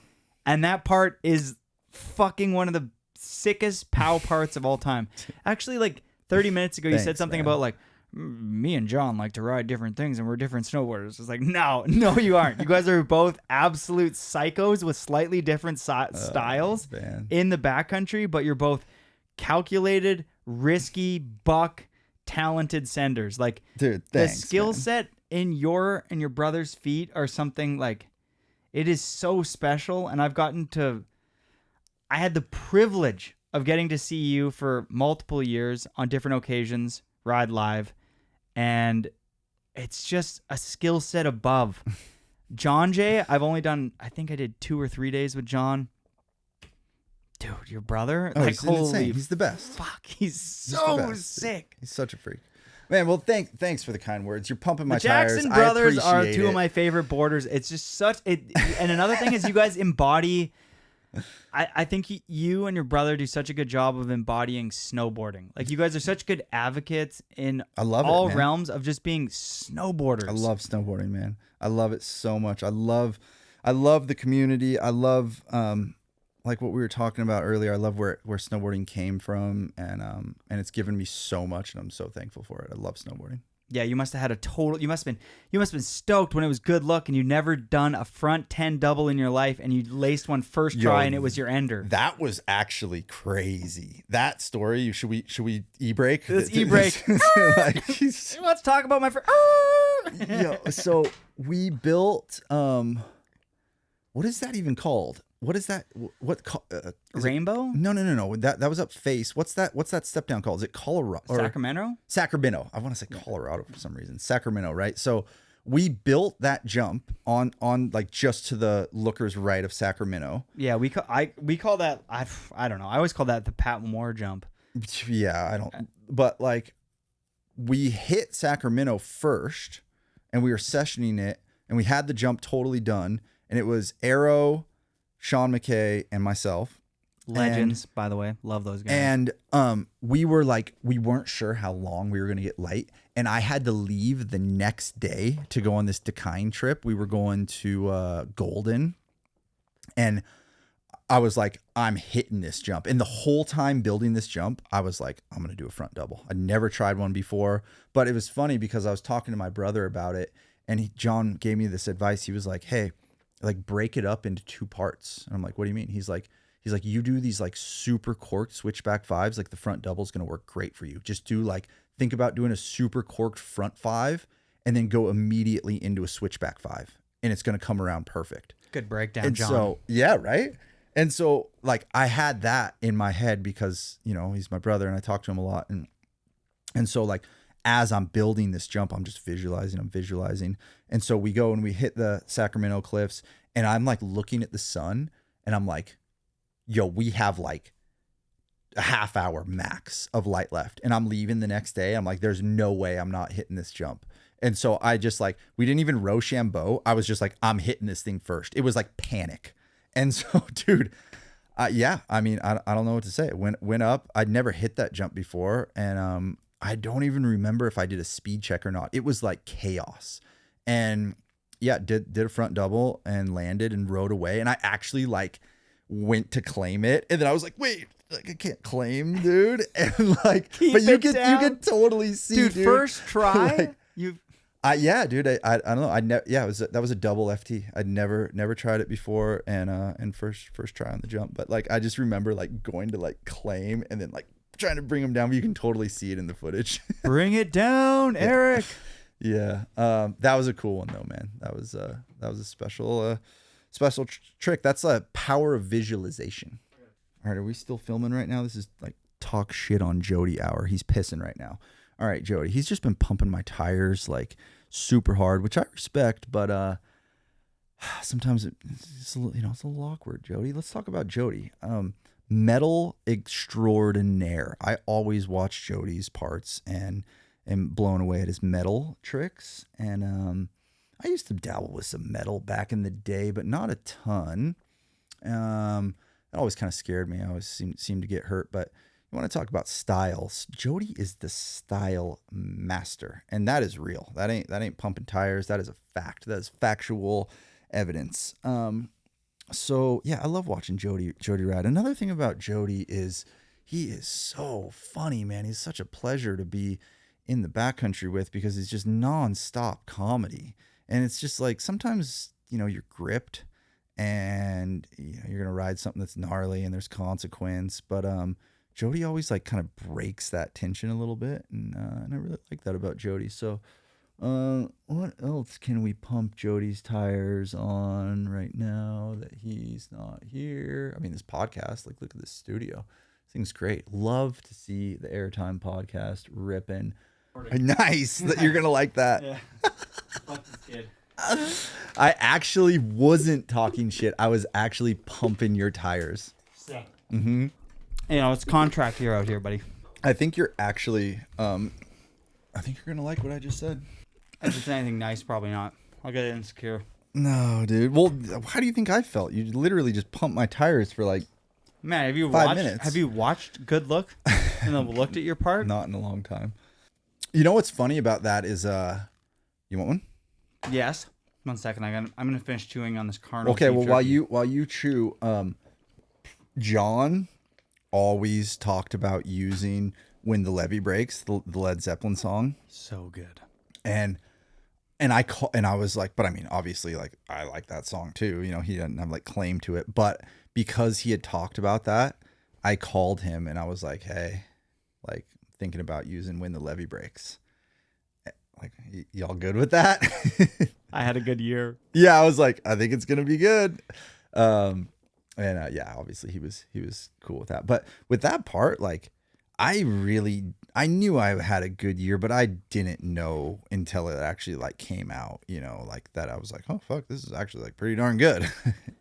and that part is fucking one of the sickest POW parts of all time. Actually, like 30 minutes ago, you said something about like, me and John like to ride different things and we're different snowboarders. It's like, no, you aren't. You guys are both absolute psychos with slightly different styles in the backcountry, but you're both calculated, risky, talented senders. Like, dude, the skill set in your brother's feet are something like, it is so special. And I had the privilege of getting to see you for multiple years on different occasions, ride live, and it's just a skill set above. John Jay, I've only done, I think I did 2 or 3 days with John. Dude, your brother? Oh, like, he's insane. He's the best. Fuck, he's so sick. He's such a freak. Man, well, thanks for the kind words. You're pumping my the Jackson tires. brothers I are 2 of my favorite boarders. It's just and another thing is you guys embody... I think you and your brother do such a good job of embodying snowboarding. Like, you guys are such good advocates in all realms of just being snowboarders. I love snowboarding, man. I love it so much. I love the community. I love like what we were talking about earlier. I love where snowboarding came from, and it's given me so much, and I'm so thankful for it. I love snowboarding. Yeah, you must have had you must have been stoked when it was Good Luck and you'd never done a front 10 double in your life and you laced one first try and it was your ender. That was actually crazy. That story, should we e-break? Let's e-break. Let's talk about my so we built what is that even called? What is that? Rainbow? No. That was up face. What's that step down called? Is it Colorado? Sacramento? Sacramento. I want to say Colorado for some reason. Sacramento, right? So we built that jump on like just to the lookers right of Sacramento. Yeah, we call that, I don't know. I always call that the Pat Moore jump. Yeah, I don't. But like, we hit Sacramento first, and we were sessioning it, and we had the jump totally done, and it was Arrow, Sean McKay, and myself. Legends, by the way. Love those guys. And we weren't sure how long we were going to get light. And I had to leave the next day to go on this Dakine trip. We were going to Golden. And I was like, I'm hitting this jump. And the whole time building this jump, I was like, I'm going to do a front double. I'd never tried one before. But it was funny because I was talking to my brother about it. And John gave me this advice. He was like, hey, like, break it up into 2 parts. And I'm like, what do you mean? He's like, you do these like super corked switchback 5s, like the front double is going to work great for you. Just think about doing a super corked front 5 and then go immediately into a switchback 5, and it's going to come around perfect. Good breakdown, and John. So, yeah, right? And so like I had that in my head because, you know, he's my brother and I talk to him a lot. And so like, as I'm building this jump, I'm just visualizing. And so we go and we hit the Sacramento cliffs, and I'm like looking at the sun, and I'm like, yo, we have like a half hour max of light left. And I'm leaving the next day. I'm like, there's no way I'm not hitting this jump. And so I just like, we didn't even Rochambeau. I was just like, I'm hitting this thing first. It was like panic. And so, dude, yeah, I mean, I don't know what to say. It went up. I'd never hit that jump before. And I don't even remember if I did a speed check or not. It was like chaos. And yeah, did a front double and landed and rode away. And I actually like went to claim it. And then I was like, wait, like I can't claim, dude. And like, but you could totally see, dude. First try, like, you. Yeah, dude. I don't know. That was a double FT. I'd never tried it before, and first try on the jump. But like, I just remember like going to like claim and then like trying to bring him down. But you can totally see it in the footage. Bring it down, Eric. Yeah. That was a cool one though, man. That was a special trick. That's a power of visualization. All right, are we still filming right now? This is like talk shit on Jody hour. He's pissing right now. All right, Jody. He's just been pumping my tires like super hard, which I respect, but sometimes it's a little awkward, Jody. Let's talk about Jody. Metal extraordinaire. I always watch Jody's parts and am blown away at his metal tricks. And I used to dabble with some metal back in the day, but not a ton. It always kind of scared me. I always seemed to get hurt, but you want to talk about styles. Jody is the style master, and that is real. That ain't pumping tires. That is a fact. That is factual evidence. So yeah, I love watching Jody ride. Another thing about Jody is he is so funny, man. He's such a pleasure to be in the backcountry with because he's just nonstop comedy. And it's just like sometimes, you're gripped and you're gonna ride something that's gnarly and there's consequence, but Jody always like kind of breaks that tension a little bit, and I really like that about Jody. So what else can we pump Jody's tires on right now that he's not here? I mean, this podcast, like, look at this studio. This thing's great. Love to see the Airtime podcast ripping. Nice. That you're gonna like that. Yeah. Fuck this kid. I actually wasn't talking shit. I was actually pumping your tires. Sick. Mm-hmm. It's contract year out here, buddy. I think you're actually, I think you're going to like what I just said. If it's anything nice, probably not. I'll get insecure. No, dude. Well, how do you think I felt? You literally just pumped my tires for like Man, have you 5 minutes. Have you watched Good Look and then looked at your part? Not in a long time. You know what's funny about that is, you want one? Yes. 1 second. I'm gonna finish chewing on this carnal. Okay. Well, jerky. while you chew, John always talked about using "When the Levee Breaks," the Led Zeppelin song. So good. And I was like, but I mean, obviously, like I like that song too. He didn't have like claim to it, but because he had talked about that, I called him and I was like, hey, like thinking about using "When the Levee Breaks." Like, y'all good with that? I had a good year. Yeah, I was like, I think it's gonna be good. Yeah, obviously he was cool with that. But with that part, like, I knew I had a good year, but I didn't know until it actually like came out. Like that. I was like, oh fuck, this is actually like pretty darn good.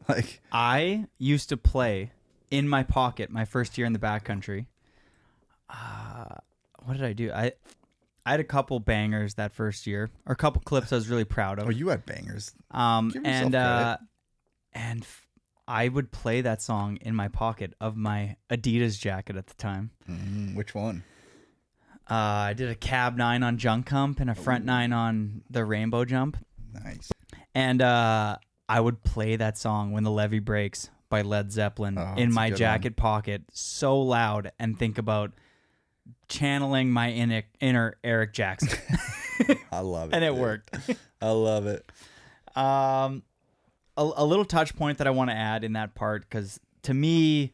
Like, I used to play in my pocket my first year in the backcountry. What did I do? I had a couple bangers that first year, or a couple clips I was really proud of. Oh, you had bangers. Give yourself credit. I would play that song in my pocket of my Adidas jacket at the time. Which one? I did a cab 9 on junk hump and a front 9 on the rainbow jump. Nice. And I would play that song "When the Levee Breaks" by Led Zeppelin in my jacket pocket so loud and think about channeling my inner Eric Jackson. I love it. And it worked. I love it. A little touch point that I want to add in that part, because to me,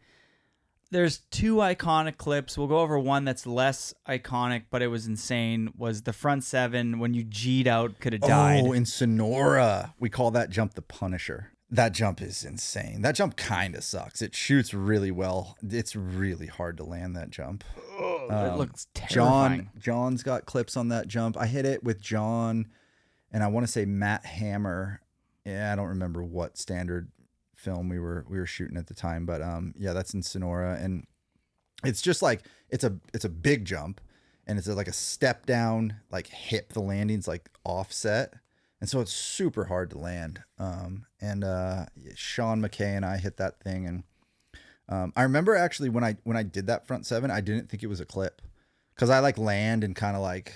there's 2 iconic clips. We'll go over one that's less iconic, but it was insane, was the front 7 when you G'd out, could have died. Oh, in Sonora. We call that jump the Punisher. That jump is insane. That jump kind of sucks. It shoots really well. It's really hard to land that jump. It looks terrifying. John's got clips on that jump. I hit it with John, and I want to say Matt Hammer. Yeah, I don't remember what standard film we were shooting at the time. But yeah, that's in Sonora, and it's just like it's a big jump, and it's like a step down, like hip. The landing's like offset, and so it's super hard to land. And Sean McKay and I hit that thing, and I remember actually when I did that front seven, I didn't think it was a clip, because I like land and kind of like,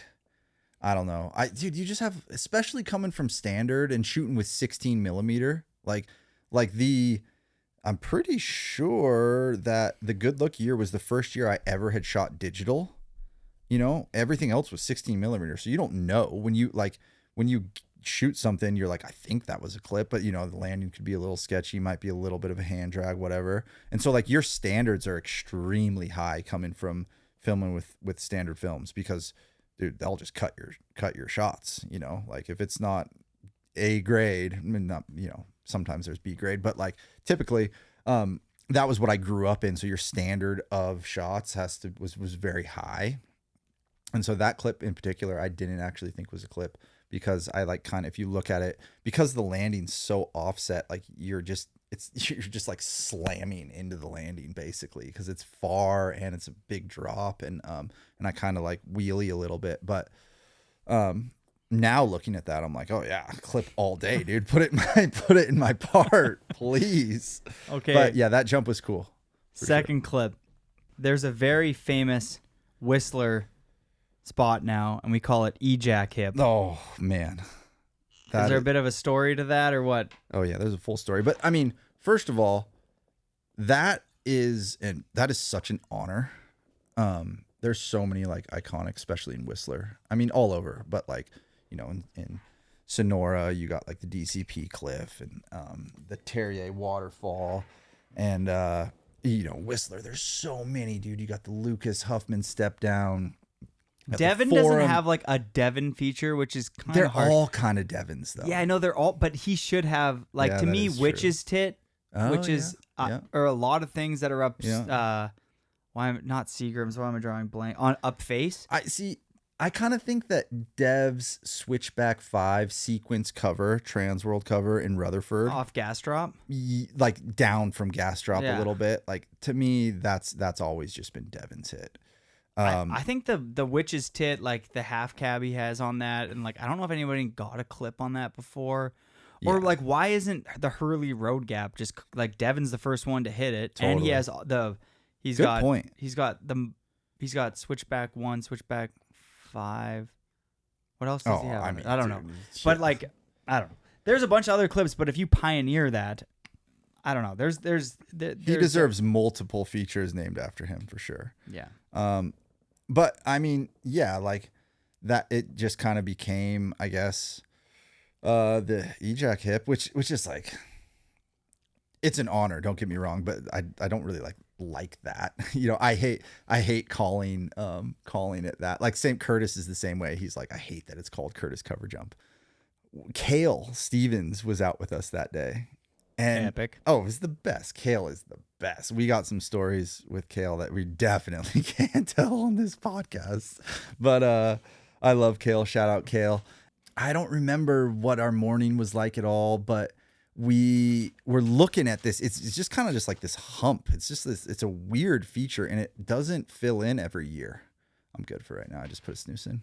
I don't know. Dude, you just have, especially coming from standard and shooting with 16 millimeter, I'm pretty sure that the Good Look year was the first year I ever had shot digital. You know, everything else was 16 millimeter. So you don't know when you shoot something, you're like, I think that was a clip, but you know, the landing could be a little sketchy, might be a little bit of a hand drag, whatever. And so like your standards are extremely high coming from filming with standard films, because dude, they'll just cut your shots, you know, like if it's not A grade, I mean, not, you know, sometimes there's B grade, but like typically, that was what I grew up in. So your standard of shots was very high. And so that clip in particular, I didn't actually think was a clip, because I like kind of, if you look at it, because the landing's so offset, like you're just like slamming into the landing basically, because it's far and it's a big drop, and I kind of like wheelie a little bit, but now looking at that, I'm like, oh yeah, clip all day, dude. Put it in my part, please. Okay. But yeah, that jump was cool. Second clip. There's a very famous Whistler spot now, and we call it E-Jack Hip. Oh man. Is there a bit of a story to that, or what? Oh yeah, there's a full story. But I mean, first of all, that is such an honor. There's so many like iconic, especially in Whistler. I mean, all over, but like, you know, in Sonora, you got like the DCP cliff and the Terrier waterfall, and you know, Whistler. There's so many, dude. You got the Lucas Huffman step down. Devon doesn't have like a Devon feature, which is kind of hard. They're all kind of Devons though. Yeah, I know they're all, but he should have, like, Yeah, to that me, is Witch's Tit, which yeah, is yeah. or a lot of things that are up. Yeah. Why am not Seagram's? Why am I drawing blank on up face? I kind of think that Dev's Switchback 5 sequence cover, Trans World cover in Rutherford, Off gas drop, like down from gas drop Yeah. a little bit. Like to me, that's always just been Devon's hit. I think the Witch's Tit, like the half cab he has on that, and like I don't know if anybody got a clip on that before, or Yeah. like why isn't the Hurley Road Gap just like Devon's the first one to hit it, and he Totally. has Good point. He's got Switchback 1, Switchback 5. What else does he have? I on mean, it? I don't dude, know, shit. but like I don't know. There's a bunch of other clips, but if you pioneer that, I don't know. There's He deserves multiple features named after him for sure. Yeah. But I mean, yeah, like that, it just kind of became, I guess, the E-Jack Hip, which is like, it's an honor. Don't get me wrong, but I don't really like that. You know, I hate calling it that. Like St. Curtis is the same way. He's like, I hate that it's called Curtis Cover Jump. Kale Stevens was out with us that day. And Epic. Oh, it was the best. Kale is the best. We got some stories with Kale that we definitely can't tell on this podcast. But I love Kale. Shout out Kale. I don't remember what our morning was like at all, but we were looking at this. It's just kind of just like this hump. It's just this, it's a weird feature, and it doesn't fill in every year. I'm good for right now. I just put a snooze in.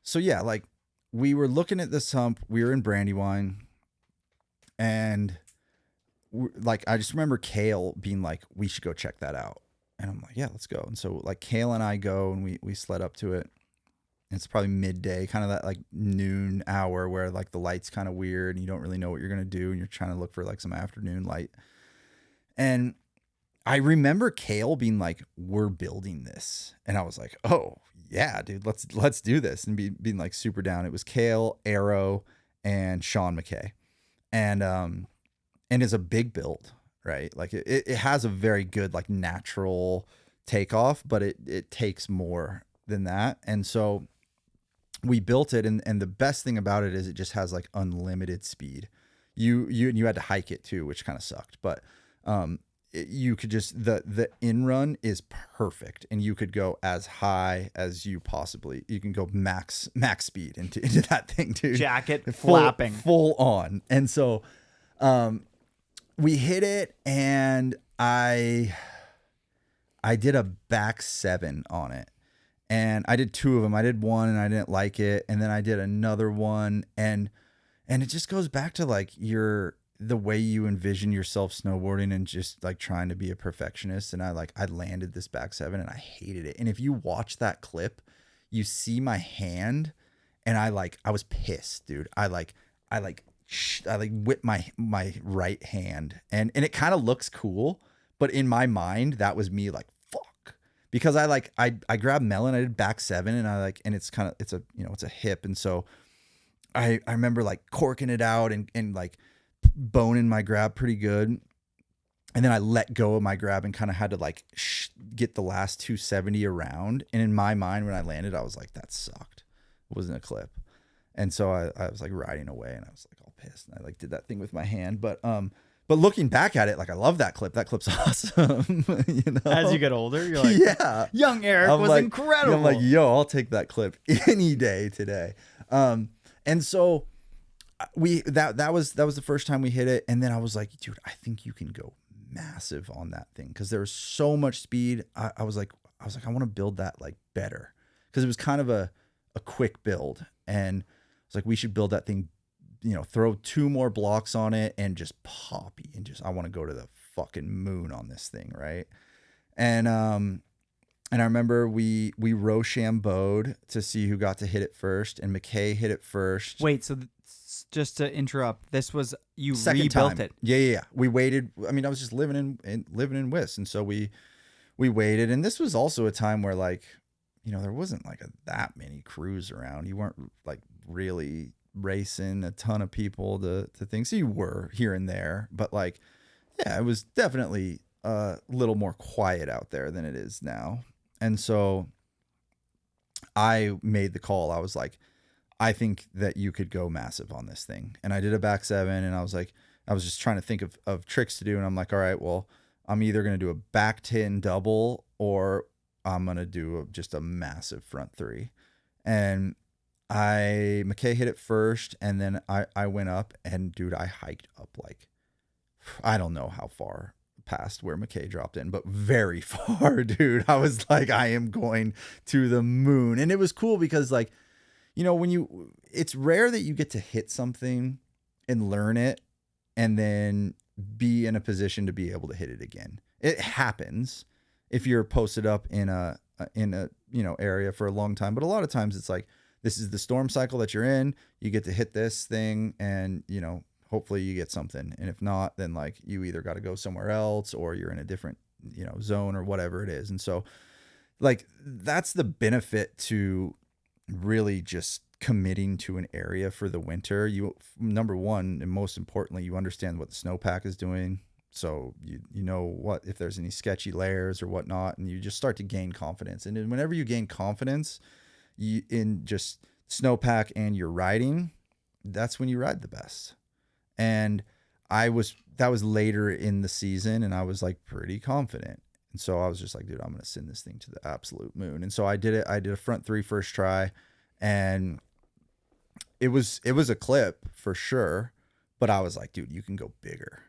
So yeah, like we were looking at this hump. We were in Brandywine. And like, I just remember Kale being like, we should go check that out. And I'm like, yeah, let's go. And so like Kale and I go, and we sled up to it. It's probably midday, kind of that like noon hour where like the light's kind of weird and you don't really know what you're going to do. And you're trying to look for like some afternoon light. And I remember Kale being like, we're building this. And I was like, oh yeah, dude, let's do this. And being like super down. It was Kale, Arrow, and Sean McKay. And it's a big build, right? Like it has a very good, like natural takeoff, but it takes more than that. And so we built it. And the best thing about it is it just has like unlimited speed. You had to hike it too, which kind of sucked, but, you could just, the in run is perfect, and you could go as high as you can go max speed into that thing, dude. Jacket flapping full on. And so We hit it, and I did a back 7 on it, and I did 2 of them. I did one and I didn't like it, and then I did another one, and it just goes back to like the way you envision yourself snowboarding and just like trying to be a perfectionist. And I landed this back 7 and I hated it. And if you watch that clip, you see my hand, and I was pissed, dude. I whipped my right hand, and it kind of looks cool, but in my mind that was me like, fuck, because I grabbed melon, I did back 7, and and it's a hip, and so I remember like corking it out and like boning my grab pretty good, and then I let go of my grab and kind of had to like get the last 270 around, and in my mind when I landed I was like, that sucked. It wasn't a clip. And so I was like riding away, and I was like all pissed, and I like did that thing with my hand, but looking back at it, like I love that clip. That clip's awesome. You know? As you get older, you're like, yeah, young Eric was incredible. I'm like, yo, I'll take that clip any day today. And so that was the first time we hit it, and then I was like, dude, I think you can go massive on that thing, because there was so much speed. I was like, I want to build that like better, because it was kind of a quick build, and it's like, we should build that thing, throw 2 more blocks on it and just poppy, and I want to go to the fucking moon on this thing, right? And I remember we Rochambeau'd to see who got to hit it first, and McKay hit it first. Wait, so just to interrupt, this was you Second rebuilt time. it? Yeah. We waited. I mean, I was just living in Wiss, and so we waited, and this was also a time where like, there wasn't like that many crews around. You weren't like really racing a ton of people to things. So you were here and there, but like, yeah, it was definitely a little more quiet out there than it is now. And so I made the call. I was like, I think that you could go massive on this thing. And I did a back 7, and I was like, I was just trying to think of tricks to do. And I'm like, all right, well, I'm either going to do a back 10 double, or I'm going to do just a massive front 3. And McKay hit it first, and then I went up, and dude, I hiked up like, I don't know how far past where McKay dropped in, but very far, dude. I was like, I am going to the moon. And it was cool because like, it's rare that you get to hit something and learn it and then be in a position to be able to hit it again. It happens if you're posted up in a area for a long time, but a lot of times it's like, this is the storm cycle that you're in. You get to hit this thing, and hopefully you get something. And if not, then like you either got to go somewhere else, or you're in a different zone, or whatever it is. And so like, that's the benefit to really just committing to an area for the winter. You, number one, and most importantly, you understand what the snowpack is doing. So you know what, if there's any sketchy layers or whatnot, and you just start to gain confidence. And then whenever you gain confidence in just snowpack and your riding, that's when you ride the best. And that was later in the season, and I was like pretty confident. And so I was just like, dude, I'm going to send this thing to the absolute moon. And so I did it. I did a front 3 first try, and it was a clip for sure, but I was like, dude, you can go bigger.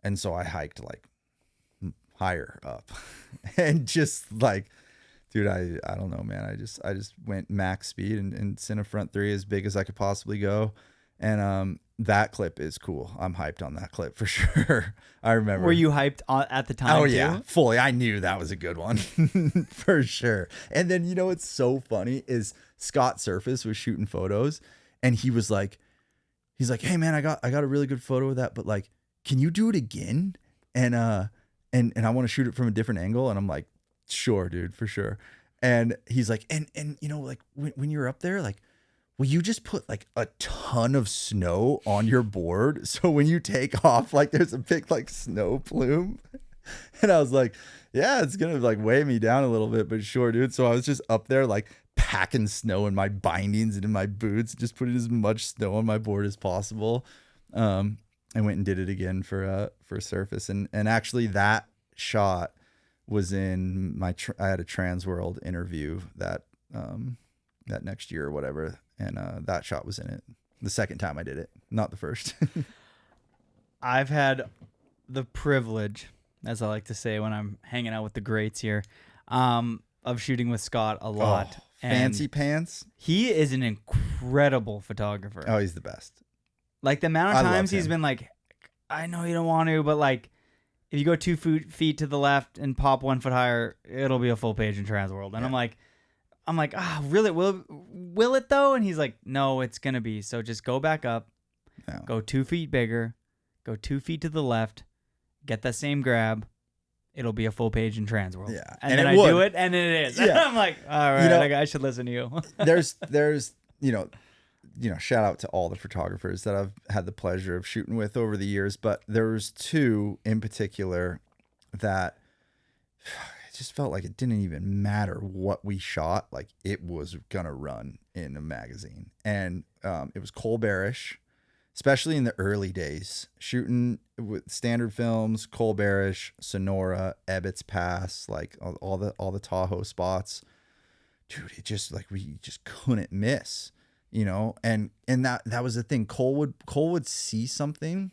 And so I hiked like higher up and just like, dude, I don't know, man. I just went max speed and sent a front 3 as big as I could possibly go. And that clip is cool. I'm hyped on that clip for sure. I remember. Were you hyped at the time? Oh too? yeah, fully. I knew that was a good one for sure. And then what's so funny is Scott Surface was shooting photos, and he's like, hey man, I got a really good photo of that, but like, can you do it again? And I want to shoot it from a different angle. And I'm like, sure, dude, for sure. And he's like, and like when you're up there, like, will you just put like a ton of snow on your board, so when you take off, like there's a big like snow plume? And I was like, yeah, it's gonna like weigh me down a little bit, but sure, dude. So I was just up there like packing snow in my bindings and in my boots, just putting as much snow on my board as possible. I went and did it again for Surface, and actually that shot was in I had a Transworld interview that next year or whatever, and that shot was in it the second time I did it, not the first. I've had the privilege, as I like to say when I'm hanging out with the greats here, of shooting with Scott a lot. Oh, fancy And pants. he is an incredible photographer. Oh, he's the best. Like the amount I of love times he's him. been like, I know you don't want to, but like, if you go 2 feet to the left and pop 1 foot higher, it'll be a full page in Transworld. And Yeah. I'm like, really? Will it though? And he's like, no, it's gonna be. So just go back up, No. go 2 feet bigger, go 2 feet to the left, get that same grab. It'll be a full page in Transworld. Yeah. And And then it I would. do it, and it is. Yeah. I'm like, all right, You know- I should listen to you. there's shout out to all the photographers that I've had the pleasure of shooting with over the years, but there was 2 in particular that it just felt like it didn't even matter what we shot, like it was gonna run in a magazine. And it was Cole Barish, especially in the early days, shooting with standard films, Cole Barish, Sonora, Ebbets Pass, like all the Tahoe spots. Dude, it just like we just couldn't miss, you know. And that was the thing. Cole would see something,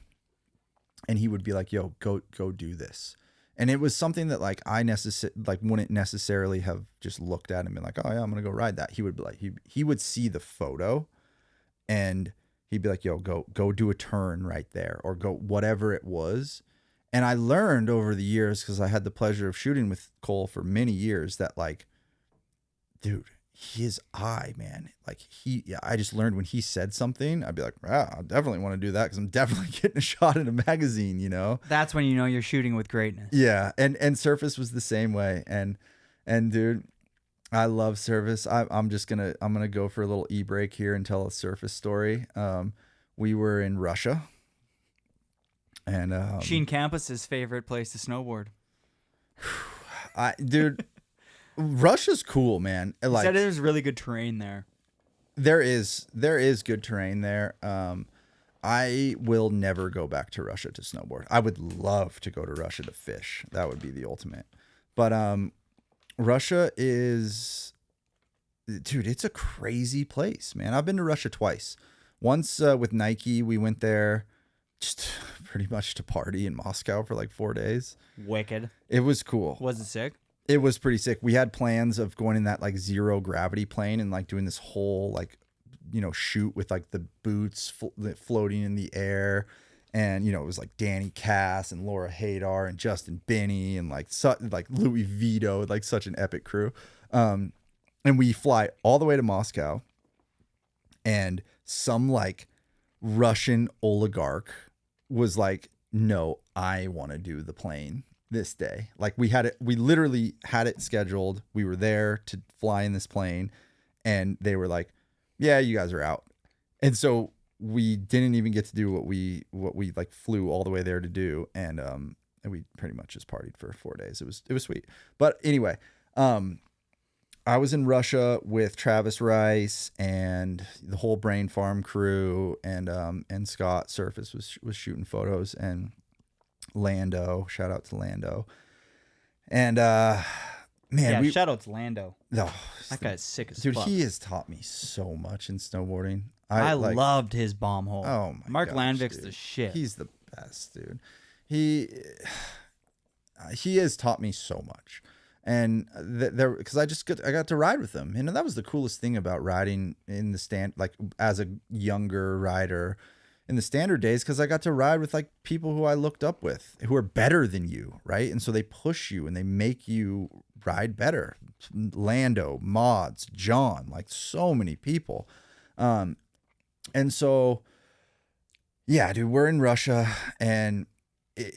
and he would be like, "Yo, go do this." And it was something that like I wouldn't necessarily have just looked at and been like, "Oh yeah, I'm gonna go ride that." He would be like, he would see the photo, and he'd be like, "Yo, go do a turn right there," or go whatever it was. And I learned over the years, because I had the pleasure of shooting with Cole for many years, that like, dude, his eye, man, like I just learned when he said something, I'd be like, I definitely want to do that, because I'm definitely getting a shot in a magazine, you know? That's when you know you're shooting with greatness. Yeah. And Surface was the same way. And dude, I love Surface. I'm gonna go for a little e-break here and tell a Surface story. We were in Russia, and Sheen Campus's favorite place to snowboard. dude, Russia's cool, man. He Like, said there's really good terrain there. there is good terrain there. I will never go back to Russia to snowboard. I would love to go to Russia to fish. That would be the ultimate. But Russia is, dude, it's a crazy place, man. I've been to Russia twice. Once with Nike, we went there just pretty much to party in Moscow for like 4 days. Wicked. It was cool. Was it sick? It was pretty sick. We had plans of going in that like 0 gravity plane and like doing this whole like, you know, shoot with like the boots floating in the air. And, you know, it was like Danny Cass and Laura Hadar and Justin Binney and like Louis Vito, like such an epic crew. And we fly all the way to Moscow, and some like Russian oligarch was like, "No, I want to do the plane this day." Like we literally had it scheduled. We were there to fly in this plane, and they were like, "Yeah, you guys are out." And so we didn't even get to do what we like flew all the way there to do. And we pretty much just partied for 4 days. It was sweet. But anyway, I was in Russia with Travis Rice and the whole Brain Farm crew, and Scott Surface was shooting photos, and Lando, shout out to Lando. And man, shout out to Lando. Oh, That guy's sick as dude, fuck. he has taught me so much in snowboarding. I like, loved his bomb hole. Oh my Mark gosh, Landvik's dude. the shit. He's the best, dude. He has taught me so much. And because I got to ride with him, and that was the coolest thing about riding in the stand, like as a younger rider in the standard days, because I got to ride with like people who I looked up with, who are better than you, right? And so they push you and they make you ride better. Lando, Mods, John, like so many people. And so, yeah, dude, we're in Russia, and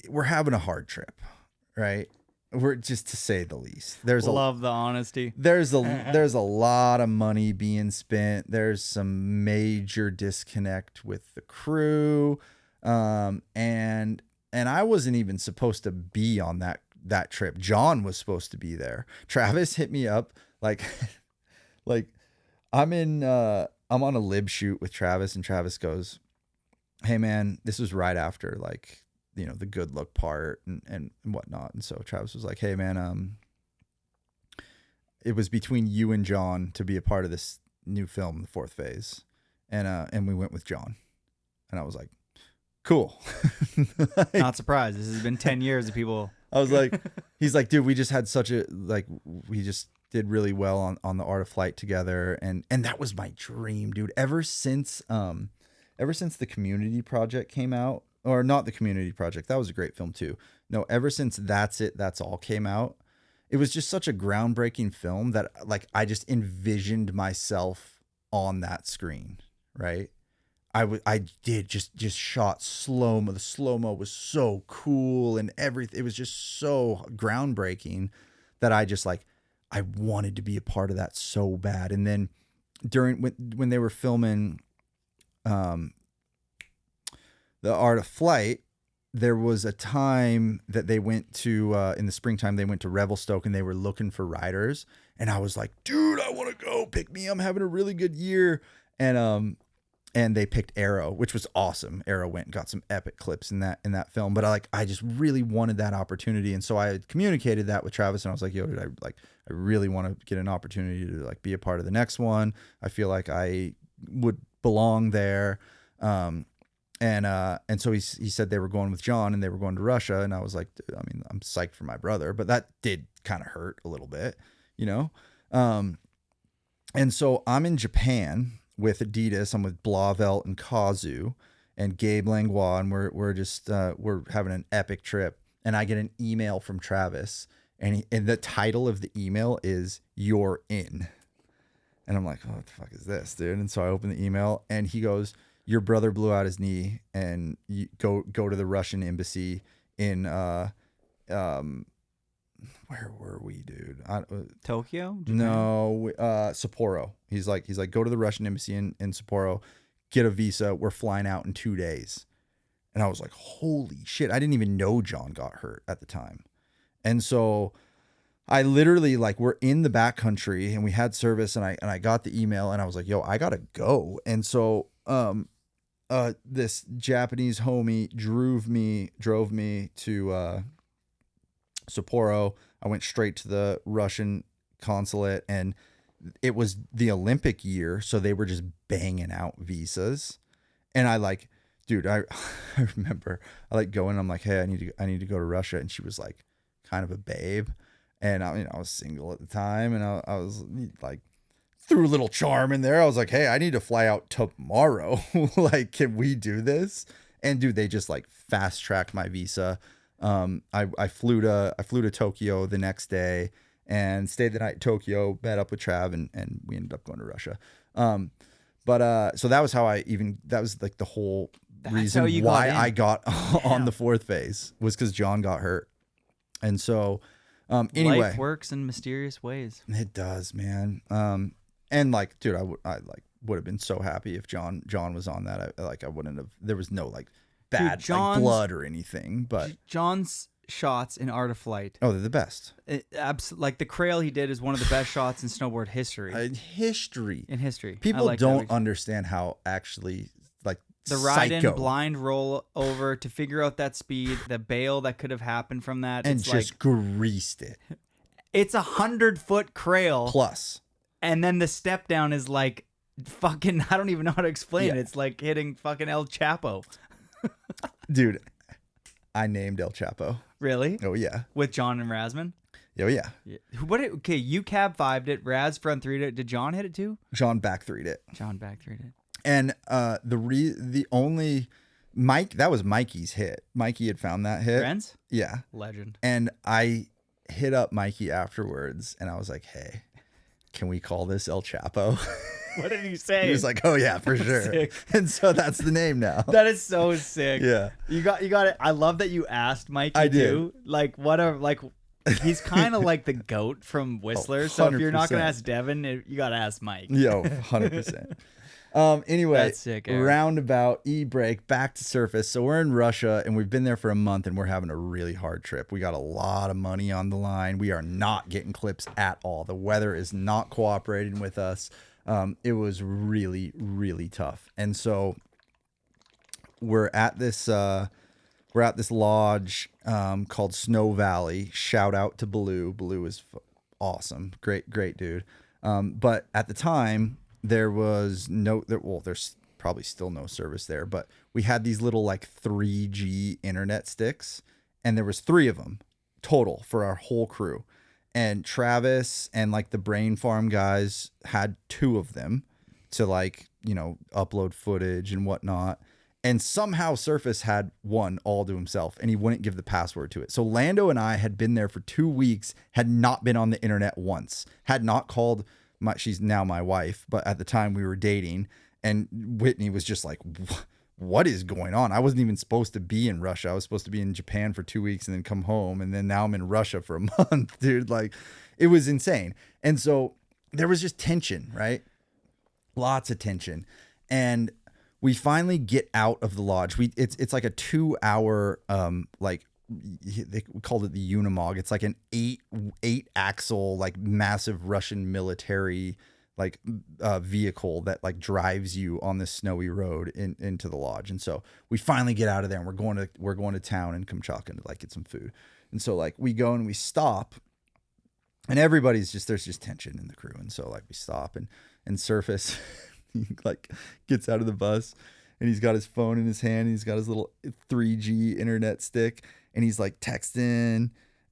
we're having a hard trip, right? We're, just to say the least. Love the honesty. There's a lot of money being spent. There's some major disconnect with the crew, and I wasn't even supposed to be on that trip. John was supposed to be there. Travis hit me up like I'm on a lib shoot with Travis, and Travis goes, "Hey man," this was right after like, you know, the good look part and whatnot. And so Travis was like, "Hey man, it was between you and John to be a part of this new film, The Fourth Phase." And we went with John, and I was like, cool. Not surprised. This has been 10 years of people. I was like, he's like, dude, we just had such a, like, we just did really well on the Art of Flight together. And that was my dream, dude. Ever since the Community Project came out, or not the Community Project, that was a great film too. No, ever since That's It, That's All came out, it was just such a groundbreaking film that like I just envisioned myself on that screen, right? I did just shot slow-mo. The slow-mo was so cool and everything. It was just so groundbreaking that I just like, I wanted to be a part of that so bad. And then when they were filming the Art of Flight, there was a time that they went to, in the springtime, they went to Revelstoke and they were looking for riders. And I was like, dude, I want to go, pick me. I'm having a really good year. And they picked Arrow, which was awesome. Arrow went and got some epic clips in that film. But I just really wanted that opportunity. And so I had communicated that with Travis and I was like, yo, dude, I really want to get an opportunity to like be a part of the next one. I feel like I would belong there. And so he said they were going with John and they were going to Russia. And I was like, I mean, I'm psyched for my brother, but that did kind of hurt a little bit, you know? And so I'm in Japan with Adidas. I'm with Blauvelt and Kazu and Gabe Langlois. And we're just, we're having an epic trip. And I get an email from Travis and the title of the email is "You're In." And I'm like, oh, what the fuck is this, dude? And so I open the email and he goes, your brother blew out his knee and you go to the Russian embassy in, where were we, dude? Tokyo? Japan? No, Sapporo. He's like, go to the Russian embassy in Sapporo, get a visa. We're flying out in 2 days. And I was like, holy shit. I didn't even know John got hurt at the time. And so I literally like, we're in the backcountry and we had service and I got the email and I was like, yo, I gotta go. And so, this Japanese homie drove me to Sapporo. I went straight to the Russian consulate and it was the Olympic year. So they were just banging out visas. And I like, dude, I remember I like going, I'm like, hey, I need to go to Russia. And she was like kind of a babe. And I was single at the time and I was like, threw a little charm in there. I was like, hey, I need to fly out tomorrow. Like, can we do this? And dude, they just like fast tracked my visa. I flew to Tokyo the next day and stayed the night in Tokyo, met up with Trav and we ended up going to Russia. So that was how that was like the whole reason why I got on the fourth phase was because John got hurt. And so, anyway, life works in mysterious ways. It does, man. And like, dude, I would have been so happy if John was on that. I wouldn't have. There was no like bad like, blood or anything. But John's shots in Art of Flight. Oh, they're the best. Like the crail he did is one of the best shots in snowboard history. In history, people don't understand how actually like the ride-in blind roll over to figure out that speed, the bail that could have happened from that, and just like, greased it. It's 100-foot crail plus. And then the step down is like fucking, I don't even know how to explain it. It's like hitting fucking El Chapo. Dude, I named El Chapo. Really? Oh, yeah. With John and Razman? Oh, yeah. Okay, you cab 5'd it, Raz front 3'd it. Did John hit it too? John back 3'd it. And the only Mike, that was Mikey's hit. Mikey had found that hit. Renz? Yeah. Legend. And I hit up Mikey afterwards and I was like, hey, can we call this El Chapo? What did he say? He was like, oh yeah, for sure. Sick. And so that's the name now. That is so sick. Yeah. You got it. I love that you asked Mikey I did. too. Like he's kind of like the GOAT from Whistler. Oh, so if you're not going to ask Devin, you got to ask Mike. Yo, 100%. Anyway, that's sick, Aaron. Roundabout, e-brake, back to surface. So we're in Russia and we've been there for a month and we're having a really hard trip. We got a lot of money on the line. We are not getting clips at all. The weather is not cooperating with us. It was really, really tough. And so we're at this lodge called Snow Valley. Shout out to Blue. Blue is awesome. Great dude. But at the time, there's probably still no service there, but we had these little like 3G internet sticks, and there was 3 of them total for our whole crew. And Travis and like the Brain Farm guys had 2 of them to like, you know, upload footage and whatnot. And somehow Surface had 1 all to himself, and he wouldn't give the password to it. So Lando and I had been there for 2 weeks, had not been on the internet once, had not called she's now my wife, but at the time we were dating, and Whitney was just like, what is going on? I wasn't even supposed to be in Russia. I was supposed to be in Japan for 2 weeks and then come home. And then now I'm in Russia for a month, dude. Like, it was insane. And so there was just tension, right? Lots of tension. And we finally get out of the lodge. It's like a 2-hour, they called it the Unimog. It's like an eight axle, like massive Russian military vehicle that like drives you on this snowy road into the lodge. And so we finally get out of there, and we're going to town in Kamchatka to like get some food. And so like we go and we stop, and there's just tension in the crew. And so like we stop, and Surface he like gets out of the bus, and he's got his phone in his hand, and he's got his little 3G internet stick, and he's like texting,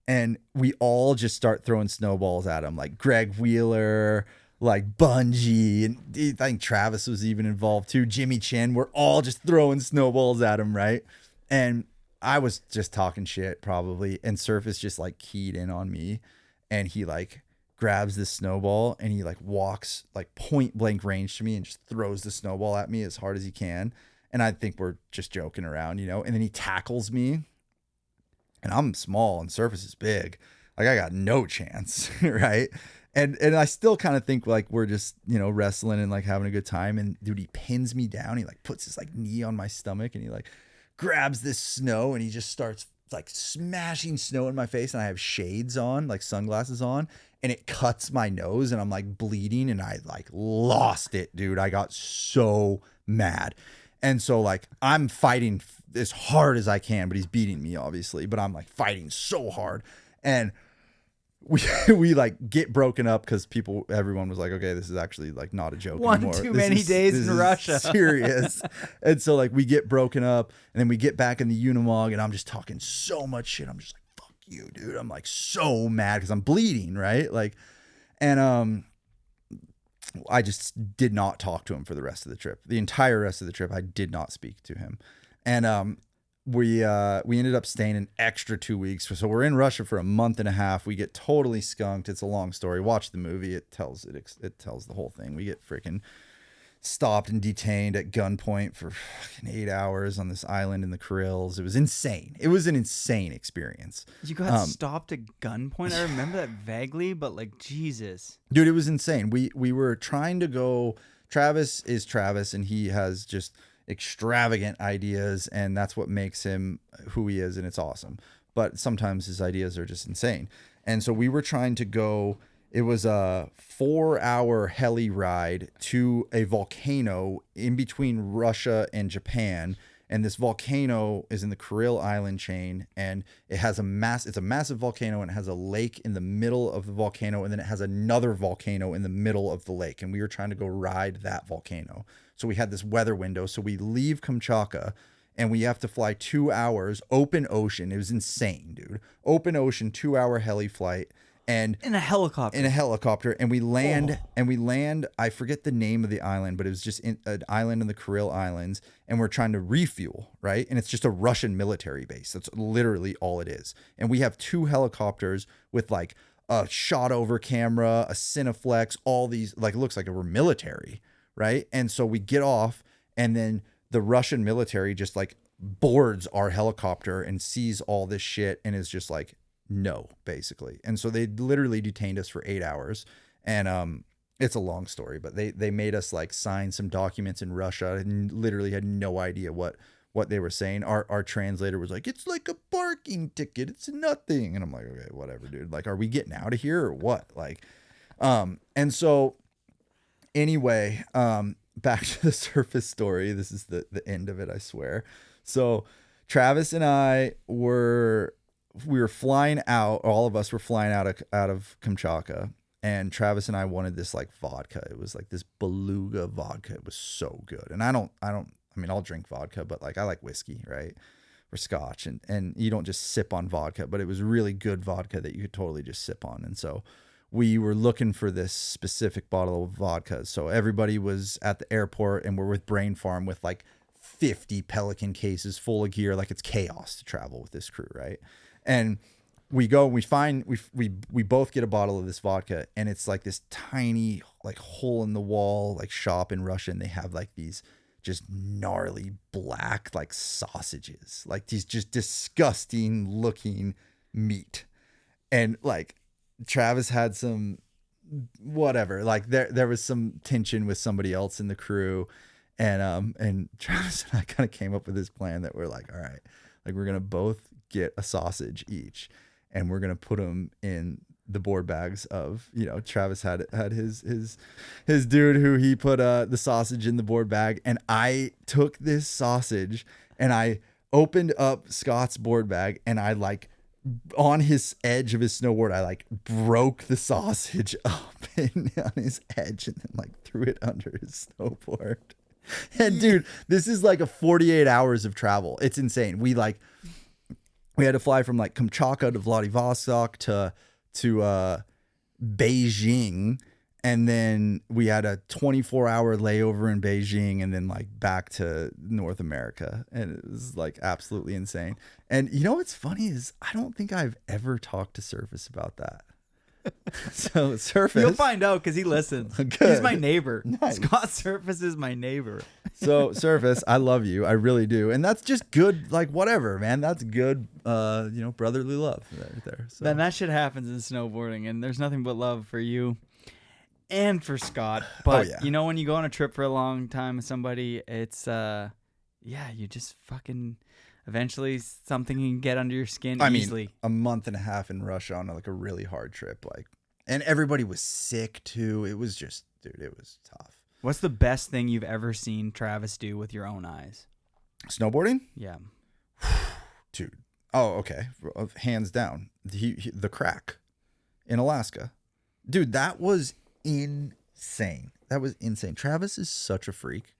and we all just start throwing snowballs at him, like Greg Wheeler, like Bungie, and I think Travis was even involved too. Jimmy Chen. We're all just throwing snowballs at him, right? And I was just talking shit probably, and Surface just like keyed in on me, and he like grabs this snowball, and he like walks like point blank range to me and just throws the snowball at me as hard as he can. And I think we're just joking around, you know, and then he tackles me, and I'm small and Surface is big. Like, I got no chance, right? And I still kind of think like we're just, you know, wrestling and like having a good time. And dude, he pins me down. He like puts his like knee on my stomach, and he like grabs this snow, and he just starts like smashing snow in my face. And I have shades on, like sunglasses on, and it cuts my nose, and I'm like bleeding, and I like lost it, dude. I got so mad. And so like I'm fighting as hard as I can, but he's beating me obviously, but I'm like fighting so hard. And we like get broken up because everyone was like, okay, this is actually like not a joke anymore. One too many days in Russia. Serious. And so like we get broken up, and then we get back in the Unimog, and I'm just talking so much shit. I'm just like, fuck you, dude. I'm like so mad because I'm bleeding, right? Like, and I just did not talk to him for the rest of the trip. The entire rest of the trip, I did not speak to him. And we ended up staying an extra 2 weeks. So we're in Russia for a month and a half. We get totally skunked. It's a long story. Watch the movie. It tells the whole thing. We get freaking stopped and detained at gunpoint for fucking 8 hours on this island in the Kuril's. It was insane. It was an insane experience. You got stopped at gunpoint? I remember that vaguely, but like, Jesus. Dude, it was insane. We were trying to go. Travis is Travis, and he has just extravagant ideas, and that's what makes him who he is, and it's awesome. But sometimes his ideas are just insane. And so we were trying to go. It was a 4-hour heli ride to a volcano in between Russia and Japan. And this volcano is in the Kuril Island chain, and it has it's a massive volcano, and it has a lake in the middle of the volcano, and then it has another volcano in the middle of the lake. And we were trying to go ride that volcano. So we had this weather window. So we leave Kamchatka, and we have to fly 2 hours, open ocean. It was insane, dude. Open ocean, 2-hour heli flight. And in a helicopter, and we land, I forget the name of the island, but it was just an island in the Kuril Islands, and we're trying to refuel, right? And it's just a Russian military base. That's literally all it is. And we have 2 helicopters with like a shot over camera, a Cineflex, all these, like, it looks like we're military, right? And so we get off, and then the Russian military just like boards our helicopter and sees all this shit, and is just like, no, basically. And so they literally detained us for 8 hours. And it's a long story, but they made us like sign some documents in Russia, and literally had no idea what they were saying. Our translator was like, it's like a parking ticket, it's nothing. And I'm like, okay, whatever, dude. Like, are we getting out of here or what? Like, and so anyway, back to the Surface story. This is the end of it, I swear. So Travis and I we were flying out. All of us were flying out of Kamchatka, and Travis and I wanted this like vodka. It was like this beluga vodka. It was so good. And I mean, I'll drink vodka, but like I like whiskey, right? Or scotch, and you don't just sip on vodka, but it was really good vodka that you could totally just sip on. And so we were looking for this specific bottle of vodka. So everybody was at the airport, and we're with Brain Farm with like 50 Pelican cases full of gear. Like it's chaos to travel with this crew, right? And we go and we both get a bottle of this vodka, and it's like this tiny like hole in the wall like shop in Russia, and they have like these just gnarly black like sausages, like these just disgusting looking meat. And like Travis had some whatever, like there was some tension with somebody else in the crew, and Travis and I kind of came up with this plan that we're like, all right, like we're gonna both get a sausage each, and we're gonna put them in the board bags of, you know, Travis had his dude who he put the sausage in the board bag, and I took this sausage and I opened up Scott's board bag, and I like on his edge of his snowboard, I like broke the sausage up on his edge and then like threw it under his snowboard. And dude, this is like a 48 hours of travel. It's insane. We had to fly from like Kamchatka to Vladivostok to Beijing, and then we had a 24-hour layover in Beijing, and then like back to North America, and it was like absolutely insane. And you know what's funny is I don't think I've ever talked to Surface about that. So Surface, You'll find out because he listens. Good. He's my neighbor. Nice. Scott Surface is my neighbor. So Surface, I love you, I really do, and that's just good. Like whatever, man, that's good. You know, brotherly love right there. So. Then that shit happens in snowboarding, and there's nothing but love for you and for Scott. But yeah. you know, when you go on a trip for a long time with somebody, it's you just fucking eventually something can get under your skin easily. I mean, a month and a half in Russia on like a really hard trip, like, and everybody was sick too. It was just, dude, it was tough. What's the best thing you've ever seen Travis do with your own eyes? Snowboarding? Yeah. Dude. Oh, okay. Hands down. The crack in Alaska. Dude, that was insane. That was insane. Travis is such a freak.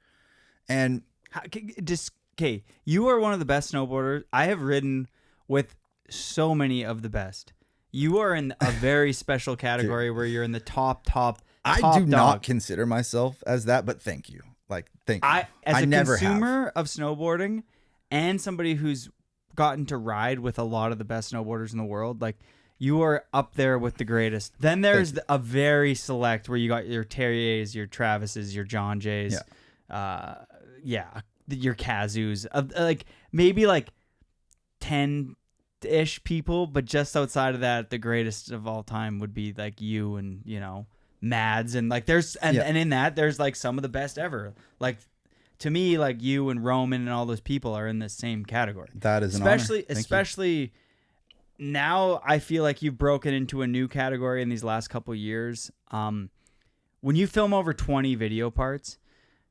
And okay, you are one of the best snowboarders. I have ridden with so many of the best. You are in a very special category where you're in the top I do dog. not consider myself as that, but thank you. Like, thank you. As a never consumer have. of snowboarding and somebody who's gotten to ride with a lot of the best snowboarders in the world, like, you are up there with the greatest. Then there's a very select where you got your Terriers, your Travises, your John Jays, your Kazoos, like maybe like 10-ish people, but just outside of that, the greatest of all time would be like you and, you know, Mads, and like there's and in that there's like some of the best ever. Like to me, like you and Roman and all those people are in the same category. That is an honor. Especially now I feel like you've broken into a new category in these last couple of years. When you film over 20 video parts,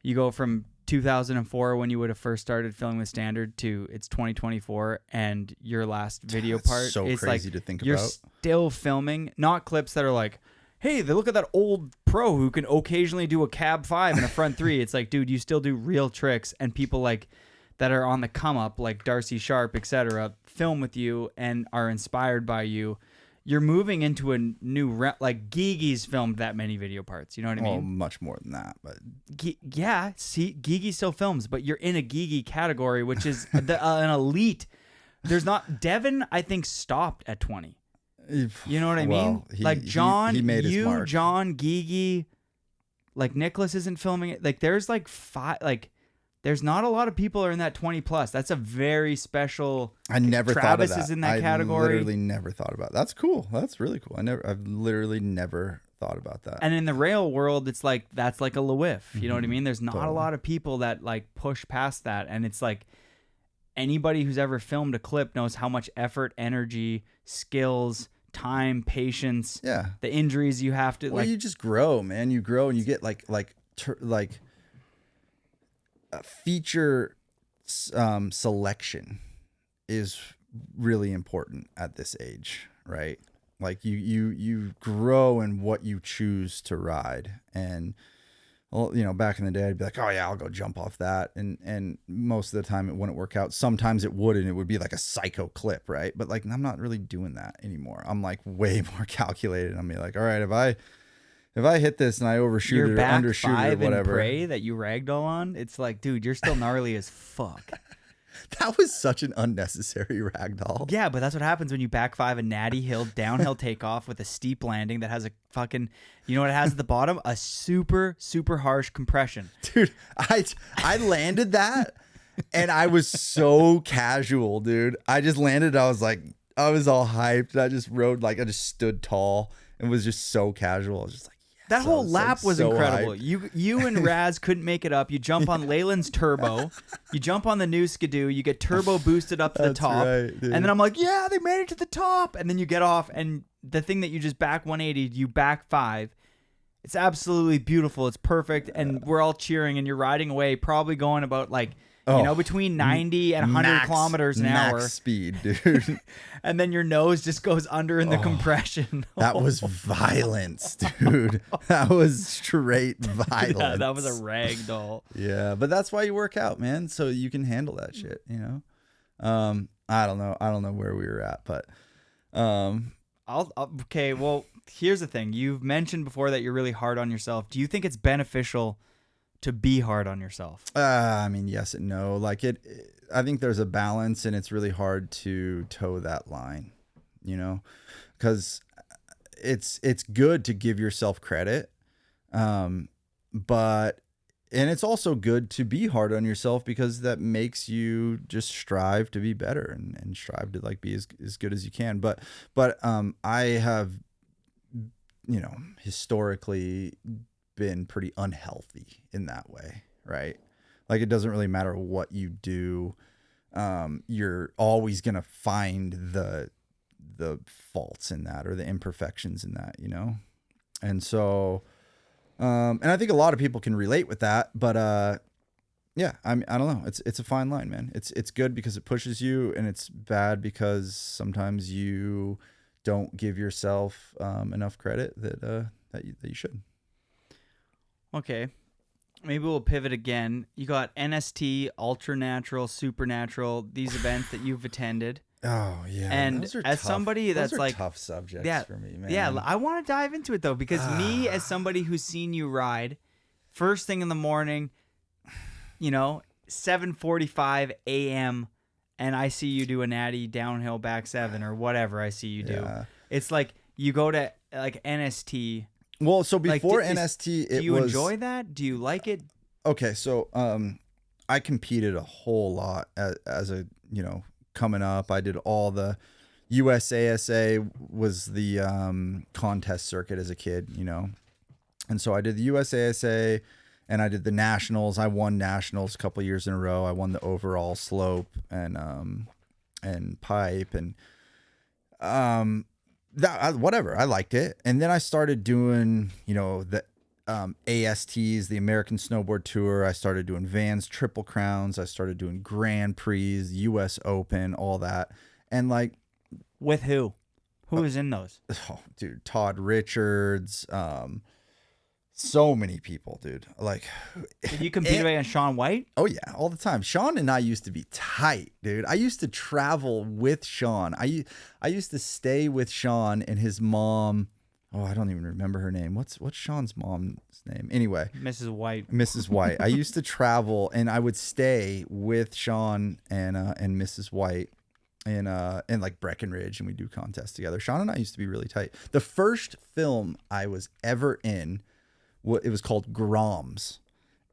you go from 2004 when you would have first started filming with Standard to it's 2024 and your last video part. So it's crazy like to think you're about. still filming, not clips that are like, hey, look at that old pro who can occasionally do a cab 5 and a front 3. It's like, dude, you still do real tricks, and people like that are on the come up, like Darcy Sharp, etc., film with you and are inspired by you. You're moving into a new like Gigi's filmed that many video parts. You know what I mean? Well, much more than that, but see, Gigi still films, but you're in a Gigi category, which is an elite. There's not Devin. I think stopped at 20. You know what I mean? Like John, he made his mark. John, Gigi, like Nicholas isn't filming it. Like there's like 5, like there's not a lot of people are in that 20 plus. That's a very special. I never Travis thought of that. is in that I category. literally never thought about it. That's cool. That's really cool. I've literally never thought about that. And in the rail world, it's like that's like a LeWiff. You know what I mean? There's not a lot of people that like push past that, and it's like anybody who's ever filmed a clip knows how much effort, energy, skills, time, patience, the injuries you have to. Well, like, you just grow, man. You grow, and you get like feature selection is really important at this age, right? Like you grow in what you choose to ride. And well, you know, back in the day, I'd be like, oh yeah, I'll go jump off that. And most of the time it wouldn't work out. Sometimes it would, and it would be like a psycho clip, right? But like, I'm not really doing that anymore. I'm like way more calculated. I'm like, all right, if I hit this and I overshoot Your it or back undershoot it or five in whatever. PrÆy that you ragdoll on, it's like, dude, you're still gnarly as fuck. That was such an unnecessary ragdoll. Yeah, but that's what happens when you back five a natty hill downhill takeoff with a steep landing that has a fucking, you know what it has at the bottom? A super, super harsh compression. Dude, I landed that and I was so casual, dude. I just landed. I was all hyped. I just stood tall and was just so casual. I was just like, That whole lap was so incredible. hyped. You and Raz couldn't make it up. You jump on Leyland's turbo. You jump on the new Skidoo. You get turbo boosted up to the That's top. right, dude. And then I'm like, yeah, they made it to the top. And then you get off, and the thing that you just back 180, you back 5. It's absolutely beautiful. It's perfect. And we're all cheering, and you're riding away, probably going about like, between 90 and 100 kilometers an hour. Max speed, dude. And then your nose just goes under in the compression. That was violence, dude. That was straight violence. Yeah, that was a rag doll. Yeah, but that's why you work out, man, so you can handle that shit, you know? I don't know where we were at, but Okay, well, here's the thing. You've mentioned before that you're really hard on yourself. Do you think it's beneficial to be hard on yourself? I mean, yes and no. Like I think there's a balance, and it's really hard to toe that line, you know, because it's good to give yourself credit, but it's also good to be hard on yourself because that makes you just strive to be better and strive to like be as good as you can. But I have, you know, historically been pretty unhealthy in that way, right? Like it doesn't really matter what you do, you're always gonna find the faults in that or the imperfections in that, you know. And so and I think a lot of people can relate with that, but yeah, I don't know, it's a fine line, man. It's good because it pushes you, and it's bad because sometimes you don't give yourself enough credit that you should. Okay, maybe we'll pivot again. You got NST, Ultra Natural, Supernatural, these events that you've attended. Oh yeah, and those are as tough. somebody that's those are like tough subjects for me, man. Yeah, I want to dive into it though, because me as somebody who's seen you ride first thing in the morning, you know, 7:45 a.m. and I see you do a natty downhill back 7 or whatever I see you do. Yeah. It's like you go to like NST. Well, so before Like, NST, do you enjoy that? Do you like it? Okay, so I competed a whole lot as a, you know, coming up. I did all the USASA was the contest circuit as a kid, you know. And so I did the USASA and I did the nationals. I won nationals a couple of years in a row. I won the overall slope and pipe and whatever. I liked it. And then I started doing, you know, the ASTs, the American Snowboard Tour. I started doing Vans Triple Crowns. I started doing Grand Prix, US Open, all that. And like, with who? Who is in those? Oh, dude, Todd Richards, so many people, dude. Like, Did you compete against Shaun White? Oh yeah, all the time. Sean and I used to be tight, dude. I used to travel with Sean. I used to stay with Sean and his mom. Oh, I don't even remember her name. What's Sean's mom's name? Anyway, Mrs. White. Mrs. White. I used to travel and I would stay with Sean and Mrs. White in like Breckenridge, and we do contests together. Sean and I used to be really tight. The first film I was ever in, it was called Groms,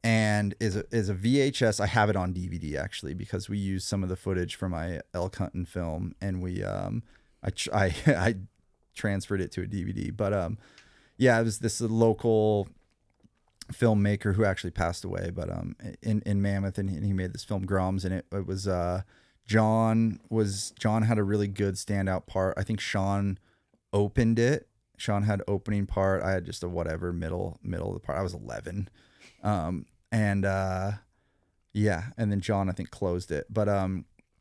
and is a VHS. I have it on DVD actually because we used some of the footage from my elk hunting film, and we I transferred it to a DVD. But yeah, it was this local filmmaker who actually passed away, but in Mammoth, and he made this film Groms, and it was John had a really good standout part. I think Sean opened it. Sean had opening part. I had just a whatever middle of the part. I was 11. Yeah, and then John I think closed it. But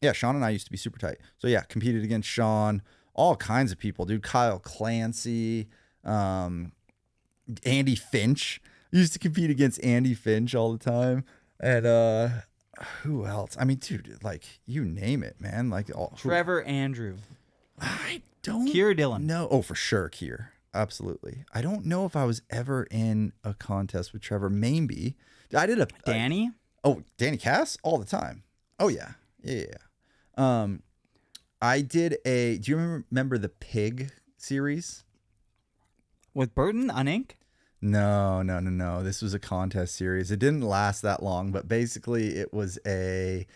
yeah, Sean and I used to be super tight. So yeah, competed against Sean all kinds of people, dude. Kyle Clancy, Andy Finch. I used to compete against Andy Finch all the time. And who else? I mean, dude, like you name it, man. Like Trevor Andrew. I don't Kier Dillon. know. Oh, for sure, Kier. Absolutely. I don't know if I was ever in a contest with Trevor. Maybe. I did a Danny? Danny Cass all the time. Oh yeah. Yeah. I did do you remember the Pig series? With Burton on Ink? No. This was a contest series. It didn't last that long, but basically it was a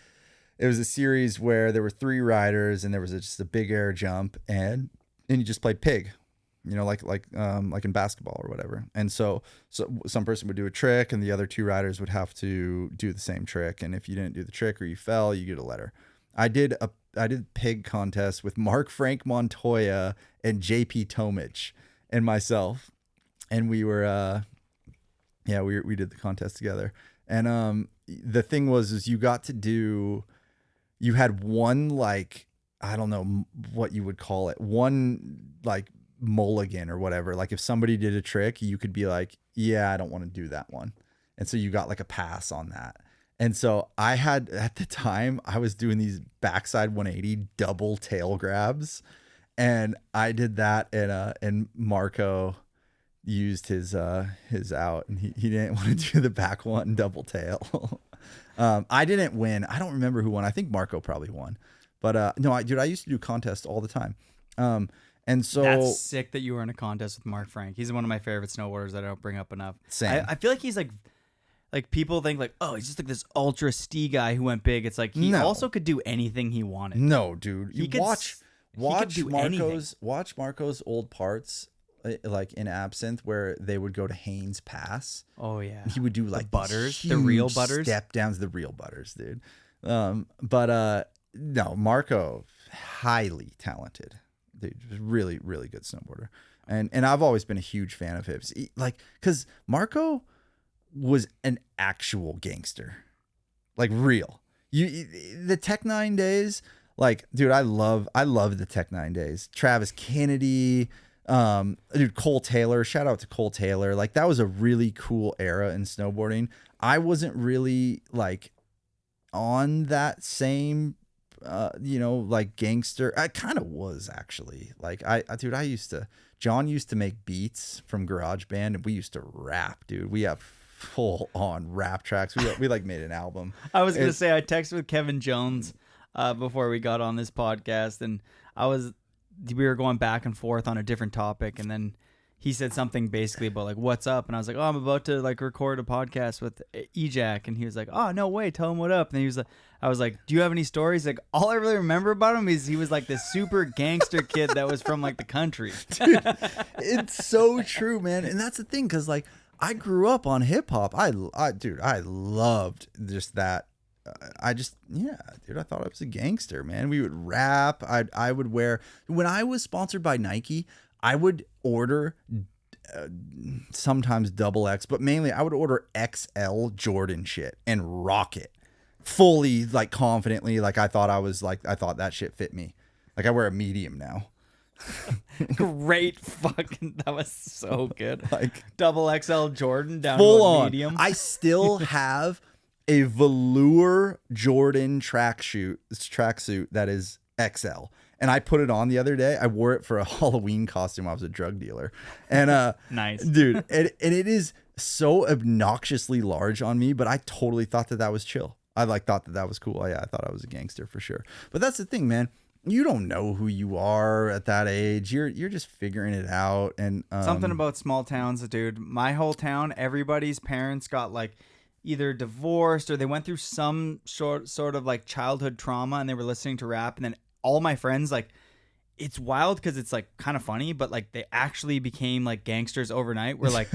series where there were 3 riders and there was just a big air jump and you just played pig. You know, like in basketball or whatever. And so some person would do a trick and the other 2 riders would have to do the same trick. And if you didn't do the trick or you fell, you get a letter. I did pig contest with Mark Frank Montoya and JP Tomich and myself. And we were, we did the contest together. And the thing was you had one, like, I don't know what you would call it. One, like, mulligan or whatever. Like if somebody did a trick, you could be like, yeah, I don't want to do that one. And so you got like a pass on that. And so I had, at the time, I was doing these backside 180 double tail grabs. And I did that and Marco used his out and he didn't want to do the back one double tail. I didn't win. I don't remember who won. I think Marco probably won. But no, I used to do contests all the time. And so that's sick that you were in a contest with Mark Frank. He's one of my favorite snowboarders that I don't bring up enough. Same. I feel like he's like people think like, oh, he's just like this ultra ski guy who went big. It's like he also could do anything he wanted. No, dude. You watch Marco's old parts like in Absinthe where they would go to Haynes Pass. Oh yeah. He would do like the butters, the real butters. Step downs, the real butters, dude. But no, Marco, highly talented. Dude, really, really good snowboarder. And I've always been a huge fan of his. Like, because Marco was an actual gangster. Like, real. The Tech 9 days, like, dude, I love the Tech 9 days. Travis Kennedy, dude, Cole Taylor. Shout out to Cole Taylor. Like, that was a really cool era in snowboarding. I wasn't really, like, on that same like gangster. I kind of was actually. Like John used to make beats from GarageBand and we used to rap, dude. We have full on rap tracks. We like made an album. I was going to say I texted with Kevin Jones before we got on this podcast and we were going back and forth on a different topic and then he said something basically about like, what's up? And I was like, oh, I'm about to like record a podcast with EJack. And he was like, oh, no way. Tell him what up. And I was like, do you have any stories? Like, all I really remember about him is he was like this super gangster kid that was from like the country. Dude, it's so true, man. And that's the thing. Cause like I grew up on hip hop. I loved just that. Dude, I thought I was a gangster, man. We would rap. I would wear, when I was sponsored by Nike, I would order sometimes XX, but mainly I would order XL Jordan shit and rock it fully, like confidently. Like I thought that shit fit me. Like I wear a medium now. Great fucking, that was so good. Like XXL Jordan down full to a on medium. I still have a velour Jordan tracksuit that is XL. And I put it on the other day. I wore it for a Halloween costume. I was a drug dealer. And nice. Dude, and it is so obnoxiously large on me, but I totally thought that was chill. I thought that was cool. Yeah, I thought I was a gangster for sure. But that's the thing, man. You don't know who you are at that age. You're just figuring it out. And something about small towns, dude. My whole town, everybody's parents got like either divorced or they went through some sort of like childhood trauma and they were listening to rap, and then all my friends, like, it's wild because it's like kind of funny, but like they actually became like gangsters overnight. We're like,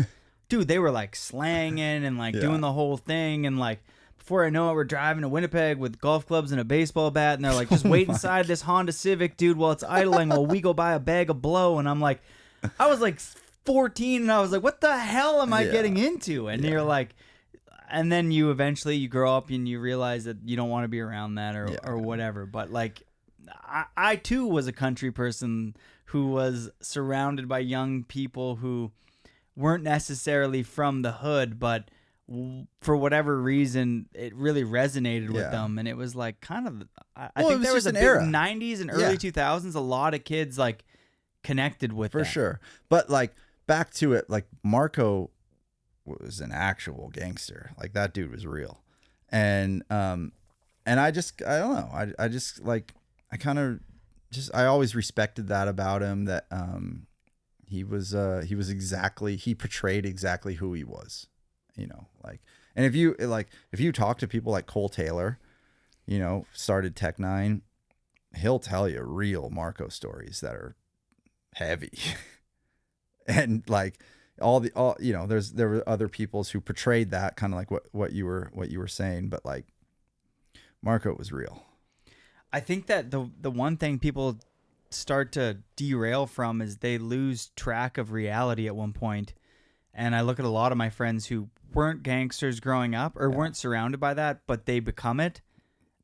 dude, they were like slanging and like doing the whole thing. And like, before I know it, we're driving to Winnipeg with golf clubs and a baseball bat. And they're like, just wait inside this Honda Civic, dude, while it's idling while we go buy a bag of blow. And I'm like, I was like 14 and I was like, what the hell am I getting into? And you're like, and then you eventually you grow up and you realize that you don't want to be around that or whatever. But like, I too was a country person who was surrounded by young people who weren't necessarily from the hood, but for whatever reason, it really resonated with them. And it was like kind of, I think there was a big era. 90s and early 2000s, a lot of kids like connected with for that. sure. But like back to it, like Marco was an actual gangster. Like that dude was real. And I don't know. I just like, I always respected that about him, that he portrayed exactly who he was, you know, like, and if you talk to people like Cole Taylor, you know, started Tech 9, he'll tell you real Marco stories that are heavy. And like you know, there were other peoples who portrayed that kind of like what you were saying, but like Marco was real. I think that the one thing people start to derail from is they lose track of reality at one point. And I look at a lot of my friends who weren't gangsters growing up or weren't surrounded by that, but they become it.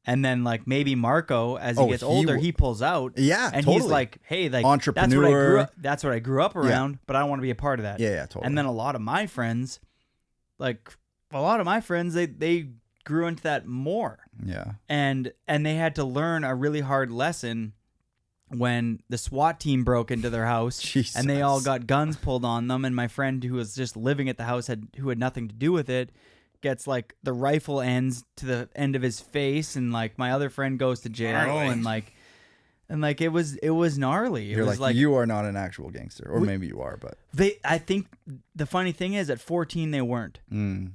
And then like maybe Marco, as he gets older, he pulls out. Yeah, and totally. he's like, hey, like entrepreneur. That's what I grew up around, but I don't want to be a part of that. Yeah, totally. And then a lot of my friends, they grew into that more. Yeah. And they had to learn a really hard lesson when the SWAT team broke into their house. Jesus. And they all got guns pulled on them. And my friend who was just living at the house who had nothing to do with it gets like the rifle ends to the end of his face, and like my other friend goes to jail. And it was gnarly. It You're was like, you are not an actual gangster, or maybe you are, but I think the funny thing is at 14 they weren't.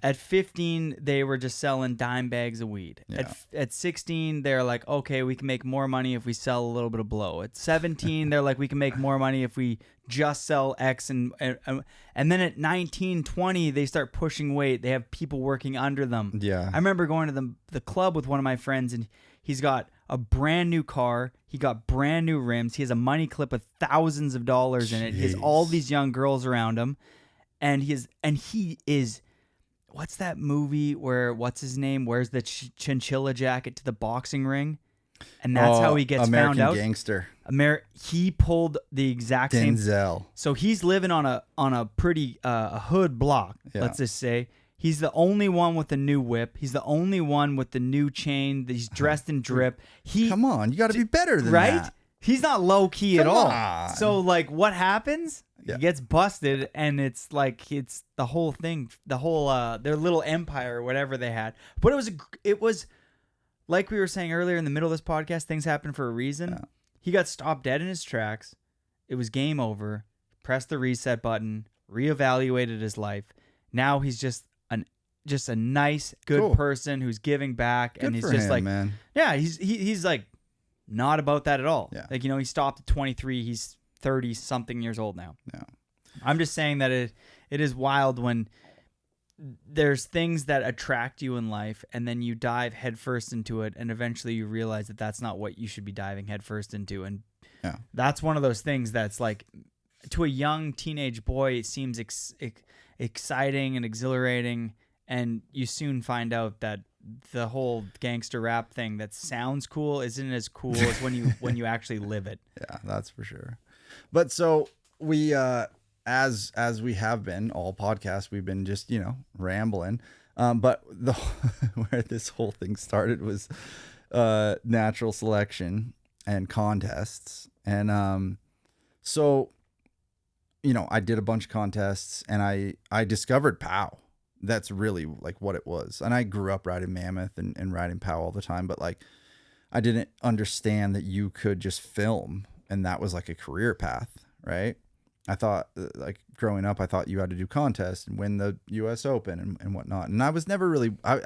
At 15 they were just selling dime bags of weed. Yeah. At 16 they're like, okay, we can make more money if we sell a little bit of blow. At 17 they're like, we can make more money if we just sell X, and then at 19, 20 they start pushing weight. They have people working under them. Yeah. I remember going to the club with one of my friends, and he's got a brand new car. He got brand new rims. He has a money clip with thousands of dollars in it. He has all these young girls around him. And he is, what's that movie where, what's his name, wears the chinchilla jacket to the boxing ring? And that's how he gets American found out. Gangster. He pulled the exact same. Denzel. So he's living on a pretty a hood block, let's just say. He's the only one with the new whip. He's the only one with the new chain. He's dressed in drip. Come on, you got to be better than right? that. He's not low key at Come all. on. So like, what happens? Yeah. He gets busted, and it's like it's the whole thing, the whole their little empire or whatever they had. But it was like we were saying earlier in the middle of this podcast. Things happen for a reason. Yeah. He got stopped dead in his tracks. It was game over. Pressed the reset button. Reevaluated his life. Now he's just a nice, good person who's giving back, good and he's for just him, like, man. Yeah, he's like not about that at all. Yeah. Like, you know, he stopped at 23. He's 30 something years old now. Yeah. I'm just saying that it is wild when there's things that attract you in life, and then you dive headfirst into it, and eventually you realize that that's not what you should be diving headfirst into. And that's one of those things that's like, to a young teenage boy, it seems exciting and exhilarating, and you soon find out that the whole gangster rap thing that sounds cool isn't as cool as when you actually live it. Yeah, that's for sure. But so we as we have been all podcasts, we've been just, you know, rambling. But where this whole thing started was natural selection and contests. And so, you know, I did a bunch of contests, and I discovered PrÆy. That's really like what it was. And I grew up riding Mammoth and riding PrÆy all the time, but like I didn't understand that you could just film and that was like a career path, right? I thought, like growing up, I thought you had to do contests and win the US Open and whatnot. And I was never really, I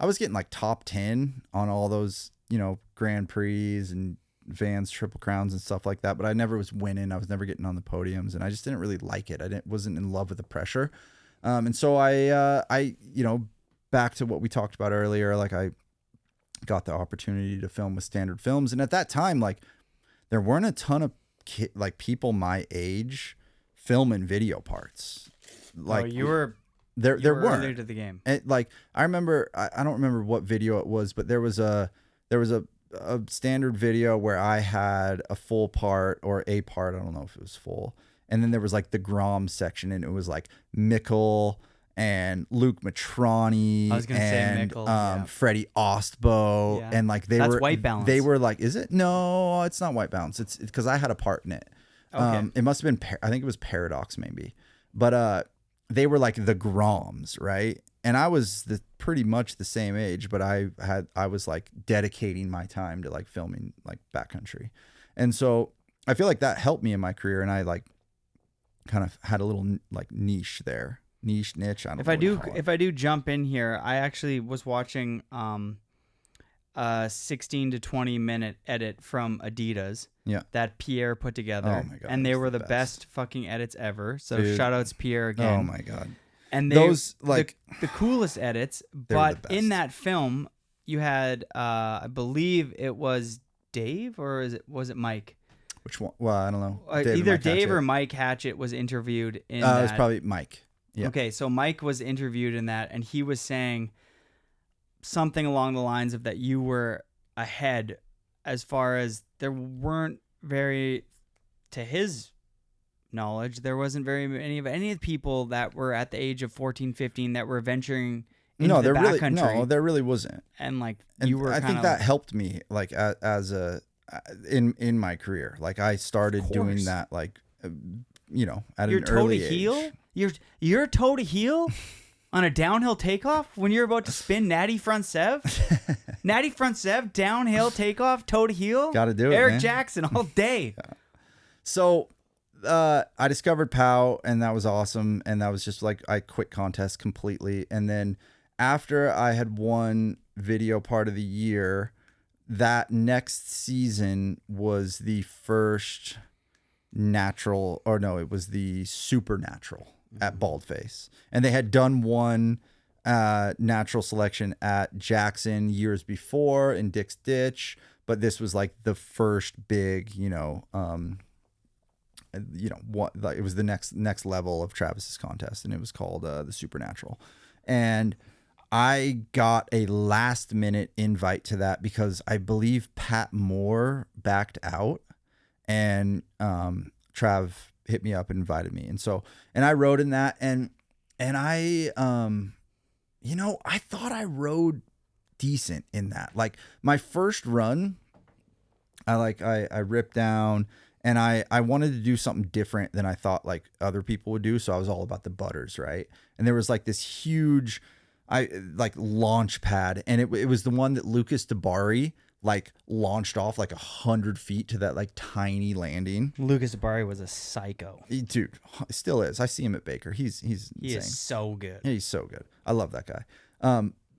was getting like top 10 on all those, you know, Grand Prix and Vans Triple Crowns and stuff like that. But I never was winning. I was never getting on the podiums, and I just didn't really like it. Wasn't in love with the pressure. And so I, you know, back to what we talked about earlier, like I got the opportunity to film with Standard Films. And at that time, like there weren't a ton of like people my age filming video parts. Like you were there weren't earlier to the game. And like I remember, I don't remember what video it was, but there was a a standard video where I had a full part or a part. I don't know if it was full. And then there was like the Grom section, and it was like Mikkel and Luke Matroni I was gonna say Mikkel, yeah. Freddie Ostbo, Yeah. and like That's White Balance. They were like, is it? No, it's not White Balance. It's because I had a part in it. Okay. It must have been. I think it was Paradox maybe, but they were like the Groms, right? And I was pretty much the same age, but I was like dedicating my time to like filming like backcountry, and so I feel like that helped me in my career, and I like kind of had a little like niche. I don't know. If I do jump in here, I actually was watching a 16 to 20 minute edit from Adidas that Pierre put together. Oh my God, and they it's were the the best fucking edits ever. So Dude. shout outs Pierre again. Oh my God. And those like the coolest edits, the but best. in that film you had I believe it was Dave or was it Mike? which one? Well, I don't know. Either Dave or Mike Hatchett was interviewed in that. It was probably Mike. Yeah. Okay, so Mike was interviewed in that, and he was saying something along the lines of that you were ahead as far as there weren't very, to his knowledge, there wasn't very many of any of the people that were at the age of 14, 15 that were venturing into the backcountry. No, there really wasn't. And like And you were I think that helped me like as a in my career. Like I started doing that like at your an toe early to age. heel? Your toe to heel on a downhill takeoff when you're about to spin natty front sev? Natty front sev, downhill takeoff, toe to heel? Gotta do it, Eric man. Jackson all day. So I discovered PrÆy, and that was awesome. And that was just like I quit contest completely. And then after I had won video part of the year, that next season was the first natural, or no, it was the supernatural at Baldface. And they had done one natural selection at Jackson years before in Dick's Ditch, but this was like the first big, what like it was the next level of Travis's contest, and it was called the Supernatural. And I got a last minute invite to that because I believe Pat Moore backed out, and Trav hit me up and invited me. And I rode in that, and I I thought I rode decent in that. Like my first run, I ripped down, and I wanted to do something different than I thought like other people would do. So I was all about the butters, right? And there was like this huge launch pad, and it was the one that Lucas DeBari like launched off like 100 feet to that like tiny landing. Lucas Barry was a psycho. Dude, still is. I see him at Baker. He's He insane. is so good. He's so good. I love that guy.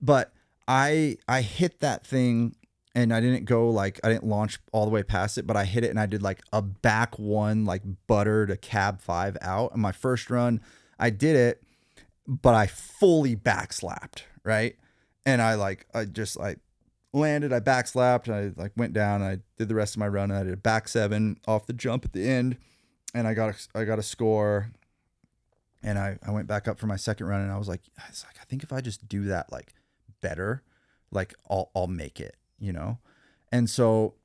But I hit that thing, and I didn't launch all the way past it, but I hit it, and I did like a back one, like butter to cab 5 out. And my first run, I did it, but I fully backslapped, right? And I landed, I backslapped, I like went down, and I did the rest of my run, and I did a back 7 off the jump at the end, and I got a score, and I went back up for my second run, and I was like, I think if I just do that like better, like I'll make it, And so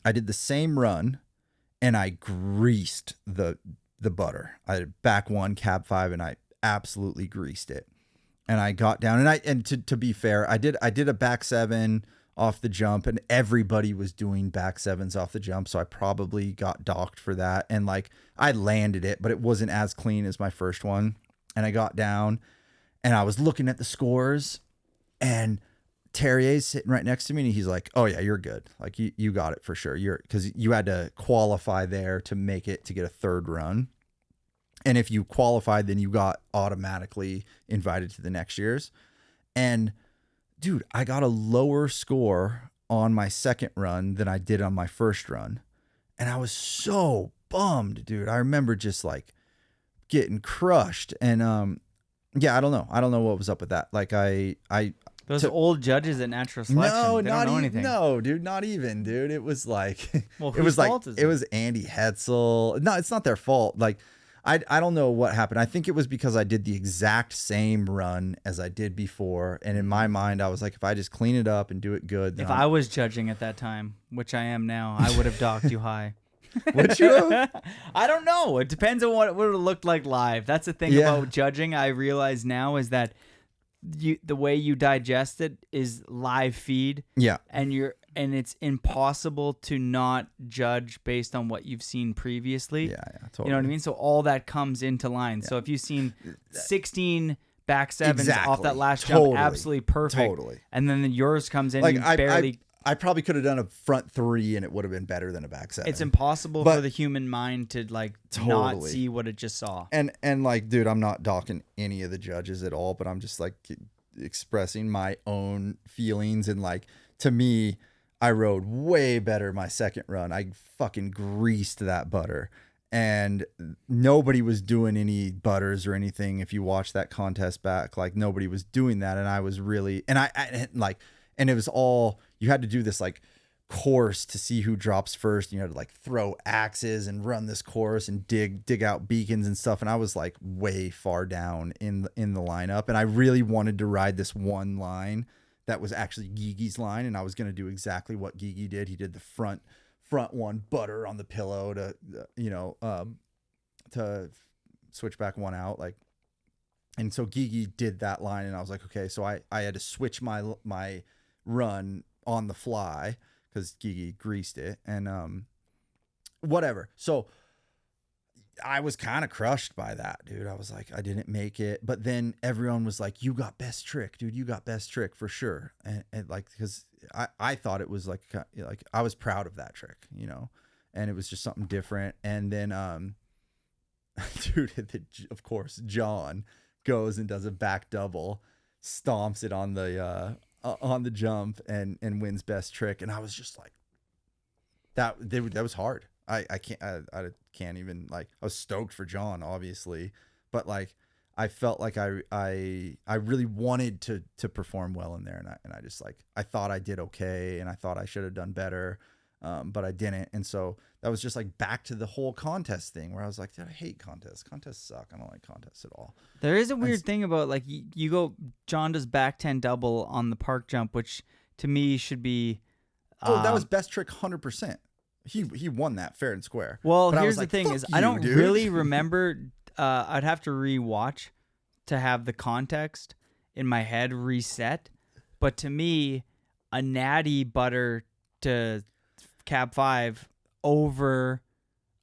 I did the same run, and I greased the butter. I did back 1, cab 5, and I absolutely greased it. And I got down, and to be fair, I did a back 7 off the jump, and everybody was doing back 7s off the jump, so I probably got docked for that. And like I landed it, but it wasn't as clean as my first one. And I got down, and I was looking at the scores, and Terrier's sitting right next to me, and he's like, "Oh yeah, you're good. Like you got it for sure. Because you had to qualify there to make it to get a third run." And if you qualified, then you got automatically invited to the next year's. And dude, I got a lower score on my second run than I did on my first run. And I was so bummed, dude. I remember just like getting crushed. And I don't know. I don't know what was up with that. Like Those old judges at Natural Selection, they don't know anything. No, dude, not even, dude. It was like, Well, it was whose fault is it was Andy Hetzel. No, it's not their fault. Like, I don't know what happened. I think it was because I did the exact same run as I did before. And in my mind, I was like, if I just clean it up and do it good. Then If I was judging at that time, which I am now, I would have docked you high. Would you have? I don't know. It depends on what it would have looked like live. That's the thing Yeah. about judging. I realize now is that the way you digest it is live feed. Yeah. And it's impossible to not judge based on what you've seen previously. Yeah, totally. You know what I mean? So all that comes into line. So if you've seen 16 back sevens off that last jump, absolutely perfect. Totally. And then yours comes in Like and barely. I probably could have done a front 3 and it would have been better than a back 7. It's impossible for the human mind to not Totally. see what it just saw. And like, dude, I'm not docking any of the judges at all, but I'm just like expressing my own feelings. And like, to me, I rode way better my second run. I fucking greased that butter, and nobody was doing any butters or anything. If you watch that contest back, like nobody was doing that. And I was really, and and it was all, you had to do this like course to see who drops first. You had to like throw axes and run this course and dig out beacons and stuff. And I was like way far down in the lineup. And I really wanted to ride this one line that was actually Gigi's line. And I was going to do exactly what Gigi did. He did the front one butter on the pillow to switch back one out. Like, and so Gigi did that line, and I was like, okay, so I had to switch my run on the fly because Gigi greased it, and whatever. So I was kind of crushed by that, dude. I was like, I didn't make it. But then everyone was like, you got best trick, dude. You got best trick for sure. And like, because I thought it was like I was proud of that trick, and it was just something different. And then, dude, of course, John goes and does a back double, stomps it on the jump and wins best trick. And I was just like, that was hard. I can't even, like, I was stoked for John, obviously, but like I felt like I really wanted to perform well in there, and I just like, I thought I did okay, and I thought I should have done better, but I didn't. And so that was just like back to the whole contest thing where I was like, dude, I hate contests. Contests suck. I don't like contests at all. There is a weird thing about, like, you go, John does back 10 double on the park jump, which to me should be that was best trick 100%. He won that fair and square. Well, but here's the thing is, I don't really remember. I'd have to rewatch to have the context in my head reset. But to me, a natty butter to cab 5 over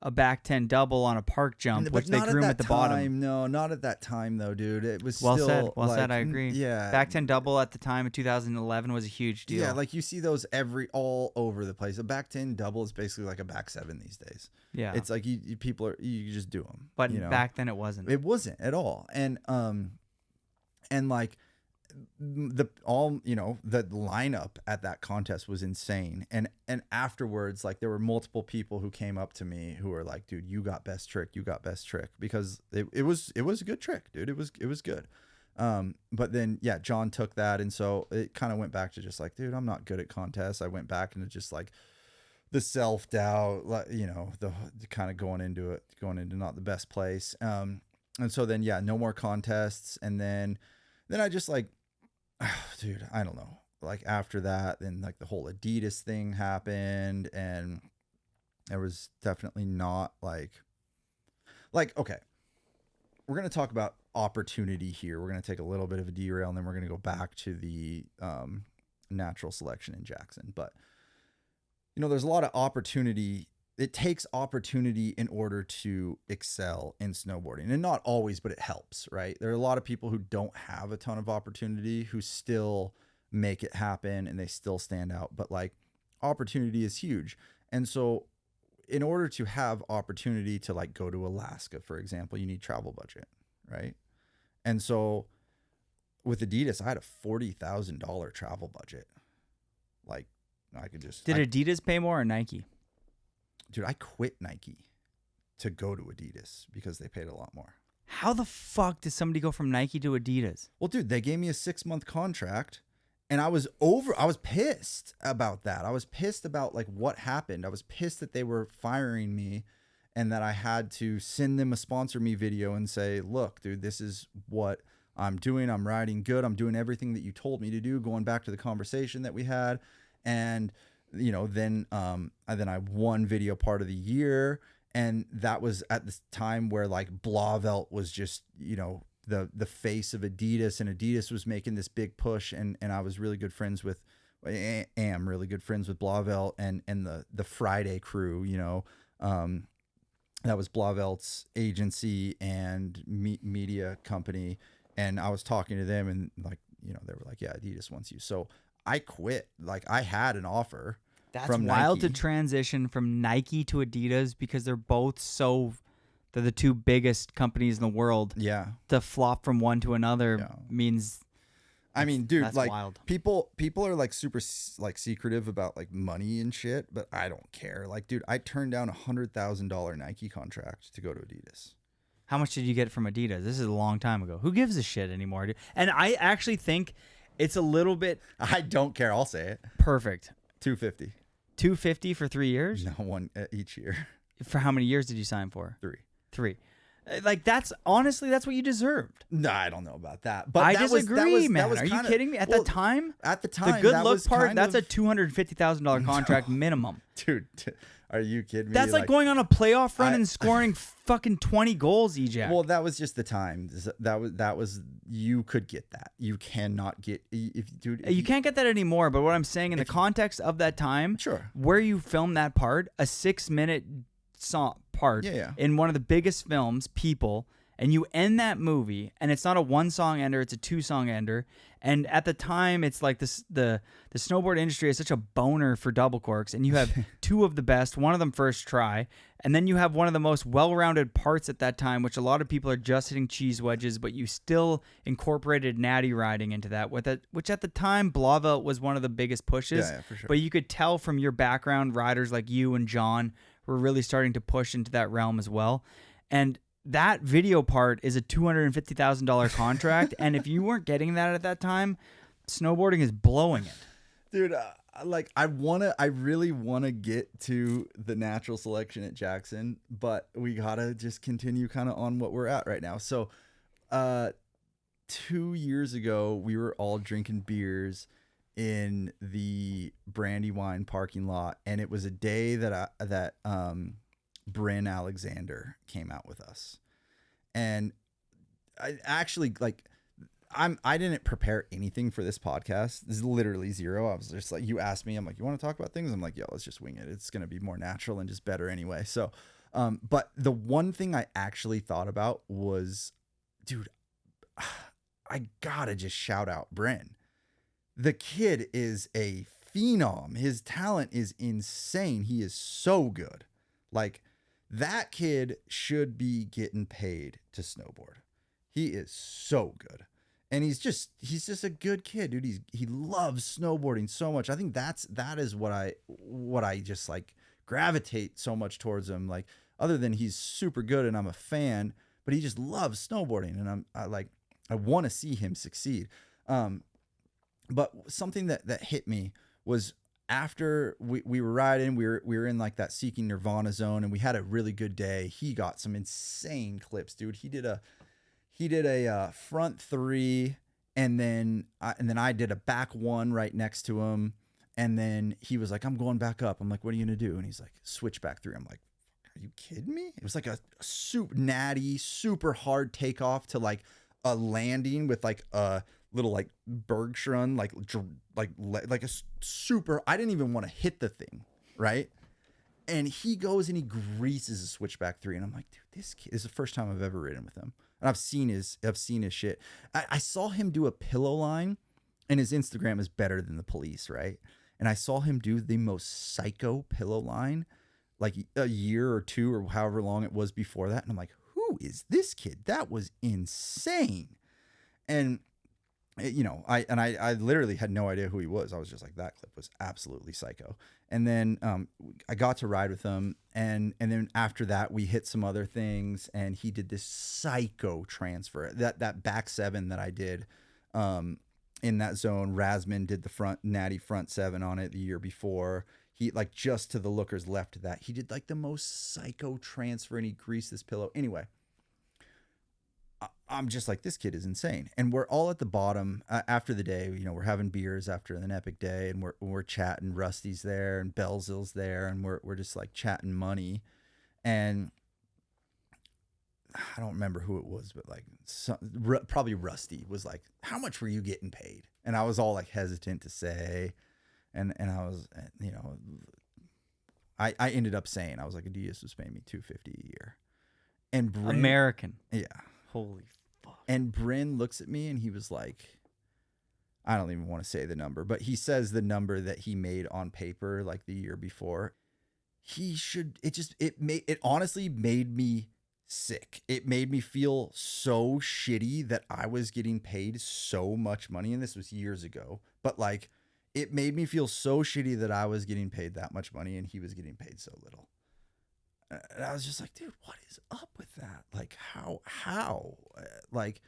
a back 10 double on a park jump, which they groom at the bottom. No, not at that time though, dude. It was well still said. Well like, said. I agree. Yeah, back 10 double at the time of 2011 was a huge deal. Yeah, like you see those all over the place. A back 10 double is basically like a back 7 these days. Yeah, it's like you just do them. But back then it wasn't. It wasn't at all. And like the lineup at that contest was insane. And afterwards, like, there were multiple people who came up to me who were like, dude, you got best trick, because it was a good trick, dude. It was good. But then John took that, and so it kind of went back to just like, dude, I'm not good at contests. I went back into just like the self-doubt, the kind of going into not the best place. And so then no more contests. And then I just like, dude, I don't know. Like after that, then like the whole Adidas thing happened, and there was definitely not like, okay, we're going to talk about opportunity here. We're going to take a little bit of a derail, and then we're going to go back to the natural selection in Jackson. But, there's a lot of opportunity. It takes opportunity in order to excel in snowboarding, and not always, but it helps, right? There are a lot of people who don't have a ton of opportunity who still make it happen, and they still stand out. But like, opportunity is huge. And so in order to have opportunity to like go to Alaska, for example, you need travel budget, right? And so with Adidas, I had a $40,000 travel budget. Like, I could just... Did Adidas pay more or Nike? Dude, I quit Nike to go to Adidas because they paid a lot more. How the fuck did somebody go from Nike to Adidas? Well, dude, they gave me a 6-month contract, and I was pissed about that. I was pissed about like what happened. I was pissed that they were firing me and that I had to send them a sponsor me video and say, look, dude, this is what I'm doing. I'm riding good. I'm doing everything that you told me to do, going back to the conversation that we had. And, you know, then I won video part of the year. And that was at the time where like Blauvelt was just, you know, the face of Adidas, and Adidas was making this big push. And I was really good friends with, am really good friends with Blauvelt and the Friday crew, you know, that was Blauvelt's agency and media company. And I was talking to them, and like, you know, they were like, yeah, Adidas wants you. So I quit. Like, I had an offer. That's from wild Nike. to transition from Nike to Adidas, because they're the two biggest companies in the world. Yeah. To flop from one to another means. I mean, dude, that's like wild. people are like super like secretive about like money and shit, but I don't care. Like, dude, I turned down $100,000 Nike contract to go to Adidas. How much did you get from Adidas? This is a long time ago. Who gives a shit anymore, dude? And I actually think it's a little bit I don't care. I'll say it. perfect. $250. $250 for 3 years? No, one each year. For how many years did you sign for? 3. 3. Like, that's honestly, that's what you deserved. No, I don't know about that. But I that disagree, was, man. that was Are you kinda, kidding me? At well, the time, at the time, the good that look was part, kind that's of, a $250,000 contract minimum. Dude, are you kidding me? That's like going on a playoff run and scoring fucking 20 goals, EJ. Well, that was just the time. That was you could get that. You cannot get you can't get that anymore. But what I'm saying, in the context of that time, sure, where you filmed that part, a 6-minute song part in one of the biggest films, People, and you end that movie, and it's not a 1-song ender, it's a 2-song ender. And at the time, it's like this, the snowboard industry is such a boner for double corks, and you have 2 of the best, one of them first try, and then you have one of the most well-rounded parts at that time, which a lot of people are just hitting cheese wedges, but you still incorporated natty riding into that, which at the time, Blauvelt was one of the biggest pushes. Yeah, for sure. But you could tell from your background, riders like you and John were really starting to push into that realm as well. And that video part is a $250,000 contract, and if you weren't getting that at that time, snowboarding is blowing it. Dude, I really wanna get to the natural selection at Jackson, but we gotta just continue kind of on what we're at right now. So, 2 years ago, we were all drinking beers in the Brandywine parking lot, and it was a day that Bryn Alexander came out with us. And I actually I didn't prepare anything for this podcast. This is literally zero. I was just like, you asked me, I'm like, you want to talk about things? I'm like, yeah, let's just wing it. It's going to be more natural and just better anyway. So, but the one thing I actually thought about was, dude, I gotta just shout out Bryn. The kid is a phenom. His talent is insane. He is so good. Like, that kid should be getting paid to snowboard. He is so good. And he's just a good kid, dude. He loves snowboarding so much. I think that is what I just like gravitate so much towards him. Like, other than he's super good and I'm a fan, but he just loves snowboarding, and I want to see him succeed. But something that hit me was, after we were riding, we were in like that Seeking Nirvana zone, and we had a really good day. He got some insane clips, dude. He did a front 3, and then I did a back 1 right next to him, and then he was like, I'm going back up. I'm like, what are you gonna do? And he's like, switch back 3. I'm like, are you kidding me? It was like a natty, super hard takeoff to like a landing with like a little like Bergschrund, like a super, I didn't even want to hit the thing, right? And he goes and he greases a switchback 3, and I'm like, dude, this kid is the first time I've ever ridden with him, and I've seen his shit. I saw him do a pillow line, and his Instagram is better than the police, right? And I saw him do the most psycho pillow line like a year or 2 or however long it was before that, and I'm like, who is this kid? That was insane. And you know, I literally had no idea who he was. I was just like, that clip was absolutely psycho. And then I got to ride with him, and then after that we hit some other things, and he did this psycho transfer. That back 7 that I did in that zone, Razman did the natty front 7 on it the year before. he like just to the lookers left of that, he did like the most psycho transfer and he greased this pillow. Anyway, I'm just like, this kid is insane. And we're all at the bottom after the day, you know, we're having beers after an epic day, and we're chatting. Rusty's there and Belzil's there, and we're just like chatting money. And I don't remember who it was, but like probably Rusty was like, how much were you getting paid? And I was all like hesitant to say. And I was, you know, I ended up saying, I was like, Adidas was paying me $250 a year. And Bryn, American. Yeah. Holy fuck. And Bryn looks at me and he was like, I don't even want to say the number, but he says the number that he made on paper like the year before. It honestly made me sick. It made me feel so shitty that I was getting paid so much money. And this was years ago, but like, it made me feel so shitty that I was getting paid that much money and he was getting paid so little. And I was just like, dude, what is up with that? Like, how? Like,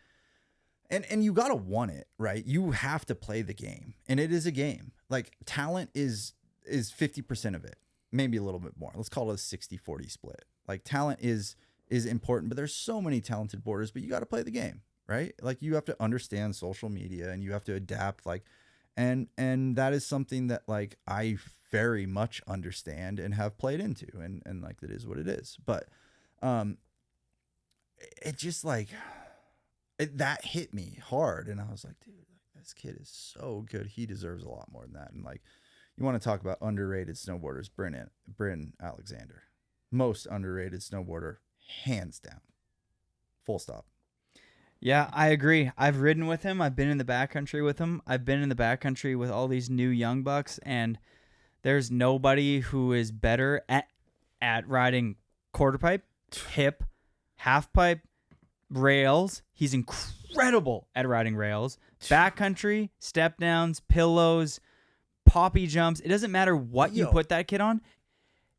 and you got to want it, right? You have to play the game. And it is a game. Like, talent is 50% of it. Maybe a little bit more. Let's call it a 60-40 split. Like, talent is important, but there's so many talented boarders, but you got to play the game, right? Like, you have to understand social media and you have to adapt, like, and that is something that like I very much understand and have played into, and like that is what it is. But it just like that hit me hard, and I was like, dude, like, this kid is so good. He deserves a lot more than that. And like, you want to talk about underrated snowboarders, Bryn Alexander, most underrated snowboarder, hands down. Full stop. Yeah, I agree. I've ridden with him. I've been in the backcountry with him. I've been in the backcountry with all these new young bucks, and there's nobody who is better at riding quarter pipe, hip, half pipe, rails. He's incredible at riding rails. Backcountry, step downs, pillows, poppy jumps. It doesn't matter what you put that kid on.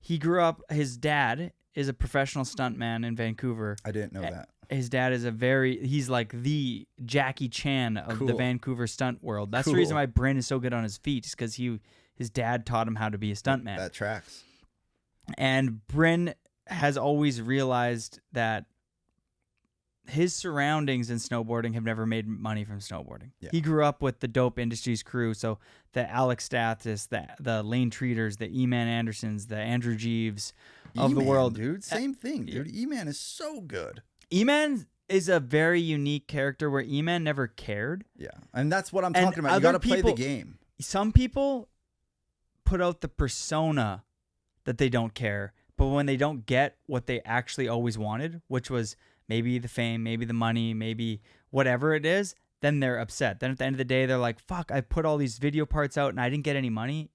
He grew up, his dad is a professional stuntman in Vancouver. I didn't know that. His dad is he's like the Jackie Chan of the Vancouver stunt world. That's the reason why Bryn is so good on his feet, is because his dad taught him how to be a stuntman. That tracks. And Bryn has always realized that his surroundings in snowboarding have never made money from snowboarding. Yeah. He grew up with the Dope Industries crew, so the Alex Stathis, the Lane Treaters, the E-Man Andersons, the Andrew Jeeves of the world. Dude, same thing, dude. E-Man is so good. E-Man is a very unique character where E-Man never cared. Yeah, and that's what I'm talking about. You got to play the game. Some people put out the persona that they don't care, but when they don't get what they actually always wanted, which was maybe the fame, maybe the money, maybe whatever it is, then they're upset. Then at the end of the day, they're like, fuck, I put all these video parts out and I didn't get any money.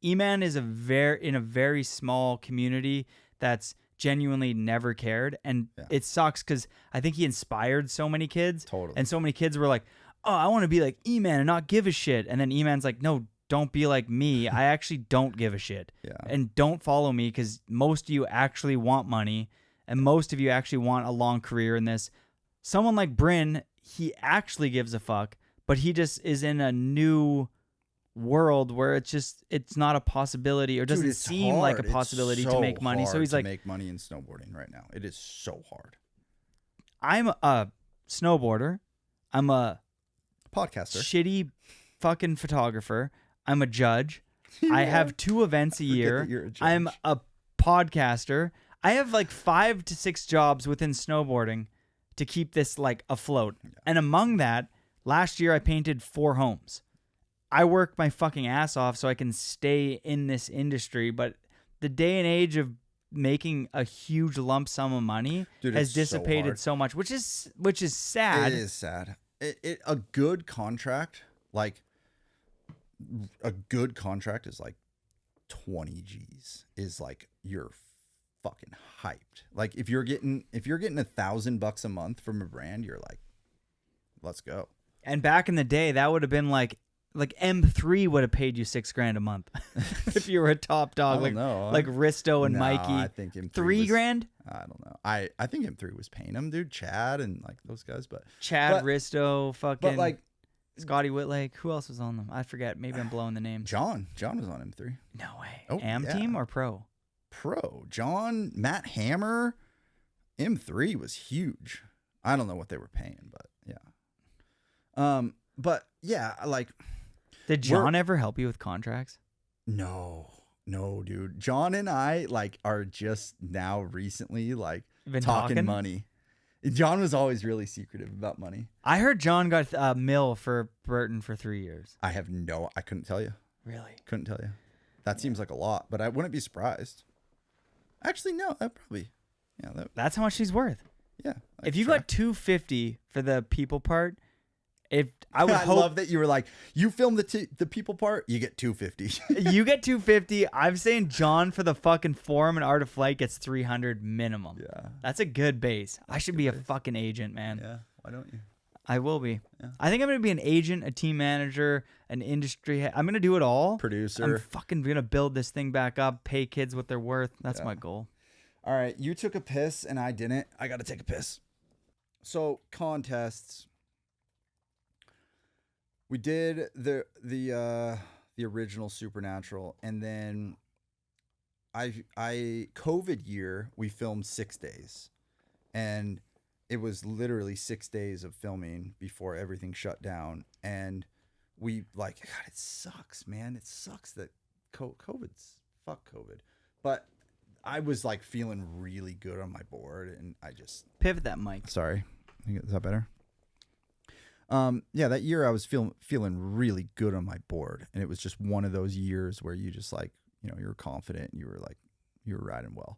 E-Man is in a very small community that's genuinely never cared, and it sucks because I think he inspired so many kids. Totally. And so many kids were like, oh, I want to be like E-Man and not give a shit. And then E-Man's like, no, don't be like me. I actually don't give a shit. Yeah. And don't follow me, because most of you actually want money, and most of you actually want a long career in this. Someone like Bryn, he actually gives a fuck, but he just is in a new world where it's not a possibility, or doesn't seem like a possibility to make money. So he's like, make money in snowboarding right now. It is so hard. I'm a snowboarder. I'm a podcaster. Shitty fucking photographer. I'm a judge. I have 2 events a year. I'm a podcaster. I have like 5 to 6 jobs within snowboarding to keep this like afloat. Yeah. And among that, last year I painted 4 homes. I work my fucking ass off so I can stay in this industry, but the day and age of making a huge lump sum of money has dissipated so much, which is sad. It is sad. A good contract, like a good contract is like 20 G's is like you're fucking hyped. Like if you're getting $1,000 a month from a brand, you're like, let's go. And back in the day, that would have been like M3 would have paid you $6,000 a month if you were a top dog. I don't know. Like Risto and Mikey. I think M3 $3,000. I don't know. I think M3 was paying him, dude. Chad and like those guys, but Risto, fucking. But like, Scotty Whitlake. Who else was on them? I forget. Maybe I'm blowing the names. John was on M3. No way. Oh, Am yeah. team or pro? Pro. John, Matt Hammer, M3 was huge. I don't know what they were paying, but yeah. But yeah, like. Did John ever help you with contracts? No, dude. John and I like are just now recently like Been talking money. John was always really secretive about money. I heard John got a mill for Burton for 3 years. I couldn't tell you. Really? Couldn't tell you. That seems like a lot, but I wouldn't be surprised. Actually, no, that probably, yeah. That's how much he's worth. Yeah. If you got $250 for the people part, I would hope love that you were like, you film the people part, you get $250. you get $250. I'm saying John for the fucking form and art of flight gets $300 minimum. Yeah. That's a good base. I should be a fucking agent, man. Yeah. Why don't you? I will be. Yeah. I think I'm going to be an agent, a team manager, an industry head. I'm going to do it all. Producer. I'm fucking going to build this thing back up, pay kids what they're worth. That's my goal. All right. You took a piss and I didn't. I got to take a piss. So contests. We did the original Supernatural, and then COVID year we filmed 6 days, and it was literally 6 days of filming before everything shut down. And we God, it sucks, man. It sucks that COVID's fuck COVID, but I was like feeling really good on my board, and I just pivot that mic. Sorry, is that better? Yeah, that year I was feeling really good on my board, and it was just one of those years where you just like, you know, you were confident and you were riding well,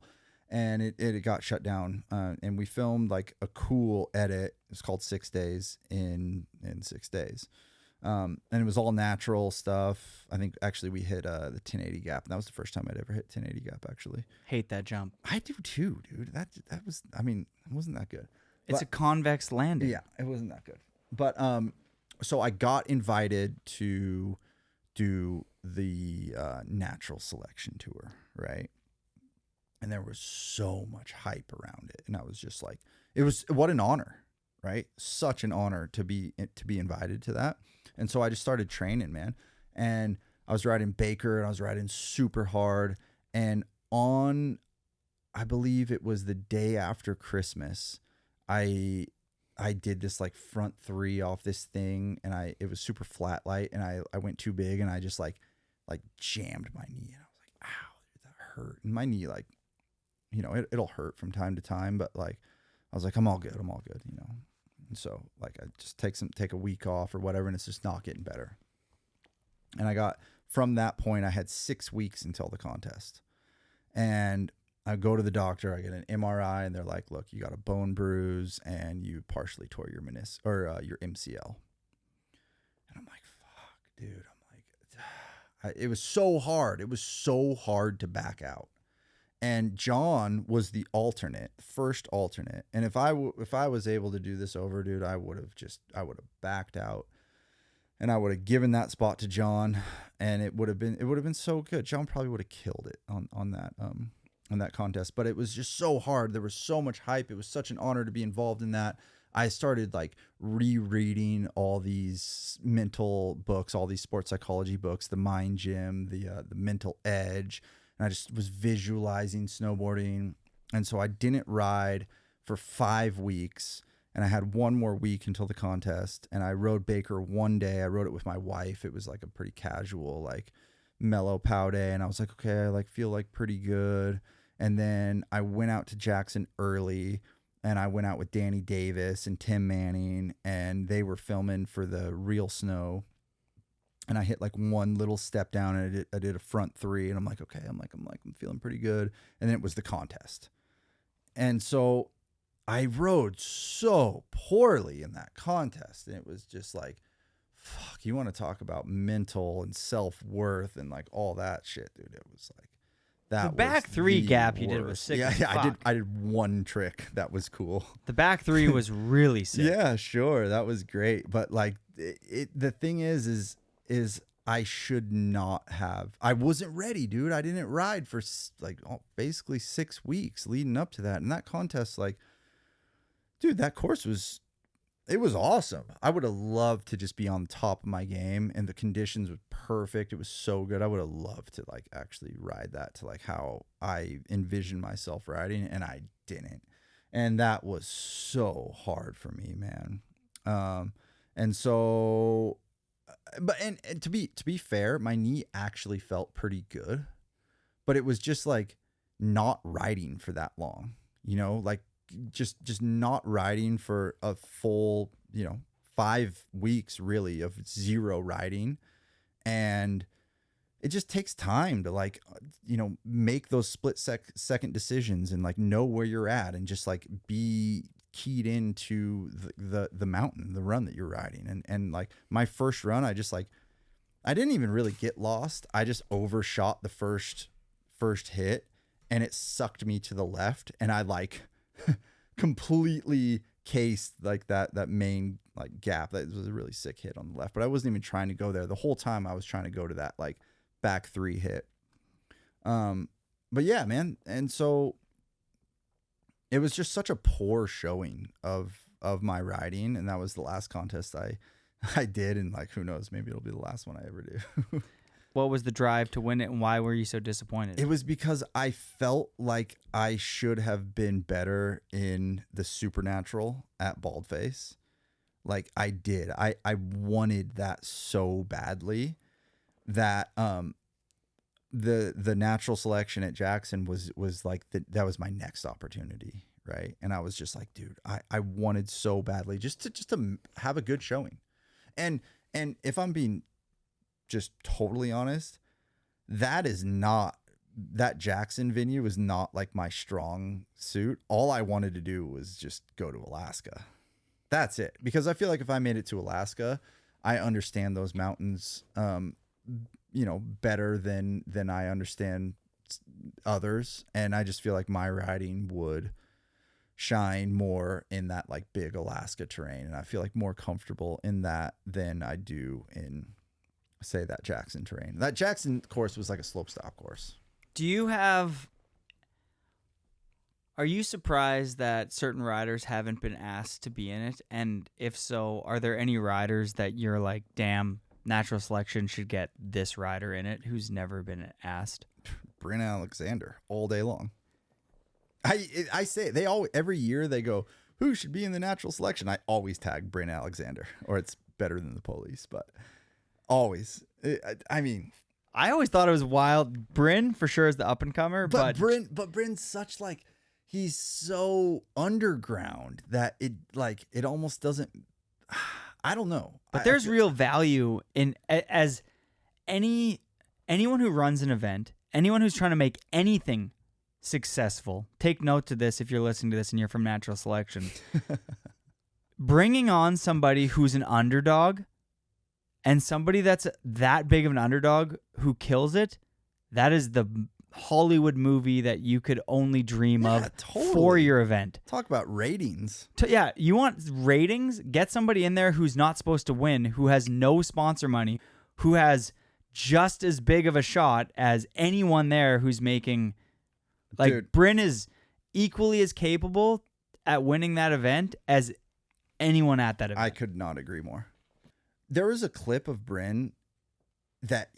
and it got shut down, and we filmed like a cool edit. It's called 6 days in 6 days, and it was all natural stuff. I think actually we hit the 1080 gap, and that was the first time I'd ever hit 1080 gap. Actually, hate that jump. I do too, dude. That was, I mean, it wasn't that good. It's a convex landing. Yeah, it wasn't that good. But so I got invited to do the natural selection tour, right? And there was so much hype around it, and I was just like, what an honor, right? Such an honor to be invited to that. And so I just started training, man. And I was riding Baker, and I was riding super hard. And I believe it was the day after Christmas, I did this like front three off this thing, and it was super flat light, and I went too big, and I just like jammed my knee, and I was like, ow, that hurt. And my knee, like, you know, it'll hurt from time to time, but like I was like, I'm all good, you know. And so like I just take a week off or whatever, and it's just not getting better. And from that point I had 6 weeks until the contest, and I go to the doctor, I get an MRI, and they're like, look, you got a bone bruise and you partially tore your meniscus or your MCL. And I'm like, fuck, dude. I'm like, it was so hard. It was so hard to back out. And John was the first alternate. And if I was able to do this over, dude, I would have backed out, and I would have given that spot to John, and it would have been so good. John probably would have killed it on that contest, but it was just so hard. There was so much hype. It was such an honor to be involved in that. I started like rereading all these mental books, all these sports psychology books, the Mind Gym, the Mental Edge, and I just was visualizing snowboarding. And so I didn't ride for 5 weeks, and I had one more week until the contest, and I rode Baker one day. I rode it with my wife. It was like a pretty casual, like mellow pow day, and I was like, okay, I like feel like pretty good. And then I went out to Jackson early, and I went out with Danny Davis and Tim Manning, and they were filming for the real snow. And I hit like one little step down, and I did a front three, and I'm like, okay, I'm feeling pretty good. And then it was the contest. And so I rode so poorly in that contest, and it was just like, fuck, you want to talk about mental and self-worth and like all that shit, dude. It was like, that the back was three the gap worst. you did was sick. Yeah, as I did one trick that was cool. The back three was really sick. Yeah, sure, that was great. But like, the thing is I should not have. I wasn't ready, dude. I didn't ride for like basically 6 weeks leading up to that, and that contest, like, dude, that course was It was awesome. I would have loved to just be on top of my game, and the conditions were perfect. It was so good. I would have loved to like actually ride that to like how I envisioned myself riding, and I didn't. And that was so hard for me, man. And so, but and to be fair, my knee actually felt pretty good, but it was just like not riding for that long, like just not riding for a full, 5 weeks really of zero riding. And it just takes time to like, make those split second decisions and like know where you're at and just like be keyed into the mountain, the run that you're riding. And like my first run, I didn't even really get lost. I just overshot the first hit, and it sucked me to the left, and I like completely cased like that main like gap. That was a really sick hit on the left, but I wasn't even trying to go there. The whole time I was trying to go to that like back 3 hit. But yeah, man. And so it was just such a poor showing of my riding, and that was the last contest I did, and like who knows, maybe it'll be the last one I ever do. What was the drive to win it, and why were you so disappointed? It was because I felt like I should have been better in the Supernatural at Baldface. Like I did. I wanted that so badly that the natural selection at Jackson was like that was my next opportunity, right? And I was just like, dude, I wanted so badly just to have a good showing. And if I'm being just totally honest, that Jackson venue was not like my strong suit. All I wanted to do was just go to Alaska. That's it. Because I feel like if I made it to Alaska, I understand those mountains, better than I understand others. And I just feel like my riding would shine more in that like big Alaska terrain. And I feel like more comfortable in that than I do in, say, that Jackson terrain. That Jackson course was like a slopestyle course. Are you surprised that certain riders haven't been asked to be in it? And if so, are there any riders that you're like, damn, natural selection should get this rider in it who's never been asked? Bryn Alexander all day long. I say every year they go, who should be in the natural selection? I always tag Bryn Alexander, or it's better than the police, but always. I always thought it was wild. Bryn for sure is the up and comer, but Bryn's such like, he's so underground that it almost doesn't. I don't know. But there's real value in as anyone who runs an event, anyone who's trying to make anything successful. Take note to this if you're listening to this and you're from natural selection. Bringing on somebody who's an underdog and somebody that's that big of an underdog who kills it, that is the Hollywood movie that you could only dream of for your event. Talk about ratings. You want ratings? Get somebody in there who's not supposed to win, who has no sponsor money, who has just as big of a shot as anyone there who's making... Like, dude, Bryn is equally as capable at winning that event as anyone at that event. I could not agree more. There was a clip of Bryn that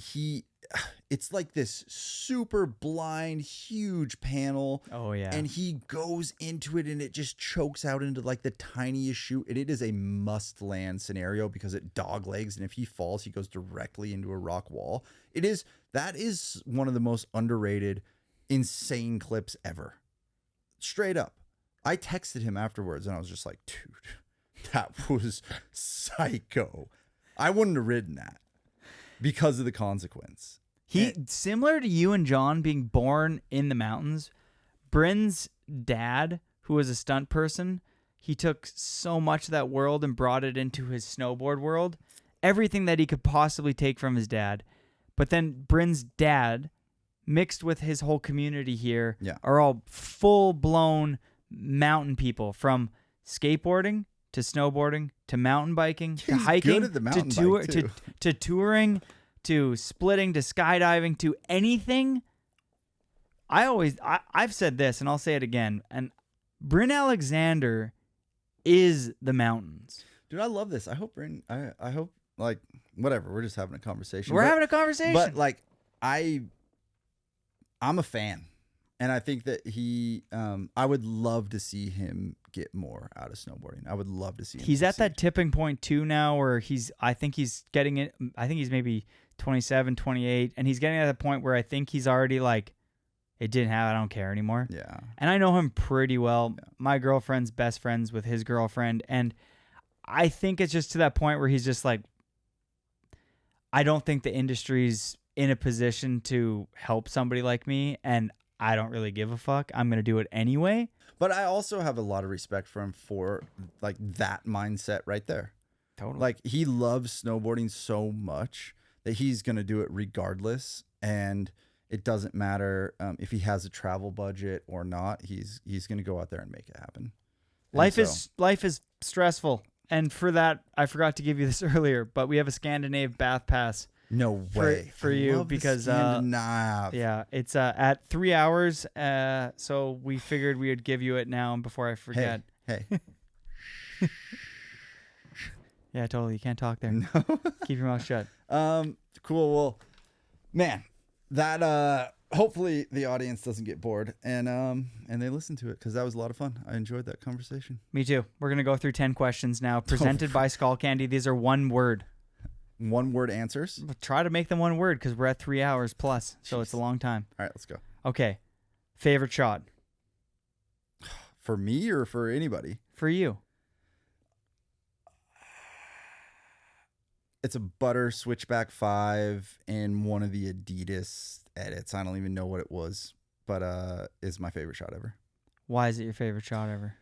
it's like this super blind, huge panel. Oh, yeah. And he goes into it and it just chokes out into like the tiniest chute. And it is a must land scenario because it dog legs. And if he falls, he goes directly into a rock wall. That is one of the most underrated, insane clips ever. Straight up. I texted him afterwards and I was just like, dude, that was psycho. I wouldn't have ridden that because of the consequence. Similar to you and John being born in the mountains, Bryn's dad, who was a stunt person, he took so much of that world and brought it into his snowboard world. Everything that he could possibly take from his dad. But then Bryn's dad, mixed with his whole community here, are all full-blown mountain people, from skateboarding to snowboarding to mountain biking to hiking to touring to splitting to skydiving to anything. I've said this and I'll say it again, and Bryn Alexander is the mountains. Dude, I love this. I hope I hope like whatever. We're just having a conversation. We're having a conversation. But like I'm a fan, and I think that he I would love to see him get more out of snowboarding. I would love to see him. He's at succeed. that tipping point too now where I think he's getting it. I think he's maybe 27, 28, and he's getting at the point where I think he's already like, it didn't have, I don't care anymore. Yeah. And I know him pretty well. Yeah. My girlfriend's best friends with his girlfriend, and I think it's just to that point where he's just like, I don't think the industry's in a position to help somebody like me, and I don't really give a fuck. I'm going to do it anyway. But I also have a lot of respect for him for like that mindset right there. Totally. Like he loves snowboarding so much that he's going to do it regardless. And it doesn't matter if he has a travel budget or not. He's going to go out there and make it happen. Life is stressful. And for that, I forgot to give you this earlier, but we have a Scandinave bath pass. No way for you because yeah, it's at 3 hours. So we figured we would give you it now before I forget. Hey. Yeah, totally. You can't talk there. No. Keep your mouth shut. Cool. Well, man, that hopefully the audience doesn't get bored and they listen to it because that was a lot of fun. I enjoyed that conversation. Me too. We're gonna go through 10 questions now, presented by Skull Candy. These are one word. One word answers? We'll try to make them one word because we're at 3 hours plus, so it's a long time. All right, let's go. Okay. Favorite shot? For me or for anybody? For you. It's a butter switchback 5 in one of the Adidas edits. I don't even know what it was, but it's my favorite shot ever. Why is it your favorite shot ever?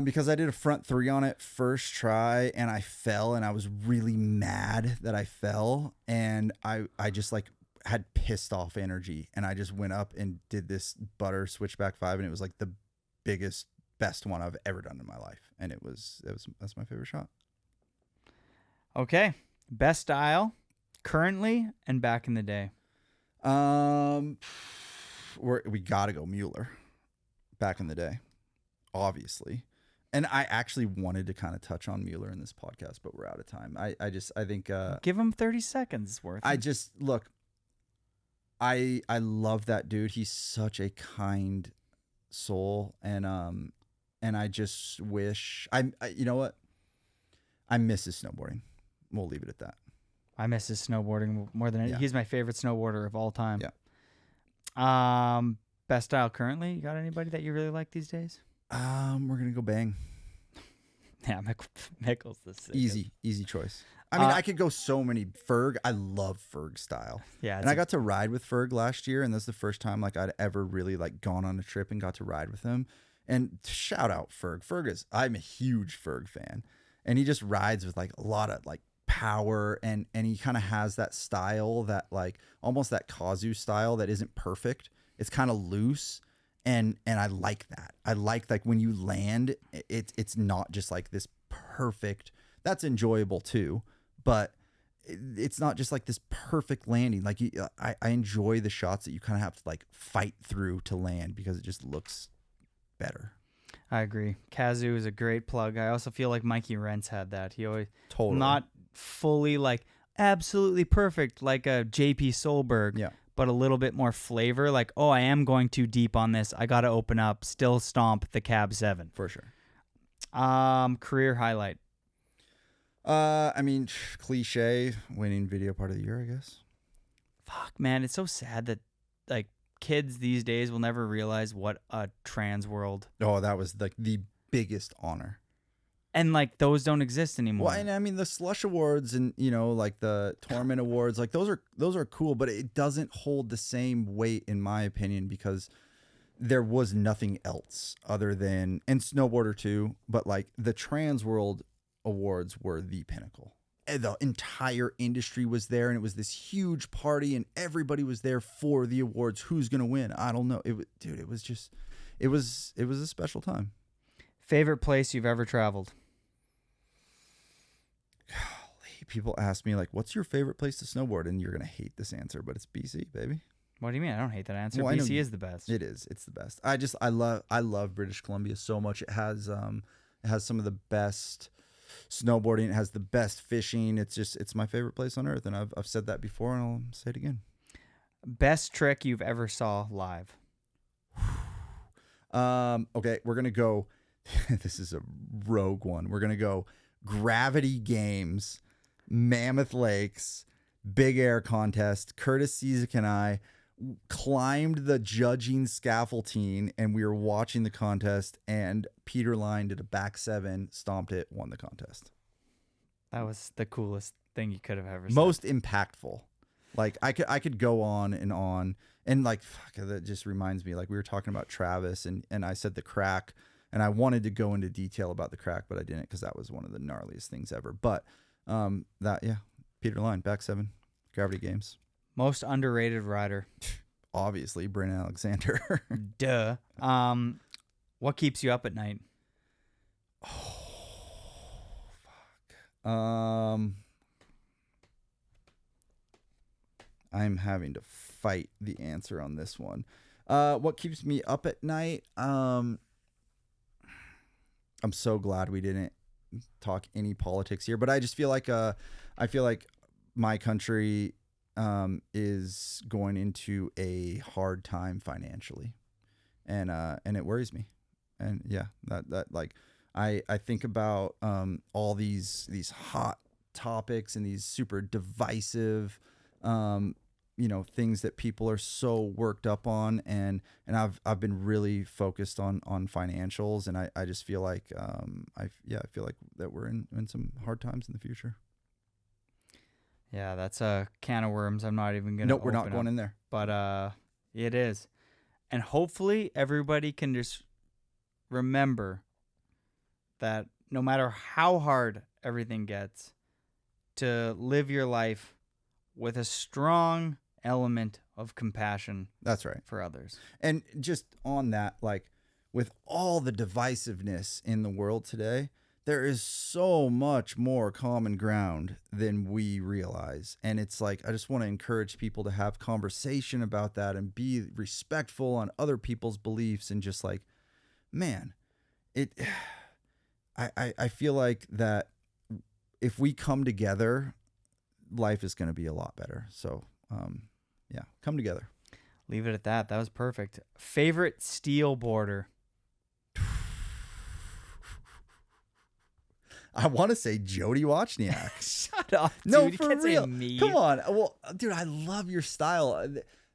Because I did a front 3 on it first try and I fell and I was really mad that I fell and I just like had pissed off energy and I just went up and did this butter switchback 5 and it was like the best one I've ever done in my life and that's my favorite shot. Okay. Best style currently and back in the day. We got to go Mueller back in the day, obviously. And I actually wanted to kind of touch on Mueller in this podcast, but we're out of time. I think give him 30 seconds worth. Look, I love that dude. He's such a kind soul and I just wish you know what? I miss his snowboarding. We'll leave it at that. I miss his snowboarding more than anything. He's my favorite snowboarder of all time. Yeah. Best style currently? You got anybody that you really like these days? We're gonna go Bang. Yeah, Mickle's the sickest. Easy choice. I mean, I could go so many. Ferg, I love Ferg style. Yeah, and I got to ride with Ferg last year, and that's the first time like I'd ever really like gone on a trip and got to ride with him. And shout out Ferg. I'm a huge Ferg fan, and he just rides with like a lot of like power, and he kind of has that style that like almost that Kazu style that isn't perfect. It's kind of loose. And I like that. I like when you land, it's not just like this perfect. That's enjoyable too, but it's not just like this perfect landing. Like I enjoy the shots that you kind of have to like fight through to land because it just looks better. I agree. Kazu is a great plug. I also feel like Mikey Rentz had that. He always not fully like absolutely perfect like a JP Solberg. Yeah. But a little bit more flavor, like, oh, I am going too deep on this. I got to open up, still stomp the Cab 7. For sure. Career highlight. I mean, cliche, winning video part of the year, I guess. Fuck, man, it's so sad that, like, kids these days will never realize what a trans world. Oh, that was, like, the biggest honor. And, like, those don't exist anymore. Well, and I mean, the Slush Awards and, you know, like the Tournament Awards, like those are cool, but it doesn't hold the same weight, in my opinion, because there was nothing else other than, and Snowboarder too, but like the Trans World Awards were the pinnacle. And the entire industry was there, and it was this huge party, and everybody was there for the awards. Who's going to win? I don't know. It was a special time. Favorite place you've ever traveled? Golly, people ask me like, "What's your favorite place to snowboard?" And you're gonna hate this answer, but it's BC, baby. What do you mean? I don't hate that answer. Well, BC is the best. It is. It's the best. I love British Columbia so much. It has some of the best snowboarding. It has the best fishing. It's my favorite place on earth, and I've said that before, and I'll say it again. Best trick you've ever saw live? Okay, we're gonna go. This is a rogue one. We're gonna go Gravity Games, Mammoth Lakes, Big Air Contest. Curtis Cizik and I climbed the judging scaffolding, and we were watching the contest, and Peter Line did a back 7, stomped it, won the contest. That was the coolest thing you could have ever said. Most impactful. Like I could go on, and like fuck, that just reminds me, like we were talking about Travis, and I said the crack, and I wanted to go into detail about the crack, but I didn't, because that was one of the gnarliest things ever. But Peter Line, back 7, Gravity Games. Most underrated rider? Obviously, Brandon Alexander. Duh. What keeps you up at night? Oh, fuck. I'm having to fight the answer on this one. What keeps me up at night? I'm so glad we didn't talk any politics here, but I just feel like my country is going into a hard time financially, and it worries me. And yeah, that like I think about all these hot topics and these super divisive things that people are so worked up on, and I've been really focused on financials, and I just feel like I feel like that we're in some hard times in the future. Yeah, that's a can of worms. I'm not even gonna. Nope, we're not going in there. But it is, and hopefully everybody can just remember that no matter how hard everything gets, to live your life with a strong element of compassion. That's right. For others. And just on that, like with all the divisiveness in the world today, there is so much more common ground than we realize. And it's like, I just want to encourage people to have conversation about that and be respectful on other people's beliefs, and just like, man, I feel like that if we come together, life is going to be a lot better. So, yeah, come together. Leave it at that. That was perfect. Favorite steel boarder? I want to say Jody Wozniak. Shut up, dude. No, You for can't say real. me. Come on. Well, dude, I love your style.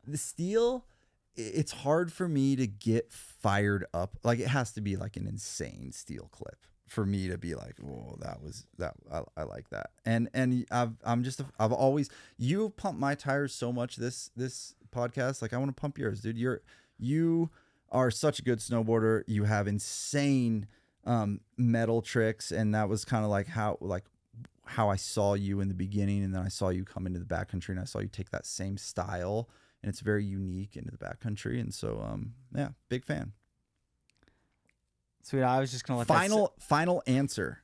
The steel, it's hard for me to get fired up. Like, it has to be like an insane steel clip for me to be like, "Whoa, that was that." I like that. And I've always, you pumped my tires so much this podcast. Like, I want to pump yours, dude. You are such a good snowboarder. You have insane metal tricks, and that was kind of like how I saw you in the beginning, and then I saw you come into the backcountry, and I saw you take that same style, and it's very unique into the backcountry. And so yeah, big fan. Sweet. I was just gonna let final answer,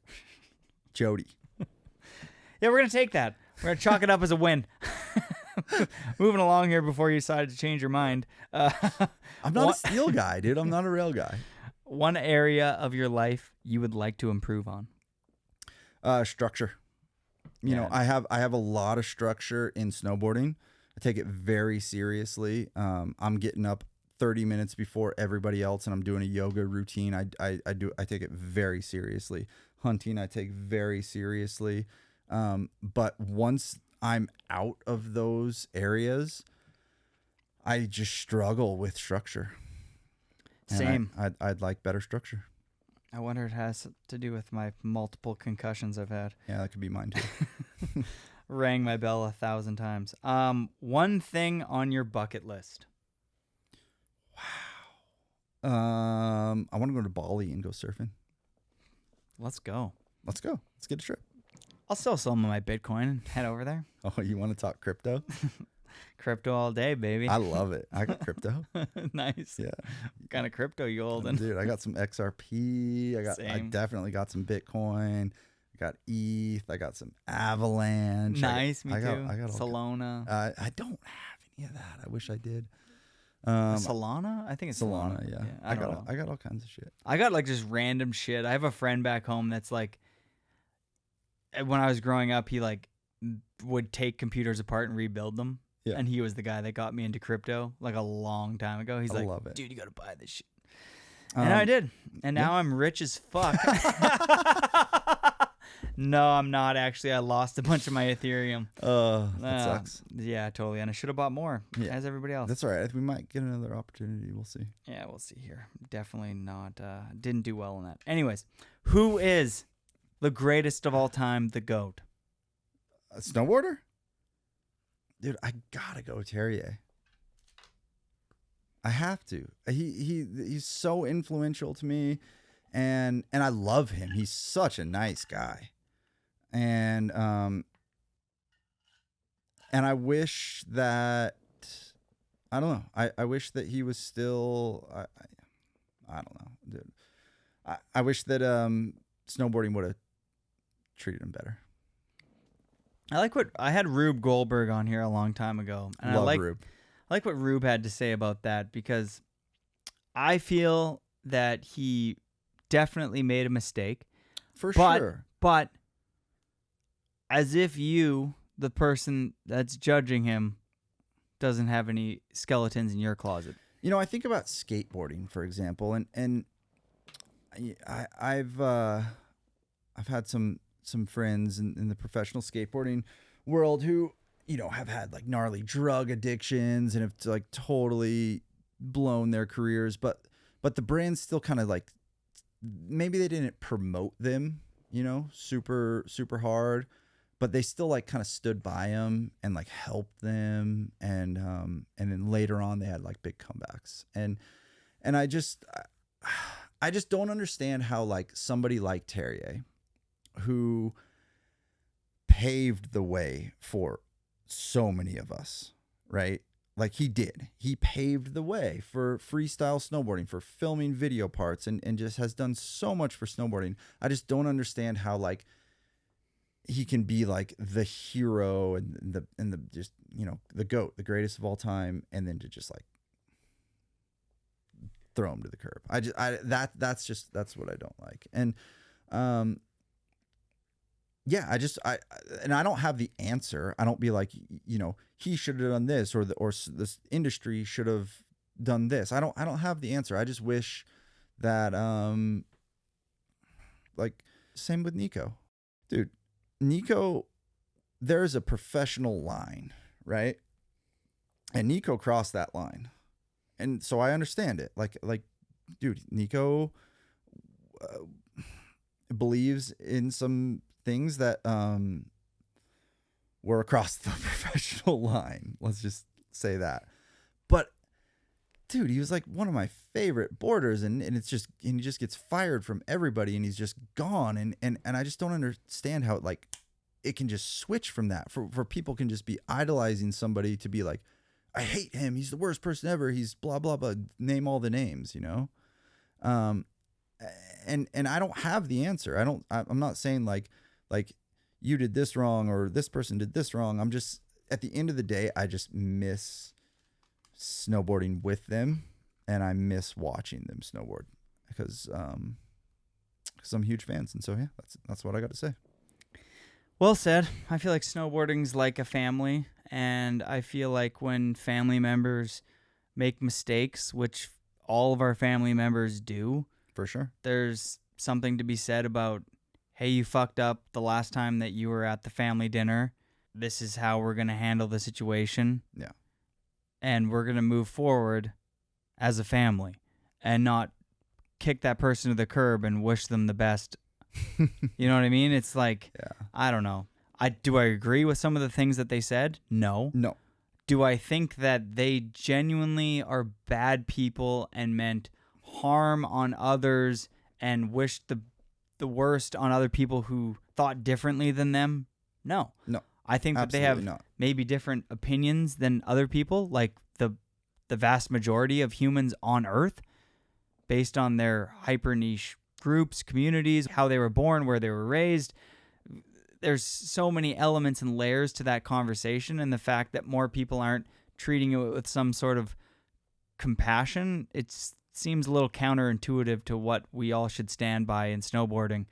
Jody. Yeah, we're gonna take that. We're gonna chalk it up as a win. Moving along here before you decided to change your mind. I'm not a steel guy, dude. I'm not a rail guy. One area of your life you would like to improve on? Structure. You know, I have a lot of structure in snowboarding. I take it very seriously. I'm getting up 30 minutes before everybody else, and I'm doing a yoga routine. I take it very seriously. Hunting, I take very seriously. But once I'm out of those areas, I just struggle with structure. Same. I'd like better structure. I wonder if it has to do with my multiple concussions I've had. Yeah, that could be mine too. Rang my bell 1,000 times. One thing on your bucket list. Wow. I want to go to Bali and go surfing. Let's go. Let's go. Let's get a trip. I'll sell some of my Bitcoin and head over there. Oh, you want to talk crypto? Crypto all day, baby. I love it. I got crypto. Nice. Yeah. What kind of crypto you holding? Dude, I got some XRP. I definitely got some Bitcoin. I got ETH. I got some Avalanche. Nice, me too. I got Solana. I don't have any of that. I wish I did. Solana? I think it's Solana. Yeah. I got all kinds of shit. I got like just random shit. I have a friend back home that's like, when I was growing up, he like would take computers apart and rebuild them. Yeah. And he was the guy that got me into crypto like a long time ago. He's like, love it. dude, you got to buy this shit. And I did. And now I'm rich as fuck. No, I'm not actually. I lost a bunch of my Ethereum. That sucks. Yeah, totally. And I should have bought more, as everybody else. That's all right. We might get another opportunity. We'll see. Yeah, we'll see here. Definitely not. Didn't do well in that. Anyways, who is the greatest of all time? The GOAT. A snowboarder? Dude, I gotta go Terrier. I have to. He's so influential to me, and I love him. He's such a nice guy, and I wish that I don't know. I wish that he was still. I don't know, dude. I wish that snowboarding would have treated him better. I like what I had Rube Goldberg on here a long time ago, and Love Rube. I like what Rube had to say about that, because I feel that he definitely made a mistake. For sure. But as if you, the person that's judging him, doesn't have any skeletons in your closet. You know, I think about skateboarding, for example, and I've had some friends in the professional skateboarding world who, you know, have had like gnarly drug addictions and have like totally blown their careers, but the brand still kind of like, maybe they didn't promote them, you know, super hard, but they still like kind of stood by them and like helped them, and then later on they had like big comebacks, and I just don't understand how like somebody like Terrier, who paved the way for so many of us, right? Like he paved the way for freestyle snowboarding, for filming video parts, and just has done so much for snowboarding. I just don't understand how like he can be like the hero and the just, you know, the GOAT, the greatest of all time, and then to just like throw him to the curb. That's what I don't like. And yeah, I don't have the answer. I don't be like, you know, he should have done this, or this industry should have done this. I don't have the answer. I just wish that like same with Nico. Dude, Nico, there's a professional line, right? And Nico crossed that line. And so I understand it. Like dude, Nico believes in some things that were across the professional line. Let's just say that. But dude, he was like one of my favorite boarders, and he just gets fired from everybody, and he's just gone. And I just don't understand how it can just switch from that. For people can just be idolizing somebody to be like, I hate him, he's the worst person ever, he's blah blah blah, name all the names, you know? And I don't have the answer. I'm not saying like you did this wrong or this person did this wrong. I'm just, at the end of the day, I just miss snowboarding with them, and I miss watching them snowboard because I'm huge fans. And so yeah, that's what I got to say. Well said. I feel like snowboarding's like a family, and I feel like when family members make mistakes, which all of our family members do, for sure, there's something to be said about, hey, you fucked up the last time that you were at the family dinner. This is how we're going to handle the situation. Yeah. And we're going to move forward as a family and not kick that person to the curb and wish them the best. You know what I mean? It's like, yeah. I don't know. Do I agree with some of the things that they said? No. Do I think that they genuinely are bad people and meant harm on others and wished the worst on other people who thought differently than them? No. I think that they have maybe different opinions than other people, like the vast majority of humans on Earth, based on their hyper niche groups, communities, how they were born, where they were raised. There's so many elements and layers to that conversation, and the fact that more people aren't treating it with some sort of compassion, it seems a little counterintuitive to what we all should stand by in snowboarding.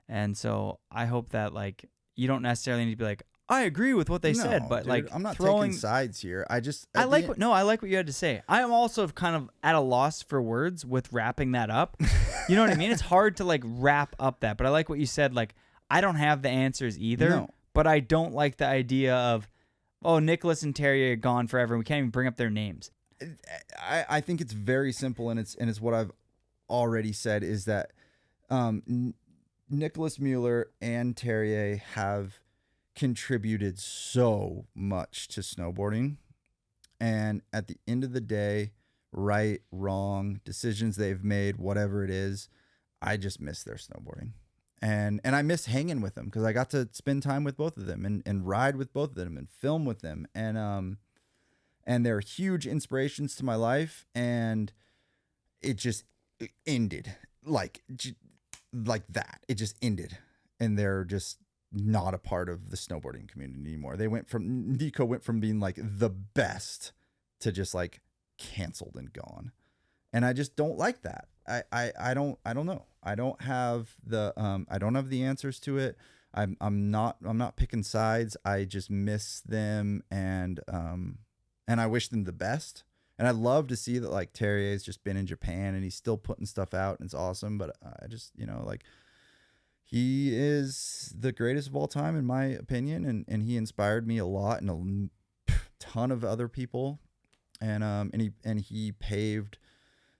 And so I hope that like you don't necessarily need to be like, I agree with what they said, but dude, like I'm not throwing taking sides here. I like what you had to say. I am also kind of at a loss for words with wrapping that up. You know what I mean? It's hard to like wrap up that, but I like what you said. Like, I don't have the answers either, but I don't like the idea of, oh, Nicholas and Terry are gone forever, and we can't even bring up their names. I think it's very simple, and it's what I've already said is that Nicholas Mueller and Terry have contributed so much to snowboarding, and at the end of the day, right, wrong, decisions they've made, whatever it is, I just miss their snowboarding, and I miss hanging with them because I got to spend time with both of them and ride with both of them and film with them, and they're huge inspirations to my life, and it just ended like that. It just ended, and they're just not a part of the snowboarding community anymore. Nico went from being like the best to just like canceled and gone. And I just don't like that. I don't know. I don't have the answers to it. I'm not picking sides. I just miss them, and I wish them the best. And I'd love to see that like Terrier's just been in Japan and he's still putting stuff out and it's awesome. But I just, like, he is the greatest of all time, in my opinion, and he inspired me a lot and a ton of other people, and he paved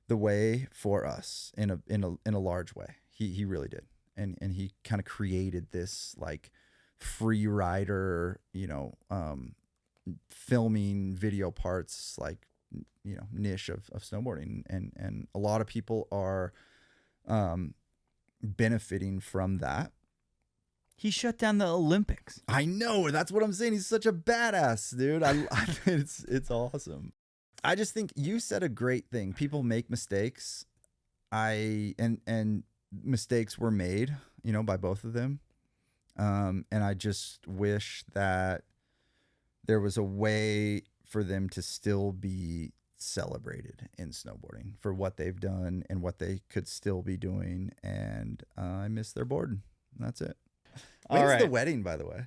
the way for us in a large way. He really did, and he kind of created this like free rider, filming video parts like niche of snowboarding, and a lot of people are benefiting from that. He shut down the Olympics. I know, that's what I'm saying. He's such a badass, dude. It's awesome. I just think you said a great thing. People make mistakes. And mistakes were made, by both of them. And I just wish that there was a way for them to still be celebrated in snowboarding for what they've done and what they could still be doing. And I miss their board. That's it. When's the wedding, by the way?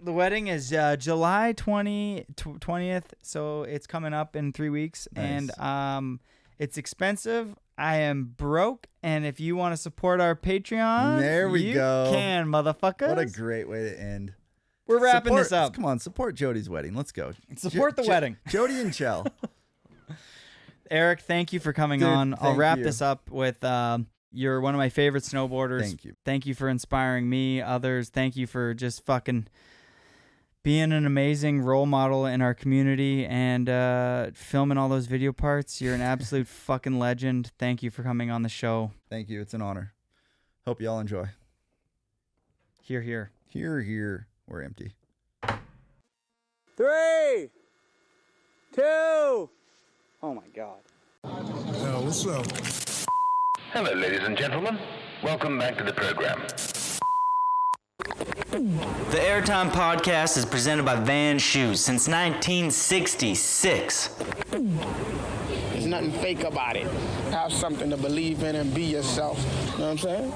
The wedding is July 20th, so it's coming up in 3 weeks. Nice. And it's expensive. I am broke, and if you want to support our Patreon, there we go. You can, motherfuckers. What a great way to end. We're wrapping this up. Come on, support Jody's wedding. Let's go. Support the wedding. Jody and Chell. Eric, thank you for coming on. I'll wrap this up with you're one of my favorite snowboarders. Thank you. Thank you for inspiring me, others. Thank you for just fucking being an amazing role model in our community and filming all those video parts. You're an absolute fucking legend. Thank you for coming on the show. Thank you. It's an honor. Hope y'all enjoy. Hear, hear. Hear, hear. We're empty. 3, 2. Oh my God. Yo, what's up? Hello, ladies and gentlemen. Welcome back to the program. The Airtime Podcast is presented by Van Shoes since 1966. There's nothing fake about it. Have something to believe in and be yourself. You know what I'm saying?